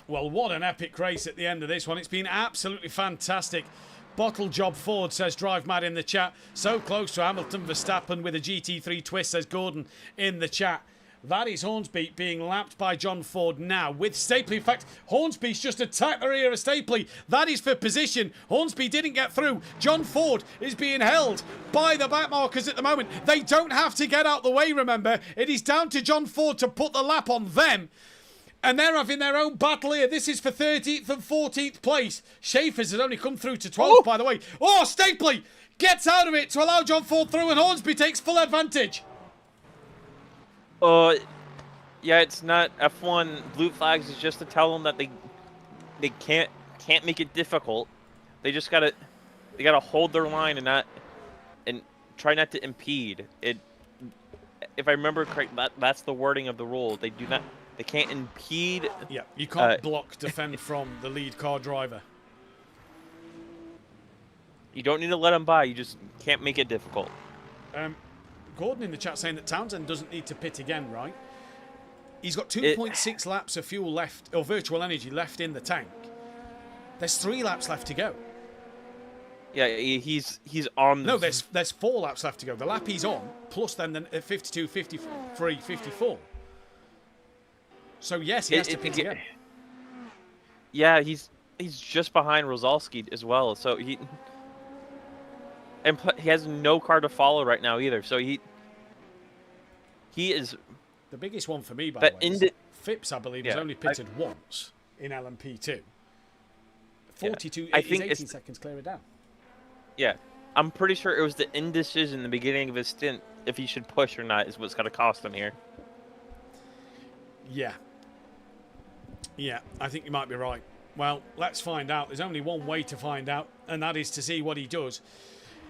Well, what an epic race at the end of this one. It's been absolutely fantastic. Bottle Job Ford says Drive Mad in the chat. So close to Hamilton. Verstappen with a GT3 twist, says Gordon in the chat. That is Hornsby being lapped by John Ford now with Stapley. In fact, Hornsby's just attacked the rear of Stapley. That is for position. Hornsby didn't get through. John Ford is being held by the back markers at the moment. They don't have to get out the way, remember. It is down to John Ford to put the lap on them. And they're having their own battle here. This is for 13th and 14th place. Schaefer's has only come through to 12th, by the way. Oh, Stapley gets out of it to allow John Ford through, and Hornsby takes full advantage. Yeah, it's not F1. Blue flags is just to tell them that they can't make it difficult. They just gotta hold their line and try not to impede it. If I remember correct, that's the wording of the rule. They can't impede. Yeah, you can't block, defend from the lead car driver. You don't need to let them by. You just can't make it difficult. Gordon in the chat saying that Townsend doesn't need to pit again, right? He's got 2.6 laps of fuel left, or virtual energy left in the tank. There's 3 laps left to go. Yeah, he's on. No, there's 4 laps left to go. The lap he's on, plus then the 52, 53, 54. So yes, he has to pit again. Yeah, he's just behind Rosalski as well. So he has no car to follow right now either. So he is the biggest one for me. By the way, Phipps, I believe, has only pitted once in LMP2. 42. I think think 18 seconds clear it down. Yeah, I'm pretty sure it was the indecision in the beginning of his stint if he should push or not is what's going to cost him here. Yeah. Yeah, I think you might be right. Well, let's find out. There's only one way to find out, and that is to see what he does.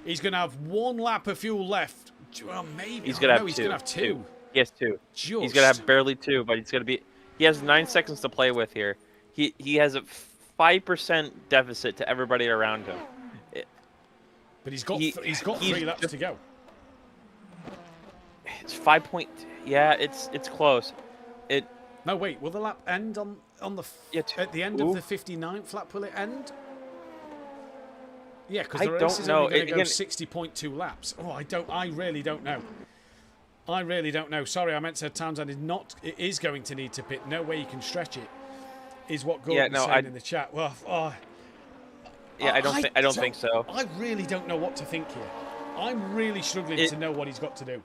He's going to have 1 lap of fuel left. Well, maybe. He's going to have 2. He's going to have 2. He has 2. Just. He's going to have barely 2, but he's going to be. He has 9 seconds to play with here. He has a 5% deficit to everybody around him. But he's got 3 laps to go. It's 5 point. Yeah, it's close. No, wait. Will the lap end on the at the end of the 59th lap? Will it end? Yeah, because the race is only going to go 60.2 laps. Oh, I really don't know. I really don't know. Sorry, I meant to say Townsend is going to need to pit. No way you can stretch it. Is what Gordon's saying in the chat. Well, yeah, I don't think so. I really don't know what to think here. I'm really struggling to know what he's got to do.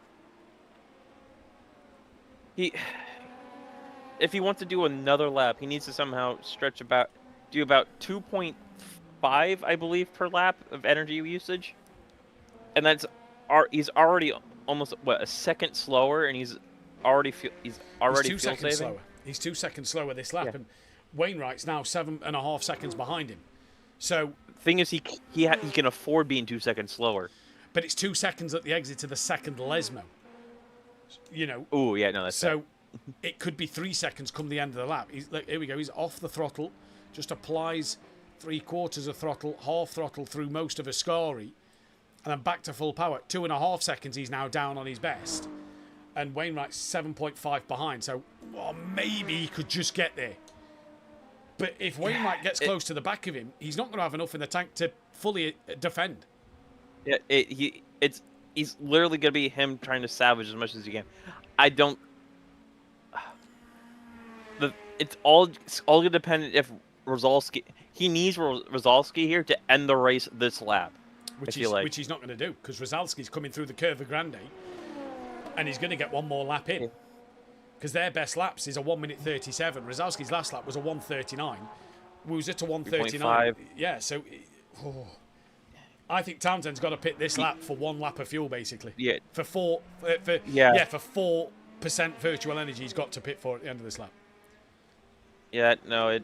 If he wants to do another lap, he needs to somehow do about 2.5, I believe, per lap of energy usage, and he's already almost a second slower, and he's already 2 seconds slower. He's 2 seconds slower this lap, and Wainwright's now 7.5 seconds behind him. So thing is, he can afford being 2 seconds slower, but it's 2 seconds at the exit to the second Lesmo. You know. Oh yeah, no, that's so. It could be 3 seconds come the end of the lap. Here we go. He's off the throttle. Just applies 3/4 of throttle, half throttle through most of Ascari, and then back to full power. 2.5 seconds. He's now down on his best, and Wainwright's 7.5 behind. So maybe he could just get there. But if Wainwright gets close to the back of him, he's not going to have enough in the tank to fully defend. Yeah, he's literally going to be him trying to salvage as much as he can. It's all going to depend if Rosalski. He needs Rosalski here to end the race this lap. Which he's not going to do, because Rosalski's coming through the Curva Grande, and he's going to get 1 more lap in. Because their best laps is a 1:37. Rosalski's last lap was a 1:39. Was it a 1:39? Yeah. So, I think Townsend's got to pit this lap for 1 lap of fuel, basically. Yeah. For 4% virtual energy, he's got to pit for at the end of this lap. Yeah, no,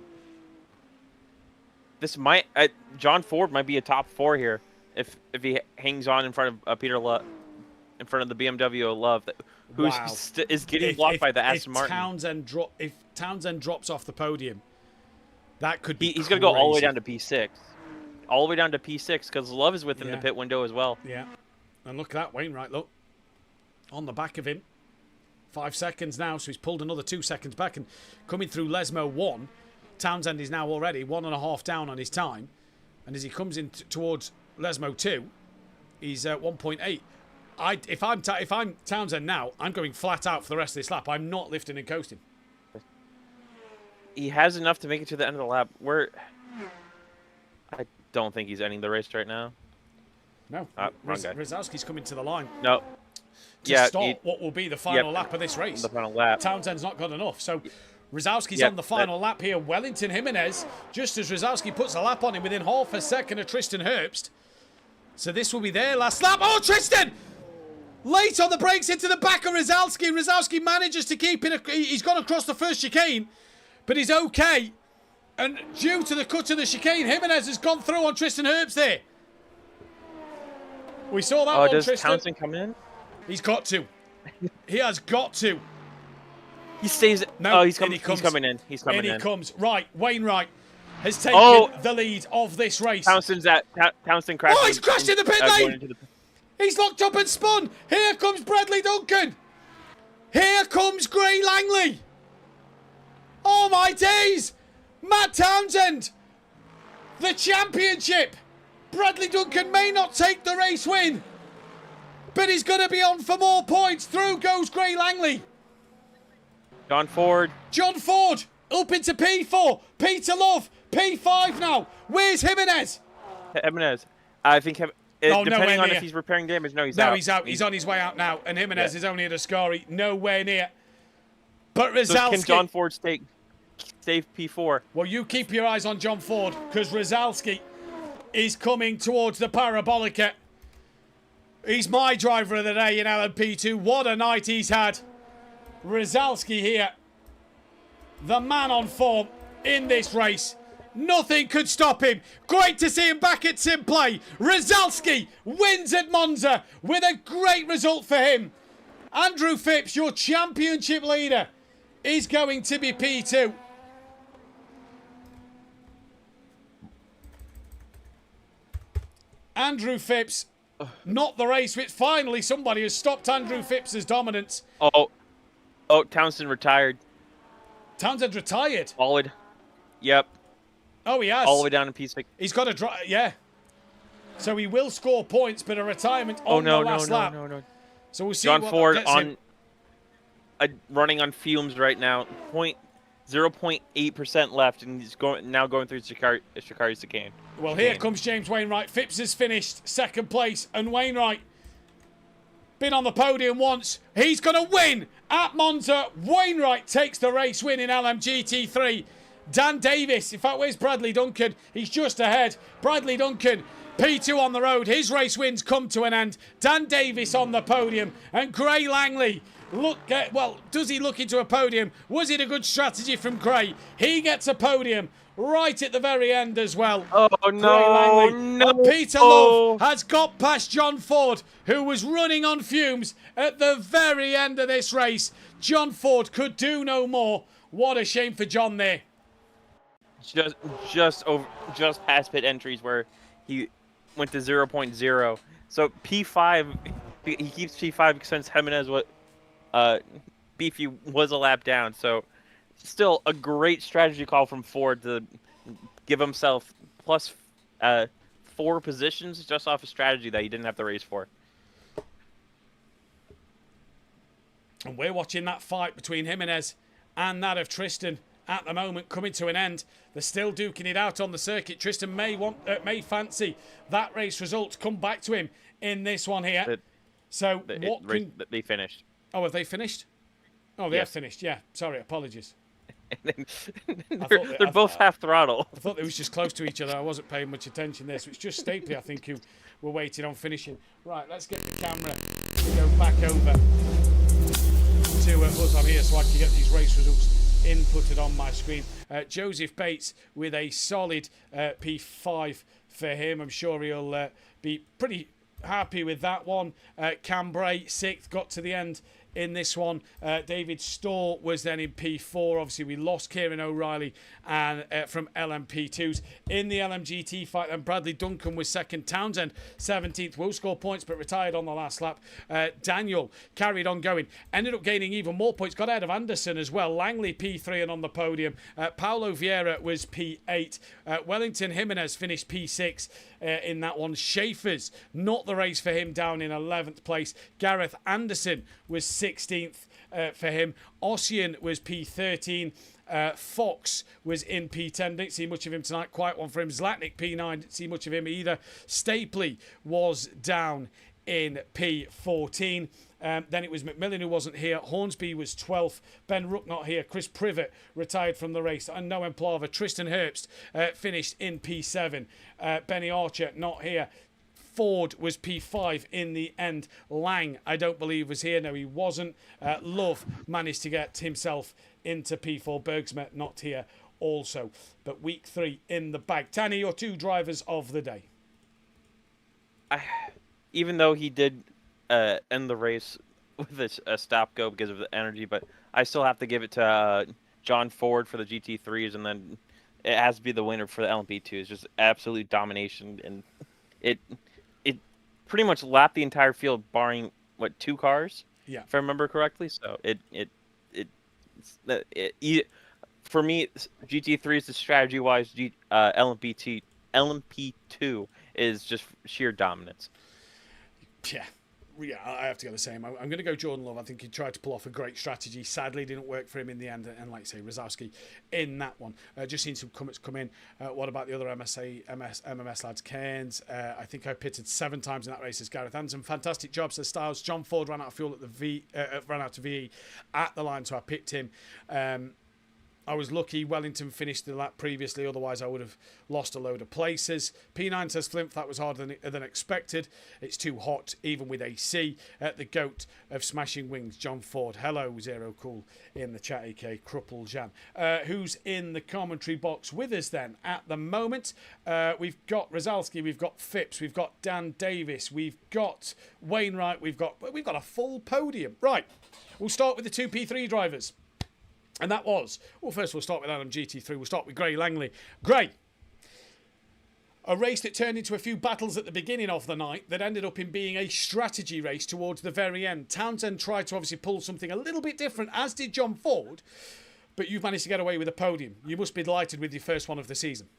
John Ford might be a top 4 here if he hangs on in front of Peter Love, in front of the BMW of Love, who is getting blocked by the Aston Martin. If Townsend drops off the podium, that could be. He's going to go all the way down to P6. all the way down to P6 because Love is within Yeah. the pit window as well. Yeah. And look at that, Wainwright, look. On the back of him. 5 seconds now, so he's pulled another 2 seconds back. And coming through Lesmo 1, Townsend is now already 1.5 down on his time. And as he comes in towards Lesmo 2, he's at 1.8. If I'm Townsend now, I'm going flat out for the rest of this lap. I'm not lifting and coasting. He has enough to make it to the end of the lap. I don't think he's ending the race right now. No. Wrong guy. Rosowski's coming to the line. No. To start what will be the final lap of this race. The final lap. Townsend's not got enough. So Rosowski's on the final lap here. Wellington Jimenez, just as Rosowski puts a lap on him within half a second of Tristan Herbst. So this will be their last lap. Oh, Tristan! Late on the brakes into the back of Rosowski. Rosowski manages to keep it. He's gone across the first chicane, but he's okay. And due to the cut of the chicane, Jimenez has gone through on Tristan Herbst there. We saw that one, does Tristan. Townsend come in? He's got to. He has got to. He stays. No, he's coming in. He's coming in. In he comes. Right, Wainwright has taken the lead of this race. Townsend crashed. Oh, he's crashed in the pit lane. He's locked up and spun. Here comes Bradley Duncan. Here comes Gray Langley. Oh, my days. Matt Townsend. The championship. Bradley Duncan may not take the race win, but he's going to be on for more points. Through goes Gray Langley. John Ford up into P4. Peter Love, P5 now. Where's Jimenez? I think depending on near. if he's repairing damage. No, he's No, out. he's out. He's on his way out now. And Jimenez is only at Ascari. Nowhere near. But Rosowski. So can John Ford stay P4? Well, you keep your eyes on John Ford, because Rosowski is coming towards the Parabolica. He's my driver of the day in LMP2. What a night he's had. Rosowski here. The man on form in this race. Nothing could stop him. Great to see him back at SimPlay. Rosowski wins at Monza with a great result for him. Andrew Phipps, your championship leader, is going to be P2. Andrew Phipps, not the race, which finally somebody has stopped Andrew Phipps' dominance. Oh, Townsend retired. Townsend retired. Solid. Yep. Oh, he has. All the way down to P6. He's got to drive, yeah. So he will score points, but a retirement on the last lap. No. So we'll see John what Ford that gets him. Running on fumes right now. 0.8% left, and he's now going through Shikari's chicane. Well, here comes James Wainwright. Phipps has finished second place, and Wainwright been on the podium once. He's going to win at Monza. Wainwright takes the race win in LMGT3. Dan Davis, in fact, where's Bradley Duncan? He's just ahead. Bradley Duncan, P2 on the road. His race wins come to an end. Dan Davis on the podium, and Gray Langley. Does he look into a podium? Was it a good strategy from Gray? He gets a podium right at the very end as well. Oh, no. And Peter Love has got past John Ford, who was running on fumes at the very end of this race. John Ford could do no more. What a shame for John there. Just past pit entries where he went to 0.0. So P5, he keeps P5 since Jimenez Beefy was a lap down. So still a great strategy call from Ford to give himself plus 4 positions just off a strategy that he didn't have to race for. And we're watching that fight between Jimenez and that of Tristan at the moment coming to an end. They're still duking it out on the circuit. Tristan may fancy that race result come back to him in this one here. They finished. Oh, have they finished? Oh, they have finished. Yeah. Sorry, apologies. They're both half throttle. I thought they was just close to each other. I wasn't paying much attention there. So it's just Stapley, I think, who were waiting on finishing. Right, let's get the camera to go back over to us. I'm here so I can get these race results inputted on my screen. Joseph Bates with a solid P5 for him. I'm sure he'll be pretty happy with that one. Cambrai 6th, got to the end in this one. David Storr was then in P4. Obviously, we lost Kieran O'Reilly and from LMP2s. In the LMGT fight, then Bradley Duncan was second. Townsend 17th. Will score points, but retired on the last lap. Daniel carried on going. Ended up gaining even more points. Got ahead of Anderson as well. Langley P3 and on the podium. Paulo Vieira was P8. Wellington Jimenez finished P6 in that one. Schaefer's not the race for him, down in 11th place. Gareth Anderson was 16th for him. Ossian was P13. Fox was in P10. Didn't see much of him tonight. Quiet one for him. Zlatnik P9. Didn't see much of him either. Stapley was down in P14. Then it was McMillan who wasn't here. Hornsby was 12th. Ben Rook not here. Chris Privet retired from the race. And Noam Plava. Tristan Herbst finished in P7. Benny Archer not here. Ford was P5 in the end. Lang, I don't believe, was here. No, he wasn't. Love managed to get himself into P4. Bergsma not here also. But week 3 in the bag. Tanny, your 2 drivers of the day. Even though he did end the race with a stop-go because of the energy, but I still have to give it to John Ford for the GT3s, and then it has to be the winner for the LMP2. It's just absolute domination, and it pretty much lapped the entire field, barring 2 cars, if I remember correctly. So for me, GT3 is the strategy-wise. LMP2 is just sheer dominance. Yeah, I have to go the same. I'm going to go Jordan Love. I think he tried to pull off a great strategy. Sadly, didn't work for him in the end. And like I say, Rosowski in that one. Just seen some comments come in. What about the other MMS lads? Cairns. I think I pitted 7 times in that race as Gareth Anderson. Fantastic job, says Styles. John Ford ran out of fuel at the ran out of VE at the line, so I picked him. I was lucky Wellington finished the lap previously, otherwise I would have lost a load of places. P9 says Flimp, that was harder than expected. It's too hot, even with AC. The GOAT of Smashing Wings, John Ford. Hello, Zero Cool in the chat, aka Crupple Jan. Who's in the commentary box with us then at the moment? We've got Rozalski, we've got Phipps, we've got Dan Davis, we've got Wainwright, we've got a full podium. Right, we'll start with the 2 P3 drivers. And that was, well, first we'll start with LMGT3. We'll start with Gray Langley. Gray, a race that turned into a few battles at the beginning of the night that ended up in being a strategy race towards the very end. Townsend tried to obviously pull something a little bit different, as did John Ford, but you've managed to get away with a podium. You must be delighted with your first one of the season.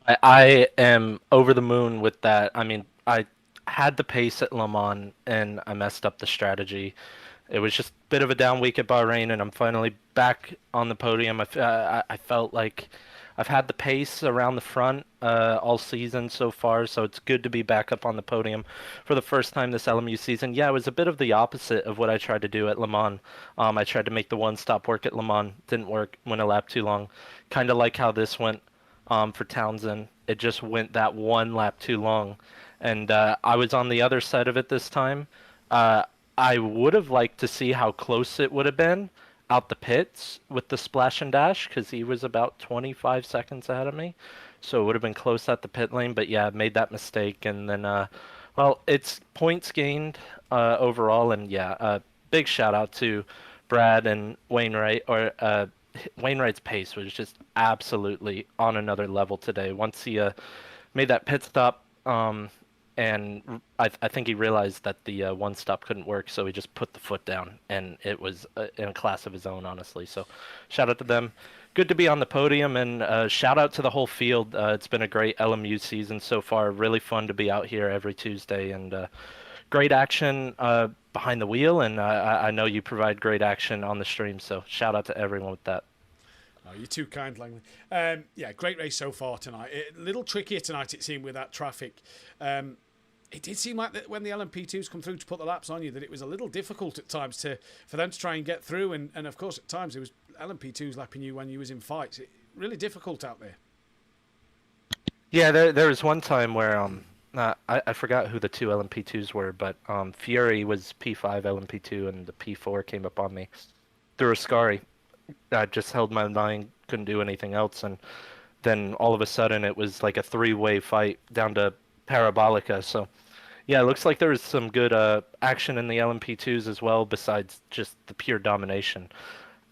I am over the moon with that. I mean, I had the pace at Le Mans, and I messed up the strategy. It was just a bit of a down week at Bahrain, and I'm finally back on the podium. I felt like I've had the pace around the front all season so far, so it's good to be back up on the podium for the first time this LMU season. Yeah, it was a bit of the opposite of what I tried to do at Le Mans. I tried to make the one-stop work at Le Mans. Didn't work, went a lap too long. Kind of like how this went for Townsend. It just went that one lap too long. And I was on the other side of it this time. I would have liked to see how close it would have been out the pits with the splash and dash, because he was about 25 seconds ahead of me. So it would have been close at the pit lane, but yeah, made that mistake. And then, well, it's points gained overall. And yeah, big shout out to Brad and Wainwright. Wainwright's pace was just absolutely on another level today. Once he made that pit stop, and I think he realized that the one stop couldn't work, so he just put the foot down, and it was in a class of his own, honestly. So shout out to them. Good to be on the podium, and shout out to the whole field. It's been a great LMU season so far. Really fun to be out here every Tuesday, and great action behind the wheel, and I know you provide great action on the stream, so shout out to everyone with that. Oh, you're too kind, Langley. Yeah, great race so far tonight. A little trickier tonight, it seemed, with that traffic. It did seem like that when the LMP2s come through to put the laps on you, that it was a little difficult at times for them to try and get through. And of course, at times, it was LMP2s lapping you when you was in fights. Really difficult out there. Yeah, there was one time where I forgot who the 2 LMP2s were, but Fury was P5 LMP2, and the P4 came up on me through a Ascari. I just held my line, couldn't do anything else, and then all of a sudden it was like a 3-way fight down to Parabolica. So Yeah, it looks like there was some good action in the LMP2s as well, besides just the pure domination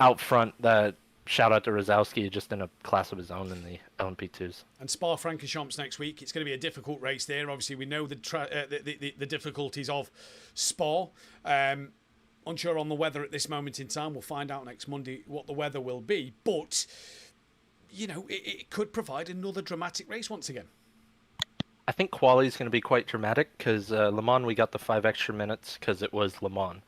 out front. That shout out to Rosowski, just in a class of his own in the LMP2s. And Spa-Francorchamps next week. It's going to be a difficult race there. Obviously, we know the difficulties of Spa. Unsure on the weather at this moment in time. We'll find out next Monday what the weather will be. But, you know, it could provide another dramatic race once again. I think quali is going to be quite dramatic because Le Mans we got the 5 extra minutes because it was Le Mans.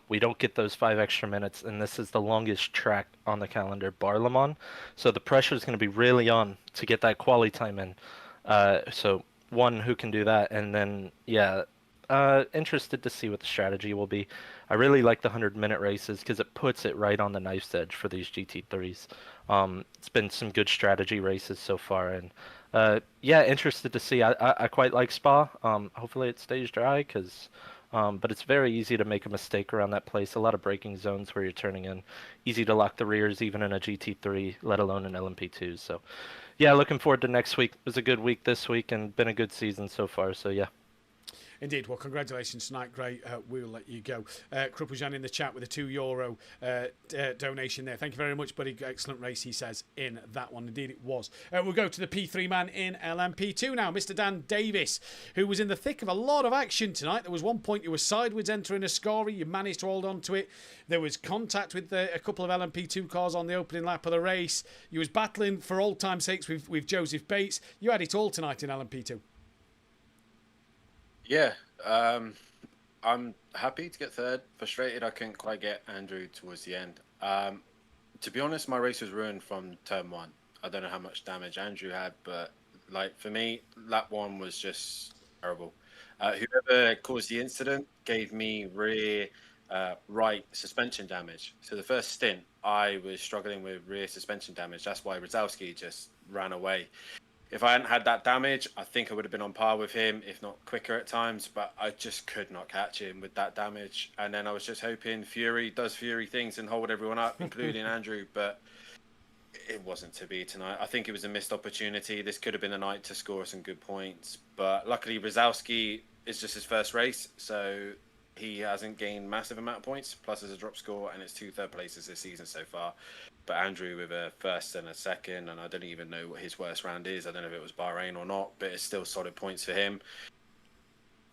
We don't get those 5 extra minutes, and this is the longest track on the calendar, bar Le Mans. So the pressure is going to be really on to get that quali time in. So one, who can do that, and then interested to see what the strategy will be. I really like the 100-minute races because it puts it right on the knife's edge for these GT3s. It's been some good strategy races so far, and interested to see. I quite like Spa. Hopefully it stays dry, but it's very easy to make a mistake around that place. A lot of braking zones where you're turning in. Easy to lock the rears, even in a GT3, let alone an LMP2. So, yeah, looking forward to next week. It was a good week this week and been a good season so far. So, yeah. Indeed. Well, congratulations tonight, Gray. We'll let you go. Kruppeljan in the chat with a €2 donation there. Thank you very much, buddy. Excellent race, he says, in that one. Indeed, it was. We'll go to the P3 man in LMP2 now, Mr. Dan Davis, who was in the thick of a lot of action tonight. There was one point you were sideways entering a scorer. You managed to hold on to it. There was contact with a couple of LMP2 cars on the opening lap of the race. You was battling for old time's sakes with Joseph Bates. You had it all tonight in LMP2. Yeah, I'm happy to get third. Frustrated I couldn't quite get Andrew towards the end. To be honest, my race was ruined from turn 1. I don't know how much damage Andrew had, but like for me, lap 1 was just terrible. Whoever caused the incident gave me rear right suspension damage. So the first stint, I was struggling with rear suspension damage. That's why Rosowski just ran away. If I hadn't had that damage, I think I would have been on par with him, if not quicker at times, but I just could not catch him with that damage. And then I was just hoping Fury does Fury things and hold everyone up, including Andrew, but it wasn't to be tonight. I think it was a missed opportunity. This could have been a night to score some good points, but luckily Rosowski is just his first race, so he hasn't gained massive amount of points, plus there's a drop score, and it's 2 third places this season so far. But Andrew with a first and a second, and I don't even know what his worst round is. I don't know if it was Bahrain or not, but it's still solid points for him.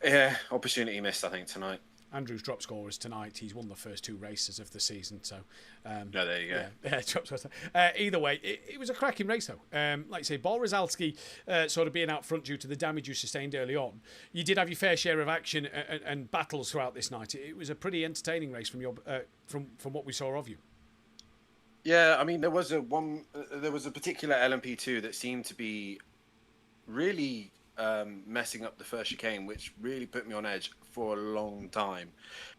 Yeah, opportunity missed, I think, tonight. Andrew's drop score is tonight. He's won the first 2 races of the season. So, there you go. Yeah, drop score. Either way, it was a cracking race, though. Like I say, Rosowski sort of being out front due to the damage you sustained early on. You did have your fair share of action and battles throughout this night. It was a pretty entertaining race from your from what we saw of you. Yeah, I mean, there was a particular LMP2 that seemed to be really messing up the first chicane, which really put me on edge for a long time.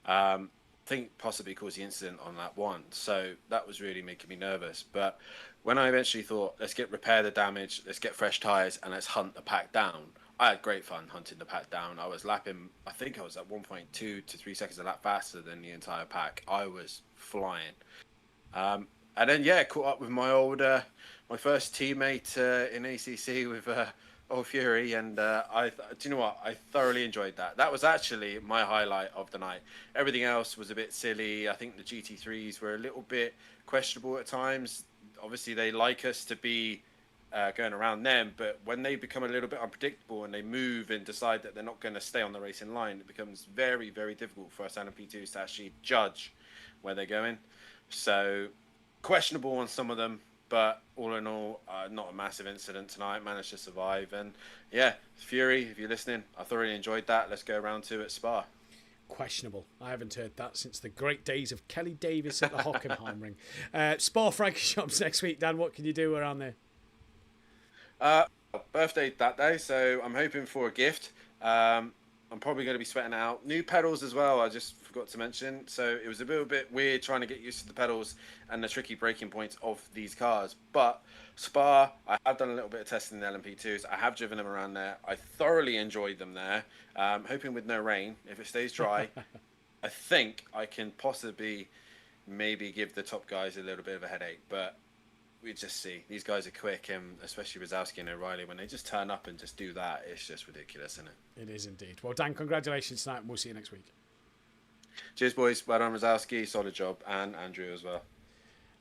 I think possibly caused the incident on that one, so that was really making me nervous. But when I eventually thought, let's repair the damage, let's get fresh tyres, and let's hunt the pack down, I had great fun hunting the pack down. I was lapping, I think I was at 1.2 to 3 seconds a lap faster than the entire pack. I was flying. And then, caught up with my old, my first teammate in ACC with old Fury, and do you know what? I thoroughly enjoyed that. That was actually my highlight of the night. Everything else was a bit silly. I think the GT3s were a little bit questionable at times. Obviously, they like us to be going around them, but when they become a little bit unpredictable and they move and decide that they're not going to stay on the racing line, it becomes very, very difficult for us LMP2s to actually judge where they're going. So questionable on some of them, but all in all, not a massive incident tonight. Managed to survive, and yeah, Fury, if you're listening, I thoroughly enjoyed that. Let's go round 2 at Spa. Questionable. I haven't heard that since the great days of Kelly Davis at the Hockenheim ring. Spa-Francorchamps next week, Dan. What can you do around there? Birthday that day, so I'm hoping for a gift. I'm probably going to be sweating out. New pedals as well, I just forgot to mention. So it was a little bit weird trying to get used to the pedals and the tricky braking points of these cars. But Spa, I have done a little bit of testing in the LMP2s. I have driven them around there. I thoroughly enjoyed them there. Hoping with no rain, if it stays dry, I think I can possibly maybe give the top guys a little bit of a headache. But we just see these guys are quick, and especially Rosowski and O'Reilly, when they just turn up and just do that, it's just ridiculous, isn't it? It is indeed. Well, Dan, congratulations tonight, and we'll see you next week. Cheers, boys. Well done, Rosowski. Solid job, and Andrew as well.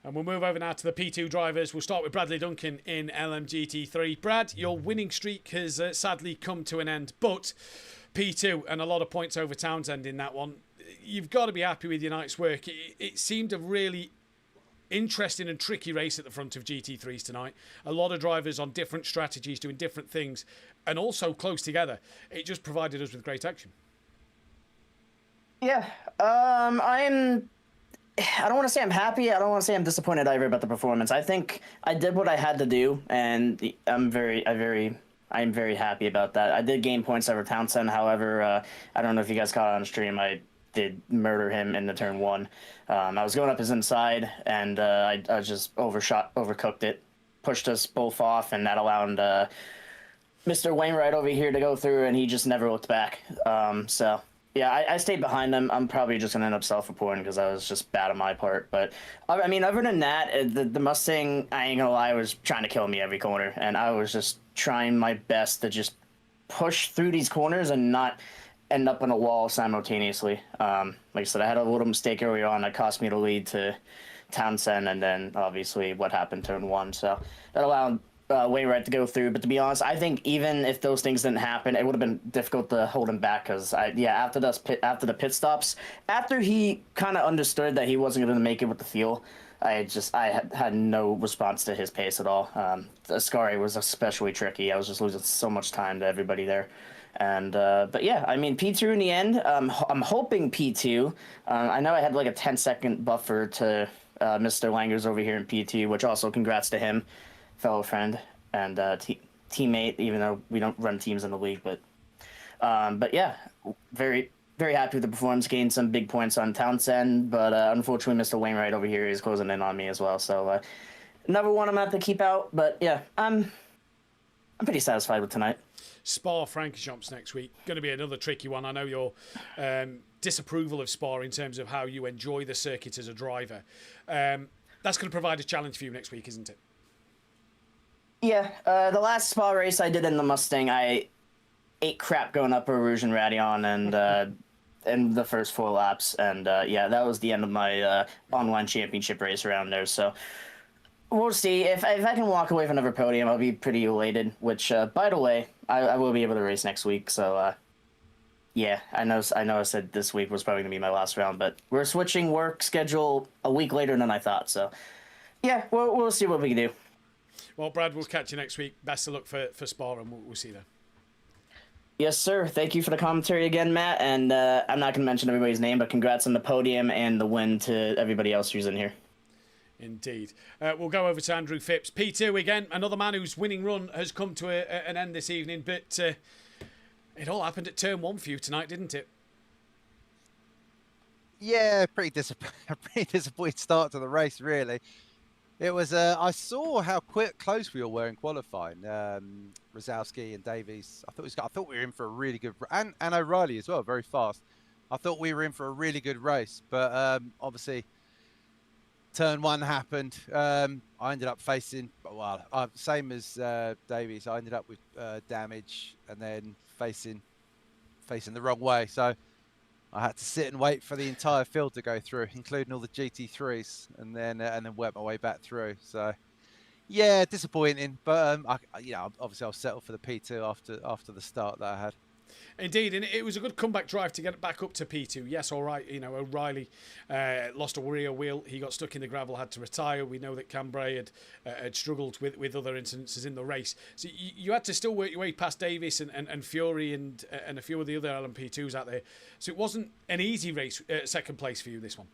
And we'll move over now to the P2 drivers. We'll start with Bradley Duncan in LMGT3. Brad, your winning streak has sadly come to an end, but P2 and a lot of points over Townsend in that one. You've got to be happy with your night's work. It seemed a really interesting and tricky race at the front of GT3s tonight. A lot of drivers on different strategies doing different things and also close together. It just provided us with great action. Yeah, I don't want to say I'm happy. I don't want to say I'm disappointed either about the performance. I think I did what I had to do, and I'm very happy about that. I did gain points over Townsend. However, I don't know if you guys caught it on stream. I did murder him in the turn one. I was going up his inside, and I just overcooked it, pushed us both off, and that allowed Mr. Wainwright over here to go through, and he just never looked back. So. Yeah, I stayed behind them. I'm probably just going to end up self-reporting because I was just bad on my part. But, I mean, other than that, the Mustang, I ain't going to lie, was trying to kill me every corner. And I was just trying my best to just push through these corners and not end up on a wall simultaneously. Like I said, I had a little mistake early on that cost me the lead to Townsend. And then, obviously, what happened turn one. So that allowed Wainwright to go through, but to be honest, I think even if those things didn't happen, it would have been difficult to hold him back. Because after the pit stops, after he kind of understood that he wasn't going to make it with the fuel, I had no response to his pace at all. Ascari was especially tricky. I was just losing so much time to everybody there. And but yeah, I mean P2 in the end. I'm hoping P2. I know I had like a 10-second buffer to Mr. Langers over here in P2, which also congrats to him. Fellow friend and teammate, even though we don't run teams in the league, but yeah, very happy with the performance. Gained some big points on Townsend, but unfortunately, Mr. Wainwright over here is closing in on me as well. So another one I'm gonna have to keep out, but yeah, I'm pretty satisfied with tonight. Spa Francorchamps next week, going to be another tricky one. I know your disapproval of Spa in terms of how you enjoy the circuit as a driver. That's going to provide a challenge for you next week, isn't it? Yeah, the last Spa race I did in the Mustang, I ate crap going up Rouge and Radion and in the first 4 laps, and yeah, that was the end of my online championship race around there. So we'll see if I can walk away with another podium. I'll be pretty elated. Which, by the way, I will be able to race next week. So yeah, I know I said this week was probably gonna be my last round, but we're switching work schedule a week later than I thought. So yeah, we'll see what we can do. Well, Brad, we'll catch you next week. Best of luck for Spa, and we'll see you then. Yes, sir. Thank you for the commentary again, Matt. And I'm not going to mention everybody's name, but congrats on the podium and the win to everybody else who's in here. Indeed. We'll go over to Andrew Phipps. P2 again, another man whose winning run has come to an end this evening, but it all happened at turn 1 for you tonight, didn't it? Yeah, pretty disappointing start to the race, really. It was. I saw how close we all were in qualifying. Rosowski and Davies. I thought we were in for a really good, and O'Reilly as well, very fast. I thought we were in for a really good race, but obviously, turn 1 happened. I ended up facing, same as Davies. I ended up with damage and then facing the wrong way. So I had to sit and wait for the entire field to go through, including all the GT3s, and then work my way back through. So, yeah, disappointing, but obviously I'll settle for the P2 after the start that I had. Indeed, and it was a good comeback drive to get it back up to P2. Yes, all right, O'Reilly lost a rear wheel. He got stuck in the gravel, had to retire. We know that Cambrai had struggled with other incidences in the race. So you had to still work your way past Davis and Fury and a few of the other LMP2s out there. So it wasn't an easy race, second place for you, this one.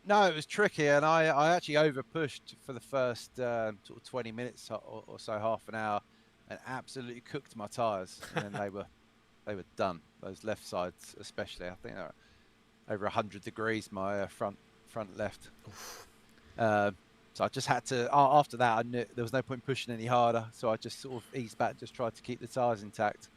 No, it was tricky, and I actually over-pushed for the first sort of 20 minutes or so, half an hour, and absolutely cooked my tyres, and they were done. Those left sides, especially, I think they were over 100 degrees. My front left. So I just had to. After that, I knew there was no point pushing any harder, so I just sort of eased back, just tried to keep the tyres intact.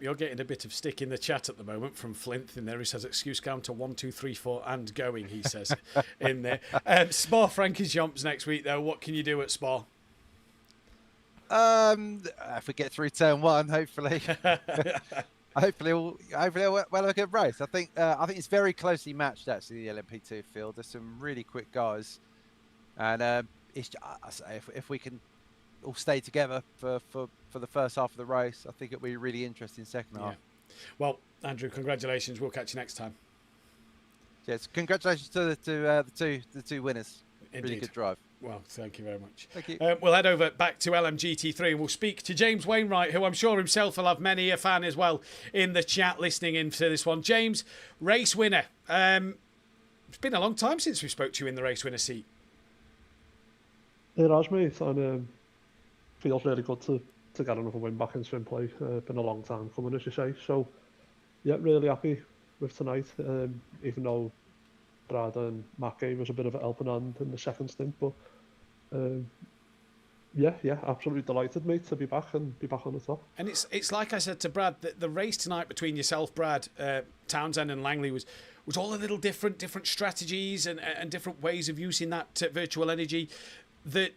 You're getting a bit of stick in the chat at the moment from Flint in there. He says, excuse counter 1, 2, 3, 4 and going, he says in there. Spa Frankenjump's next week, though. What can you do at Spa? If we get through turn 1, hopefully. Hopefully we'll have a good race. I think it's very closely matched, actually, the LMP2 field. There's some really quick guys. And I say if we can all stay together for the first half of the race, I think it'll be a really interesting second half. Well, Andrew, congratulations. We'll catch you next time. Yes, congratulations to the two winners. Indeed. Really good drive. Well, thank you very much. Thank you. We'll head over back to LMGT3 and we'll speak to James Wainwright, who I'm sure himself will have many a fan as well in the chat listening into this one. James, race winner. It's been a long time since we spoke to you in the race winner seat. It has, mate, and feels really good to get another win back in SimPlay. Been a long time coming, as you say. So, yeah, really happy with tonight, even though Brad and Matt gave us a bit of a helping hand in the second stint. But, yeah, absolutely delighted, mate, to be back on the top. And it's like I said to Brad, the race tonight between yourself, Brad, Townsend and Langley was all a little different strategies and different ways of using that virtual energy that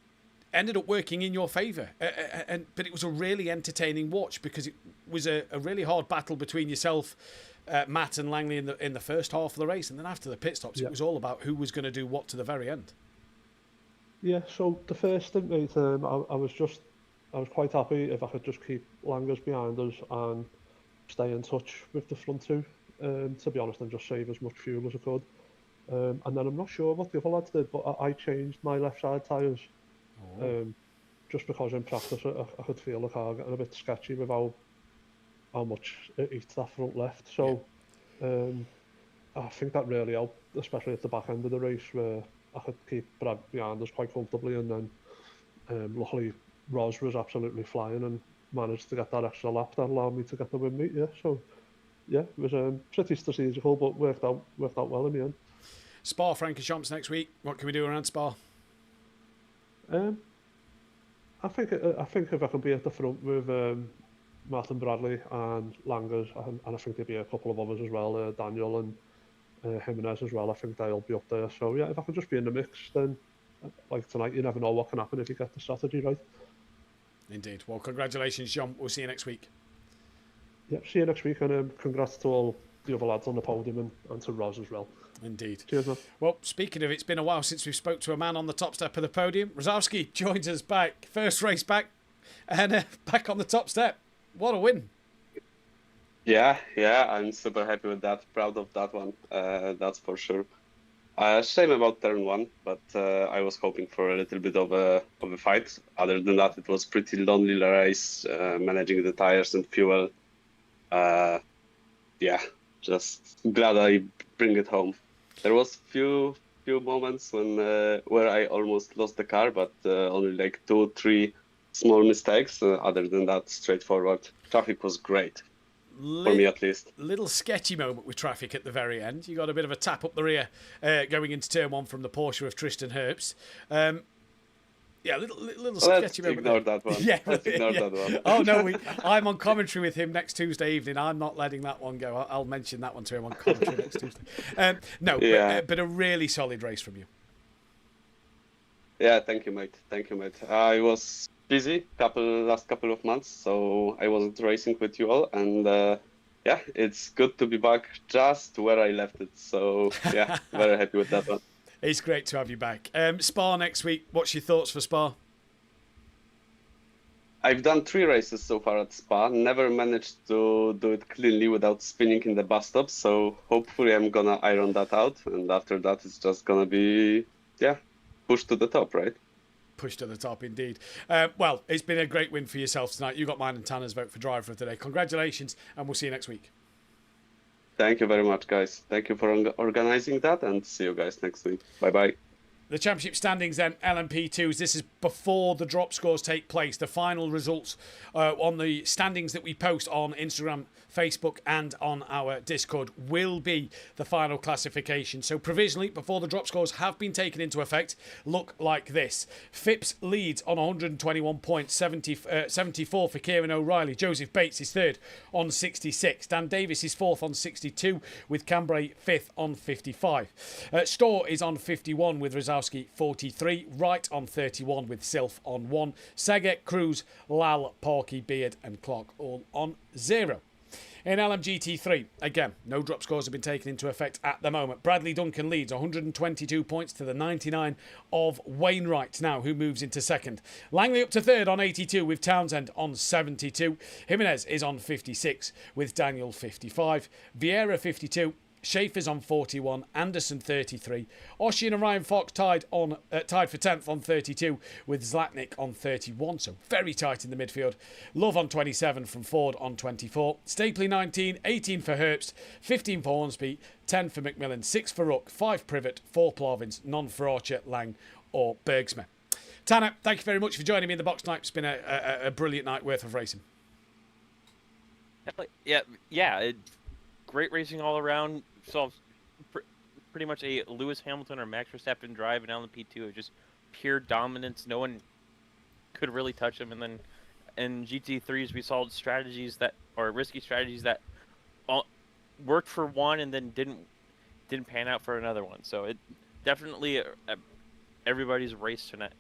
ended up working in your favour. But it was a really entertaining watch because it was a really hard battle between yourself, Matt and Langley in the first half of the race, and then after the pit stops, It was all about who was going to do what to the very end. Yeah, so the first stint, mate, I was quite happy if I could just keep Langers behind us and stay in touch with the front two, to be honest, and just save as much fuel as I could. And then I'm not sure what the other lads did, but I changed my left side tyres, just because in practice I could feel the car getting a bit sketchy with how much it eats that front left. So I think that really helped, especially at the back end of the race where I could keep Brad behind us quite comfortably, and then luckily Ros was absolutely flying and managed to get that extra lap that allowed me to get the win, mate. Yeah, so yeah, it was pretty strategical, but worked out well in the end. Spa Frankenjump's next week. What can we do around Spa? I think if I can be at the front with Martin Bradley and Langers, and I think there'll be a couple of others as well, Daniel and Jimenez as well. I think they'll be up there. So yeah, if I can just be in the mix, then like tonight, you never know what can happen if you get the strategy right. Indeed. Well, congratulations, John. We'll see you next week. Yeah, see you next week, and congrats to all the other lads on the podium and to Ros as well. Indeed. Cheers, man. Well, speaking of, it's been a while since we spoke to a man on the top step of the podium. Rosowski joins us back. First race back, and back on the top step. What a win. Yeah, I'm super happy with that. Proud of that one, that's for sure. Shame about turn 1, but I was hoping for a little bit of a fight. Other than that, it was pretty lonely race, managing the tires and fuel. Just glad I bring it home. There was few moments where I almost lost the car, but only like 2-3 small mistakes. Other than that, straightforward. Traffic was great. For me, at least. Little sketchy moment with traffic at the very end. You got a bit of a tap up the rear going into turn 1 from the Porsche of Tristan Herbst. Little sketchy moment. Ignore that one. Let's ignore that one. Oh no, I'm on commentary with him next Tuesday evening. I'm not letting that one go. I'll mention that one to him on commentary next Tuesday. But a really solid race from you. Yeah, thank you, mate. I was busy last couple of months, so I wasn't racing with you all, and it's good to be back just where I left it. So yeah, very happy with that one. It's great to have you back. Spa next week. What's your thoughts for Spa? I've done 3 races so far at Spa. Never managed to do it cleanly without spinning in the bus stop. So hopefully I'm gonna iron that out, and after that it's just gonna be push to the top, right? Push to the top, indeed. Well, it's been a great win for yourself tonight. You got mine and Tanner's vote for driver of the day. Congratulations, and we'll see you next week. Thank you very much, guys. Thank you for organizing that, and see you guys next week. Bye-bye. the championship standings then, LMP2s. This is before the drop scores take place. The final results on the standings that we post on Instagram, Facebook and on our Discord will be the final classification. So provisionally, before the drop scores have been taken into effect, look like this. Phipps leads on 121 points, 74 for Kieran O'Reilly. Joseph Bates is third on 66. Dan Davis is fourth on 62, with Cambrai fifth on 55. Storr is on 51 with Rosowski 43. Wright on 31 with Silf on 1. Seget, Cruz, Lal, Porky, Beard and Clark all on 0. In LMGT3, again, no drop scores have been taken into effect at the moment. Bradley Duncan leads 122 points to the 99 of Wainwright now, who moves into second. Langley up to third on 82 with Townsend on 72. Jimenez is on 56 with Daniel 55. Vieira 52. Schaefer's on 41, Anderson 33, Oshin and Ryan Fox tied for 10th on 32 with Zlatnik on 31, so very tight in the midfield. Love on 27 from Ford on 24, Stapley 19, 18 for Herbst, 15 for Hornsby, 10 for McMillan, 6 for Ruck, 5 Privet, 4 Plovins, none for Archer, Lang or Bergsma. Tanner, thank you very much for joining me in the box tonight. It's been a brilliant night worth of racing. Yeah, great racing all around. Saw pretty much a Lewis Hamilton or Max Verstappen drive in LMP2 of just pure dominance. No one could really touch him. And then in GT3s, we saw strategies risky strategies that worked for one and then didn't pan out for another one. So it definitely everybody's race tonight.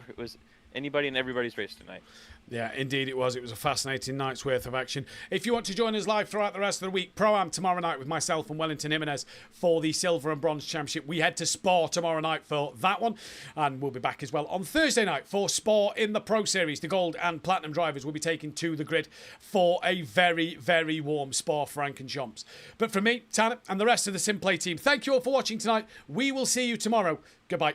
It was anybody and everybody's race tonight. Yeah, indeed it was. It was a fascinating night's worth of action. If you want to join us live throughout the rest of the week, Pro-Am tomorrow night with myself and Wellington Jimenez for the Silver and Bronze Championship. We head to Spa tomorrow night for that one. And we'll be back as well on Thursday night for Spa in the Pro Series. The Gold and Platinum drivers will be taken to the grid for a very, very warm Spa Frankenchomps. But from me, Tanner, and the rest of the SimPlay team, thank you all for watching tonight. We will see you tomorrow. Goodbye.